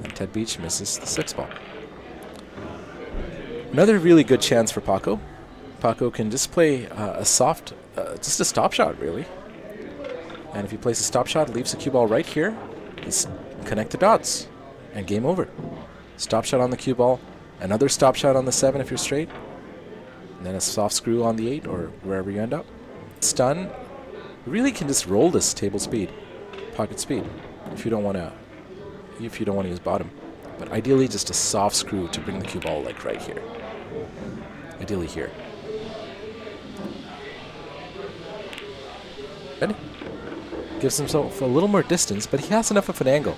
Speaker 8: And Ted Beach misses the 6-ball. Another really good chance for Paco. Paco can just play a soft, just a stop shot, really. And if he plays a stop shot, leaves the cue ball right here, just connect the dots, and game over. Stop shot on the cue ball, another stop shot on the 7 if you're straight, and then a soft screw on the 8 or wherever you end up. Stun, you really can just roll this table speed, pocket speed, if you don't want to use bottom. But ideally, just a soft screw to bring the cue ball like right here. Ideally here. Good. Gives himself a little more distance, but he has enough of an angle.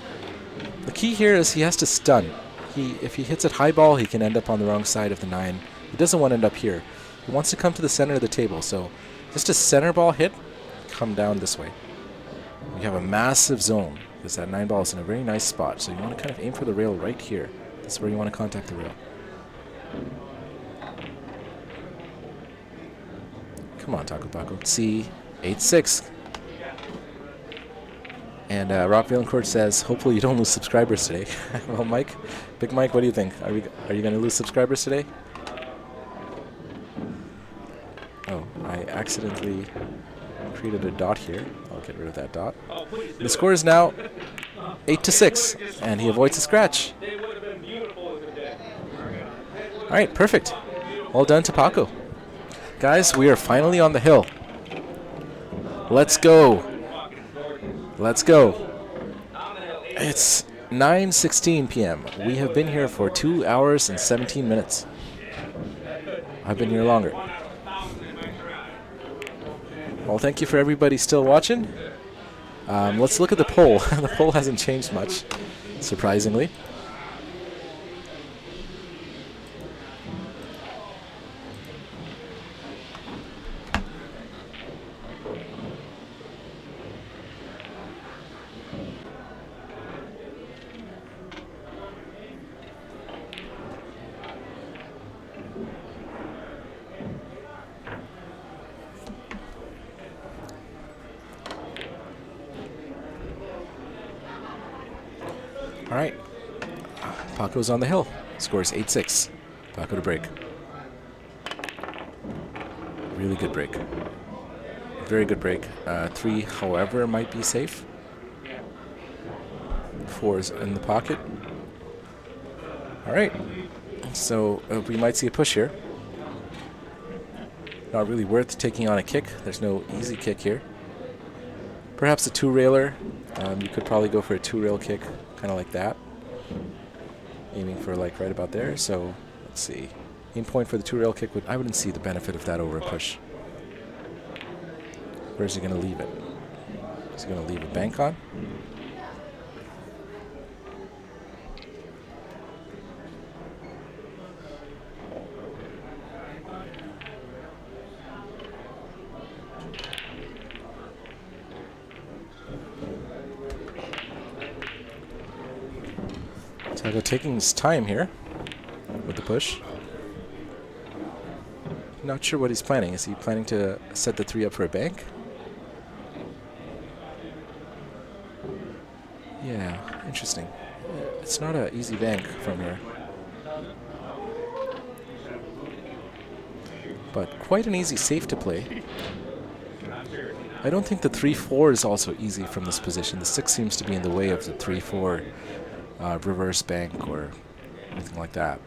Speaker 8: The key here is he has to stun. If he hits it high ball, he can end up on the wrong side of the 9. He doesn't want to end up here. He wants to come to the center of the table, so just a center ball hit, come down this way. You have a massive zone, because that 9 ball is in a very nice spot, so you want to kind of aim for the rail right here. That's where you want to contact the rail. Come on, Paco. C, 8-6. And Rock Valencourt says, hopefully you don't lose subscribers today. Well, Mike, Big Mike, what do you think? Are you going to lose subscribers today? Oh, I accidentally created a dot here. I'll get rid of that dot. The score is now 8-6, and he avoids a scratch. All right, perfect. Well done to Paco. Guys, we are finally on the hill. Let's go. Let's go. It's 9:16 p.m. We have been here for 2 hours and 17 minutes. I've been here longer. Well, thank you for everybody still watching. Let's look at the poll. The poll hasn't changed much, surprisingly. All right. Paco's on the hill. Scores 8-6. Paco to break. Really good break. Very good break. 3, however, might be safe. 4 is in the pocket. All right. So we might see a push here. Not really worth taking on a kick. There's no easy kick here. Perhaps a 2-railer. You could probably go for a 2-rail kick, kind of like that. Aiming for like right about there. So let's see. Aim point for the 2-rail kick. I wouldn't see the benefit of that over a push. Where's he going to leave it? Is he going to leave a bank on? Paco taking his time here with the push. Not sure what he's planning. Is he planning to set the 3 up for a bank? Yeah, interesting. It's not an easy bank from here. But quite an easy safe to play. I don't think the 3-4 is also easy from this position. The 6 seems to be in the way of the 3-4 reverse bank or anything like that.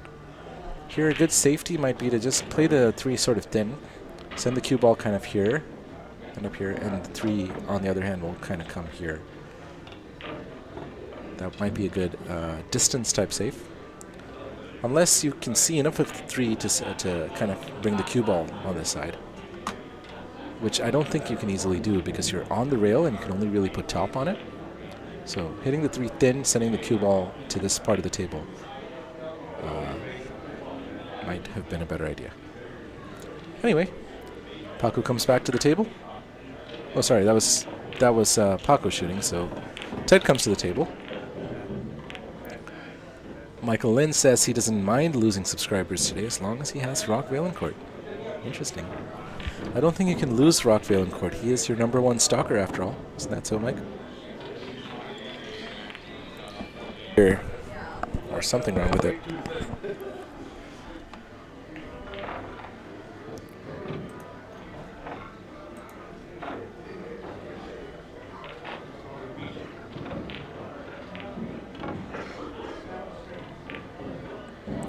Speaker 8: Here a good safety might be to just play the 3 sort of thin, send the cue ball kind of here and up here, and the 3 on the other hand will kind of come here. That might be a good distance type safe. Unless you can see enough of the 3 to kind of bring the cue ball on this side. Which I don't think you can easily do because you're on the rail and you can only really put top on it. So hitting the 3 thin, sending the cue ball to this part of the table might have been a better idea. Anyway, Paco comes back to the table. Oh, sorry, that was Paco shooting. So Ted comes to the table. Michael Lynn says he doesn't mind losing subscribers today as long as he has Rock Valencourt. Interesting. I don't think you can lose Rock Valencourt. He is your #1 stalker after all. Isn't that so, Mike? Here, or something wrong with it.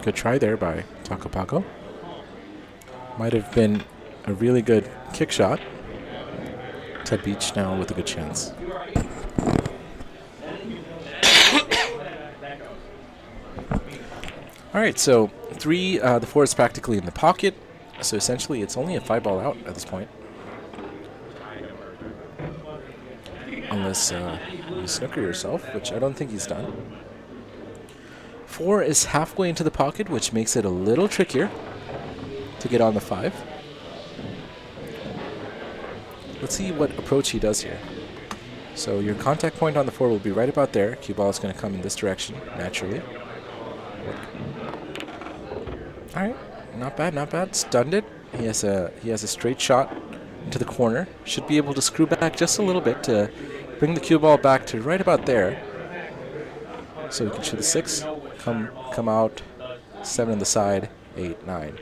Speaker 8: Good try there by Taco Paco. Might have been a really good kick shot. Ted Beach now with a good chance. All right, so 3, the 4 is practically in the pocket. So essentially it's only a 5-ball out at this point. Unless you snooker yourself, which I don't think he's done. 4 is halfway into the pocket, which makes it a little trickier to get on the 5. Let's see what approach he does here. So your contact point on the 4 will be right about there. Cue ball is going to come in this direction, naturally. All right, not bad, not bad. Stunned it. He has a straight shot into the corner. Should be able to screw back just a little bit to bring the cue ball back to right about there. So we can shoot the 6, come out, 7 on the side, 8, 9.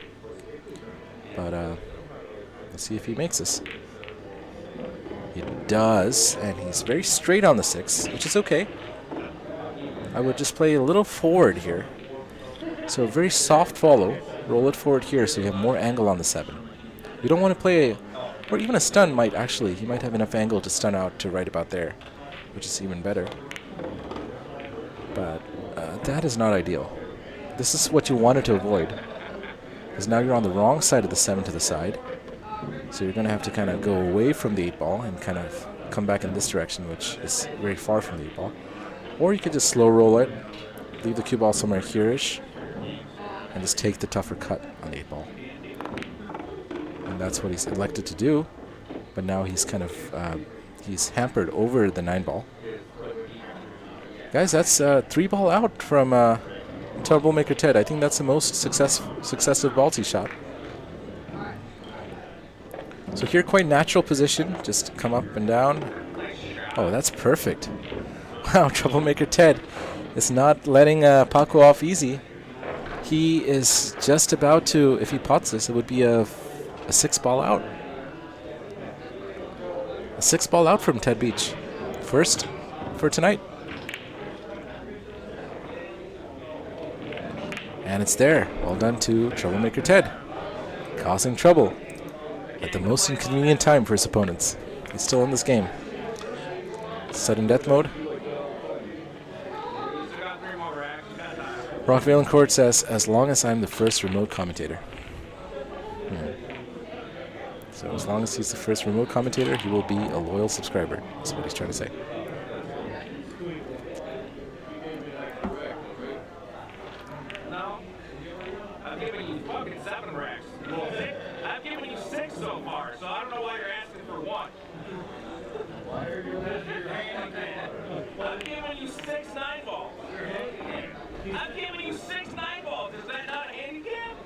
Speaker 8: But let's see if he makes this. He does, and he's very straight on the 6, which is okay. I would just play a little forward here. So a very soft follow. Roll it forward here so you have more angle on the 7. You don't want to play, or even a stun might actually, he might have enough angle to stun out to right about there, which is even better. But that is not ideal. This is what you wanted to avoid. Because now you're on the wrong side of the 7 to the side. So you're going to have to kind of go away from the 8-ball and kind of come back in this direction, which is very far from the 8-ball. Or you could just slow roll it, leave the cue ball somewhere here-ish, and just take the tougher cut on the 8-ball. And that's what he's elected to do. But now he's kind of, he's hampered over the 9-ball. Guys, that's 3-ball out from Troublemaker Ted. I think that's the most successive ballsy shot. So here, quite natural position. Just come up and down. Oh, that's perfect. Wow, Troublemaker Ted is not letting Paco off easy. He is just about to, if he pots this, it would be a 6-ball out. A 6-ball out from Ted Beach. First for tonight. And it's there. Well done to Troublemaker Ted. Causing trouble at the most inconvenient time for his opponents. He's still in this game. Sudden death mode. Rock Valencourt says, as long as I'm the first remote commentator. So as long as he's the first remote commentator, he will be a loyal subscriber. That's what he's trying to say.
Speaker 1: No. I've given you fucking 7 racks. I've given you 6 so far, so I don't know why you're asking for 1. Why are you lifting your hand again? I've given you 6 9-balls. I've given you 6 9-balls. Is that not a handicap?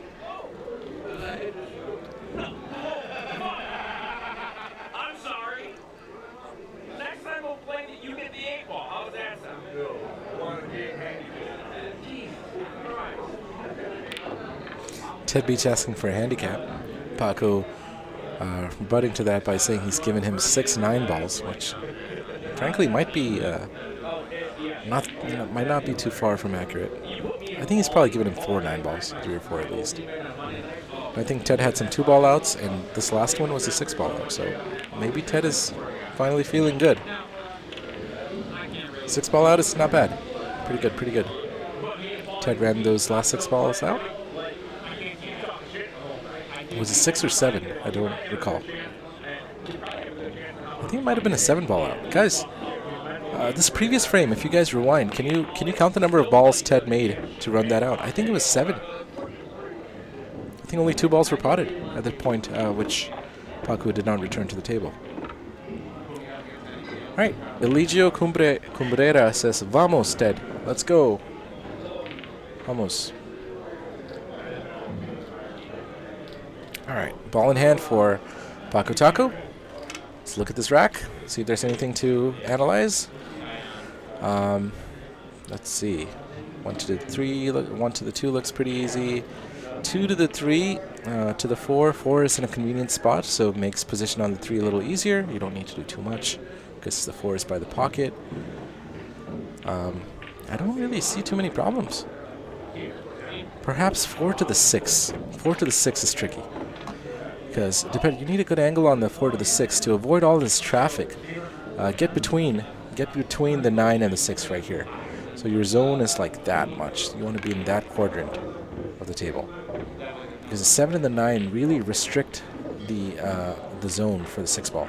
Speaker 1: No. Fuck. I'm sorry. Next time we'll play that you get the 8-ball. How does that sound? Jesus Christ.
Speaker 8: Ted Beach asking for a handicap. Paco rebutting to that by saying he's given him 6 9-balls, which frankly might be might not be too far from accurate. I think he's probably given him 4 9-balls, 3 or 4 at least. I think Ted had some 2-ball outs, and this last one was a 6-ball out, so maybe Ted is finally feeling good. 6-ball out is not bad. Pretty good, pretty good. Ted ran those last 6 balls out. Was it 6 or 7? I don't recall. I think it might have been a 7-ball out. Guys, this previous frame, if you guys rewind, can you count the number of balls Ted made to run that out? I think it was 7. I think only 2 balls were potted at that point, which Paco did not return to the table. All right, Eligio Cumbrera says, "Vamos, Ted, let's go. Vamos." All right, ball in hand for Paco Taco. Let's look at this rack, see if there's anything to analyze. Let's see. 1 to the 3, 1 to the 2 looks pretty easy. 2 to the 3, to the 4. 4 is in a convenient spot, so it makes position on the 3 a little easier. You don't need to do too much because the 4 is by the pocket. I don't really see too many problems. Perhaps 4 to the 6. 4 to the 6 is tricky. Because you need a good angle on the 4 to the 6 to avoid all this traffic. Get between the 9 and the 6 right here. So your zone is like that much. You want to be in that quadrant of the table. Because the 7 and the 9 really restrict the zone for the 6-ball.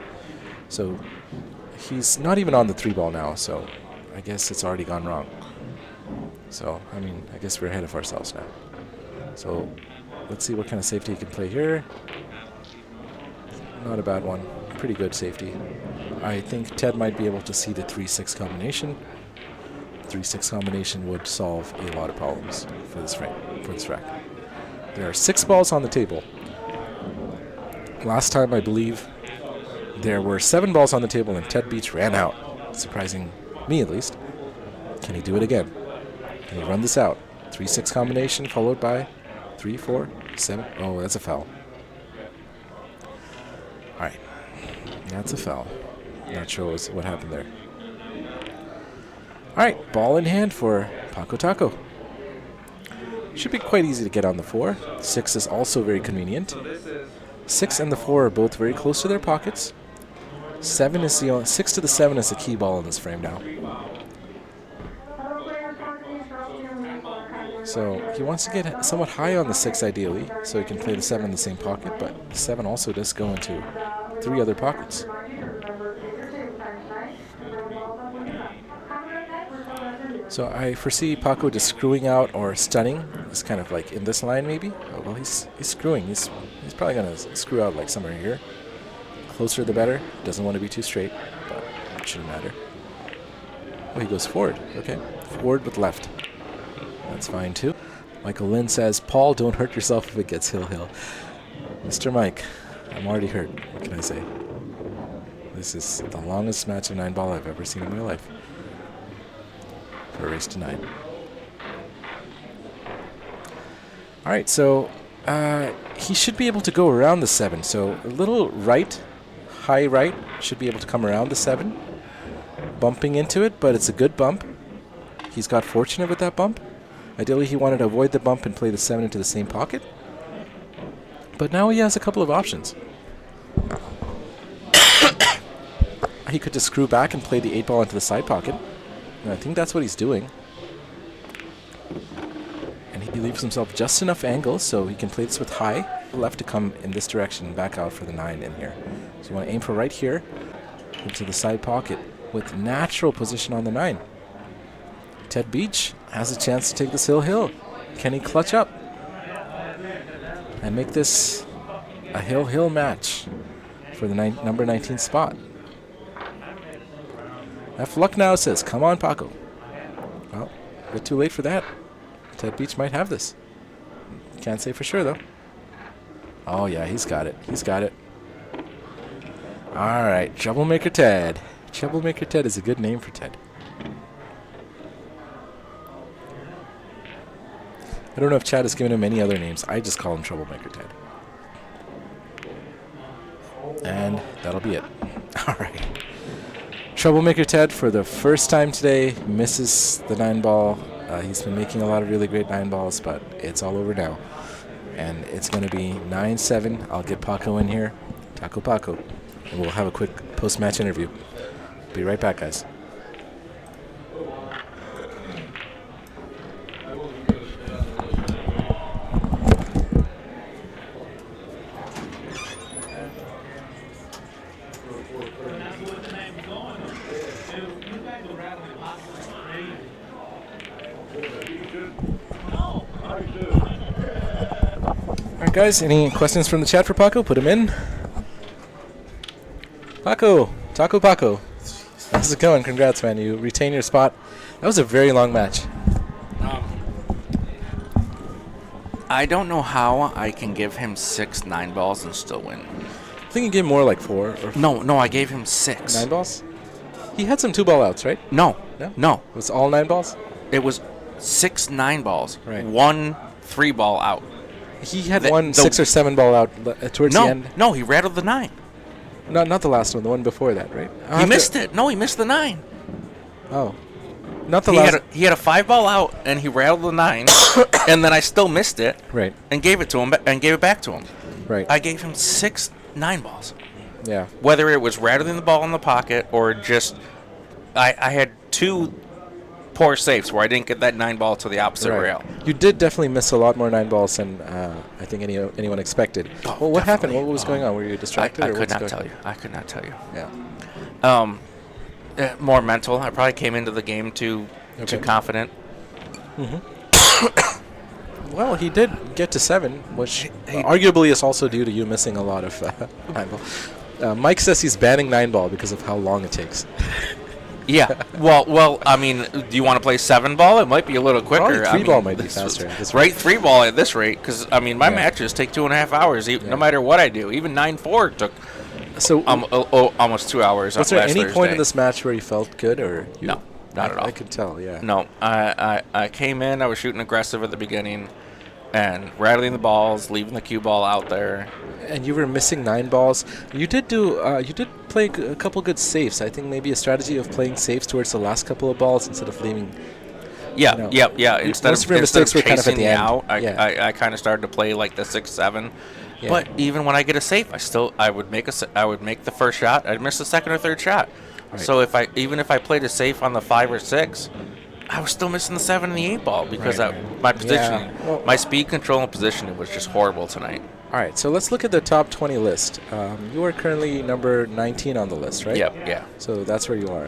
Speaker 8: So he's not even on the 3-ball now, so I guess it's already gone wrong. So, I mean, I guess we're ahead of ourselves now. So let's see what kind of safety he can play here. Not a bad one. Pretty good safety. I think Ted might be able to see the 3-6 combination. 3-6 combination would solve a lot of problems for this rack. There are 6 balls on the table. Last time, I believe, there were 7 balls on the table and Ted Beach ran out. Surprising me, at least. Can he do it again? Can he run this out? 3-6 combination followed by 3, 4, 7. Oh, that's a foul. All right. That's a foul. Not sure what happened there. All right, ball in hand for Paco Taco. Should be quite easy to get on the 4. 6 is also very convenient. 6 and the 4 are both very close to their pockets. 7 is the 6 to the 7 is the key ball in this frame now. So he wants to get somewhat high on the 6 ideally, so he can play the 7 in the same pocket, but the 7 also does go into 3 other pockets. So I foresee Paco just screwing out or stunning. It's kind of like in this line maybe. Oh, well, he's screwing. He's probably going to screw out like somewhere here. Closer the better. Doesn't want to be too straight, but it shouldn't matter. Oh, he goes forward. Okay, forward with left. That's fine too. Michael Lynn says, "Paul, don't hurt yourself if it gets hill. Mr. Mike, I'm already hurt. What can I say? This is the longest match of 9-ball I've ever seen in my life. for a race to 9. All right, so he should be able to go around the 7. So a little right, high right, should be able to come around the 7, bumping into it, but it's a good bump. He's got fortunate with that bump. Ideally, he wanted to avoid the bump and play the 7 into the same pocket. But now he has a couple of options. He could just screw back and play the 8 ball into the side pocket. And I think that's what he's doing. And he leaves himself just enough angle so he can play this with high left to come in this direction and back out for the 9 in here. So you want to aim for right here into the side pocket with natural position on the 9. Ted Beach has a chance to take this hill. Can he clutch up and make this a hill match for the number 19 spot? F. Luck now says, come on, Paco. Well, a bit too late for that. Ted Beach might have this. Can't say for sure, though. Oh, yeah, he's got it. He's got it. All right, Troublemaker Ted. Troublemaker Ted is a good name for Ted. I don't know if Chad has given him any other names. I just call him Troublemaker Ted. And that'll be it. All right. Troublemaker Ted, for the first time today, misses the 9 ball. He's been making a lot of really great 9 balls, but it's all over now. And it's going to be 9-7. I'll get Paco in here. Paco. And we'll have a quick post-match interview. Be right back, guys. Alright guys, any questions from the chat for Paco? Put them in. Paco! How's it going? Congrats, man. You retain your spot. That was a very long match.
Speaker 11: I don't know how I can give him 6 9 balls and still win.
Speaker 8: I think you gave more like 4. Or
Speaker 11: No, I gave him 6.
Speaker 8: 9 balls? He had some 2 ball outs, right?
Speaker 11: No.
Speaker 8: It was all 9 balls?
Speaker 11: It was 6 9 balls.
Speaker 8: Right.
Speaker 11: 1 3 ball out.
Speaker 8: He had 6 or 7 ball out towards the end.
Speaker 11: No, he rattled the 9.
Speaker 8: Not the last one, the one before that, right?
Speaker 11: He missed it. No, he missed the 9.
Speaker 8: Oh. Not the last.
Speaker 11: He had a 5 ball out, and he rattled the 9, and then I still missed it.
Speaker 8: Right.
Speaker 11: And gave it to him, and gave it back to him.
Speaker 8: Right.
Speaker 11: I gave him 6 9 balls.
Speaker 8: Yeah.
Speaker 11: Whether it was rattling the ball in the pocket or just, I had 2 poor safes where I didn't get that 9 ball to the opposite rail.
Speaker 8: You did definitely miss a lot more 9 balls than I think anyone expected. Well, what happened? What was going on? Were you distracted?
Speaker 11: I could not tell you. I could not tell you.
Speaker 8: Yeah.
Speaker 11: More mental. I probably came into the game too confident.
Speaker 8: Mm-hmm. Well, he did get to 7, which arguably is also due to you missing a lot of 9 ball. Mike says he's banning 9 ball because of how long it takes.
Speaker 11: Yeah. Well. I mean, do you want to play 7 ball? It might be a little quicker.
Speaker 8: Probably 3 ball might be faster.
Speaker 11: Right, 3 ball at this rate, because I mean, my matches take 2.5 hours, no matter what I do. Even 9-4 took almost 2 hours.
Speaker 8: Was there any
Speaker 11: Thursday.
Speaker 8: point in this match where you felt good, or
Speaker 11: no, not at all?
Speaker 8: I could tell. Yeah.
Speaker 11: No, I came in. I was shooting aggressive at the beginning, and rattling the balls, leaving the cue ball out there.
Speaker 8: And you were missing 9 balls. You did play a couple good safes. I think maybe a strategy of playing safes towards the last couple of balls instead of leaving.
Speaker 11: Yeah. Instead of
Speaker 8: mistakes were kind of at
Speaker 11: chasing
Speaker 8: the
Speaker 11: me
Speaker 8: end.
Speaker 11: out, I kind of started to play like the 6-7. Yeah. But even when I get a safe, I would make the first shot. I'd miss the second or third shot. Right. So even if I played a safe on the 5 or 6, I was still missing the 7 and the 8 ball because my position, my speed control and positioning was just horrible tonight.
Speaker 8: All right, so let's look at the top 20 list. You are currently number 19 on the list, right?
Speaker 11: Yep, yeah.
Speaker 8: So that's where you are.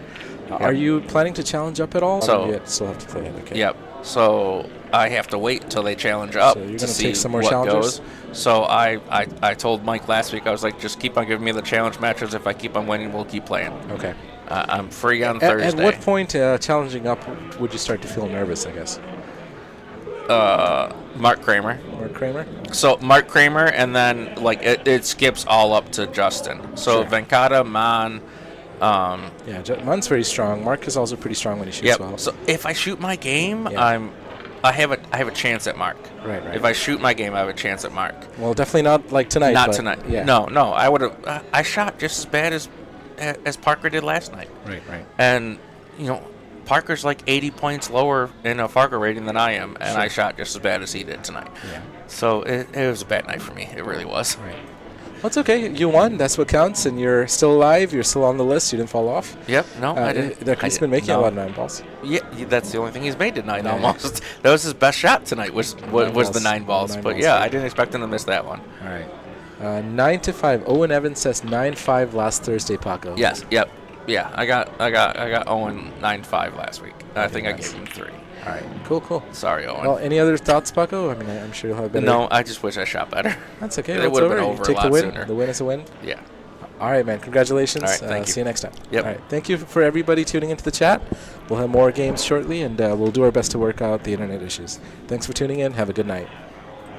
Speaker 8: Are you planning to challenge up at all?
Speaker 11: So
Speaker 8: you still have to play it, okay.
Speaker 11: Yep. So I have to wait until they challenge up to see
Speaker 8: take some more
Speaker 11: what
Speaker 8: challengers?
Speaker 11: goes. So I told Mike last week, I was like, just keep on giving me the challenge matches. If I keep on winning, we'll keep playing.
Speaker 8: Okay.
Speaker 11: I'm free on Thursday.
Speaker 8: At what point challenging up would you start to feel nervous, I guess?
Speaker 11: Mark Kramer. So Mark Kramer, and then it skips all up to Justin. So Venkata, Man,
Speaker 8: Yeah, Mun's very strong. Mark is also pretty strong when he shoots
Speaker 11: Yep.
Speaker 8: well.
Speaker 11: So if I shoot my game, I have a chance at Mark.
Speaker 8: Right.
Speaker 11: If I shoot my game, I have a chance at Mark.
Speaker 8: Well, definitely not like tonight.
Speaker 11: Not
Speaker 8: but
Speaker 11: tonight.
Speaker 8: Yeah.
Speaker 11: No. I would have. I shot just as bad as Parker did last night.
Speaker 8: Right.
Speaker 11: And Parker's like 80 points lower in a Fargo rating than I am, and I shot just as bad as he did tonight.
Speaker 8: Yeah.
Speaker 11: So it was a bad night for me. It really was.
Speaker 8: Right. Well, it's okay. You won. That's what counts, and you're still alive. You're still on the list. You didn't fall off.
Speaker 11: Yep. No, I didn't.
Speaker 8: He's been making a lot of 9 balls.
Speaker 11: Yeah, that's the only thing he's made tonight almost. That was his best shot tonight. Was the 9 balls. But yeah, I didn't expect him to miss that one.
Speaker 8: All right. 9-5. Owen Evans says 9-5 last Thursday, Paco.
Speaker 11: Yes. Yep. Yeah. I got Owen 9-5 last week. I think I gave him 3.
Speaker 8: All right. Cool.
Speaker 11: Sorry, Owen.
Speaker 8: Well, any other thoughts, Paco? I mean, I'm sure you'll have better.
Speaker 11: No, I just wish I shot better.
Speaker 8: That's okay.
Speaker 11: It would have been
Speaker 8: You
Speaker 11: over
Speaker 8: take
Speaker 11: a lot
Speaker 8: the win.
Speaker 11: sooner.
Speaker 8: The win is a win.
Speaker 11: Yeah.
Speaker 8: All right, man. Congratulations.
Speaker 11: All right, thank you.
Speaker 8: See you next time.
Speaker 11: Yep.
Speaker 8: All right. Thank you for everybody tuning into the chat. We'll have more games shortly, and we'll do our best to work out the internet issues. Thanks for tuning in. Have a good night.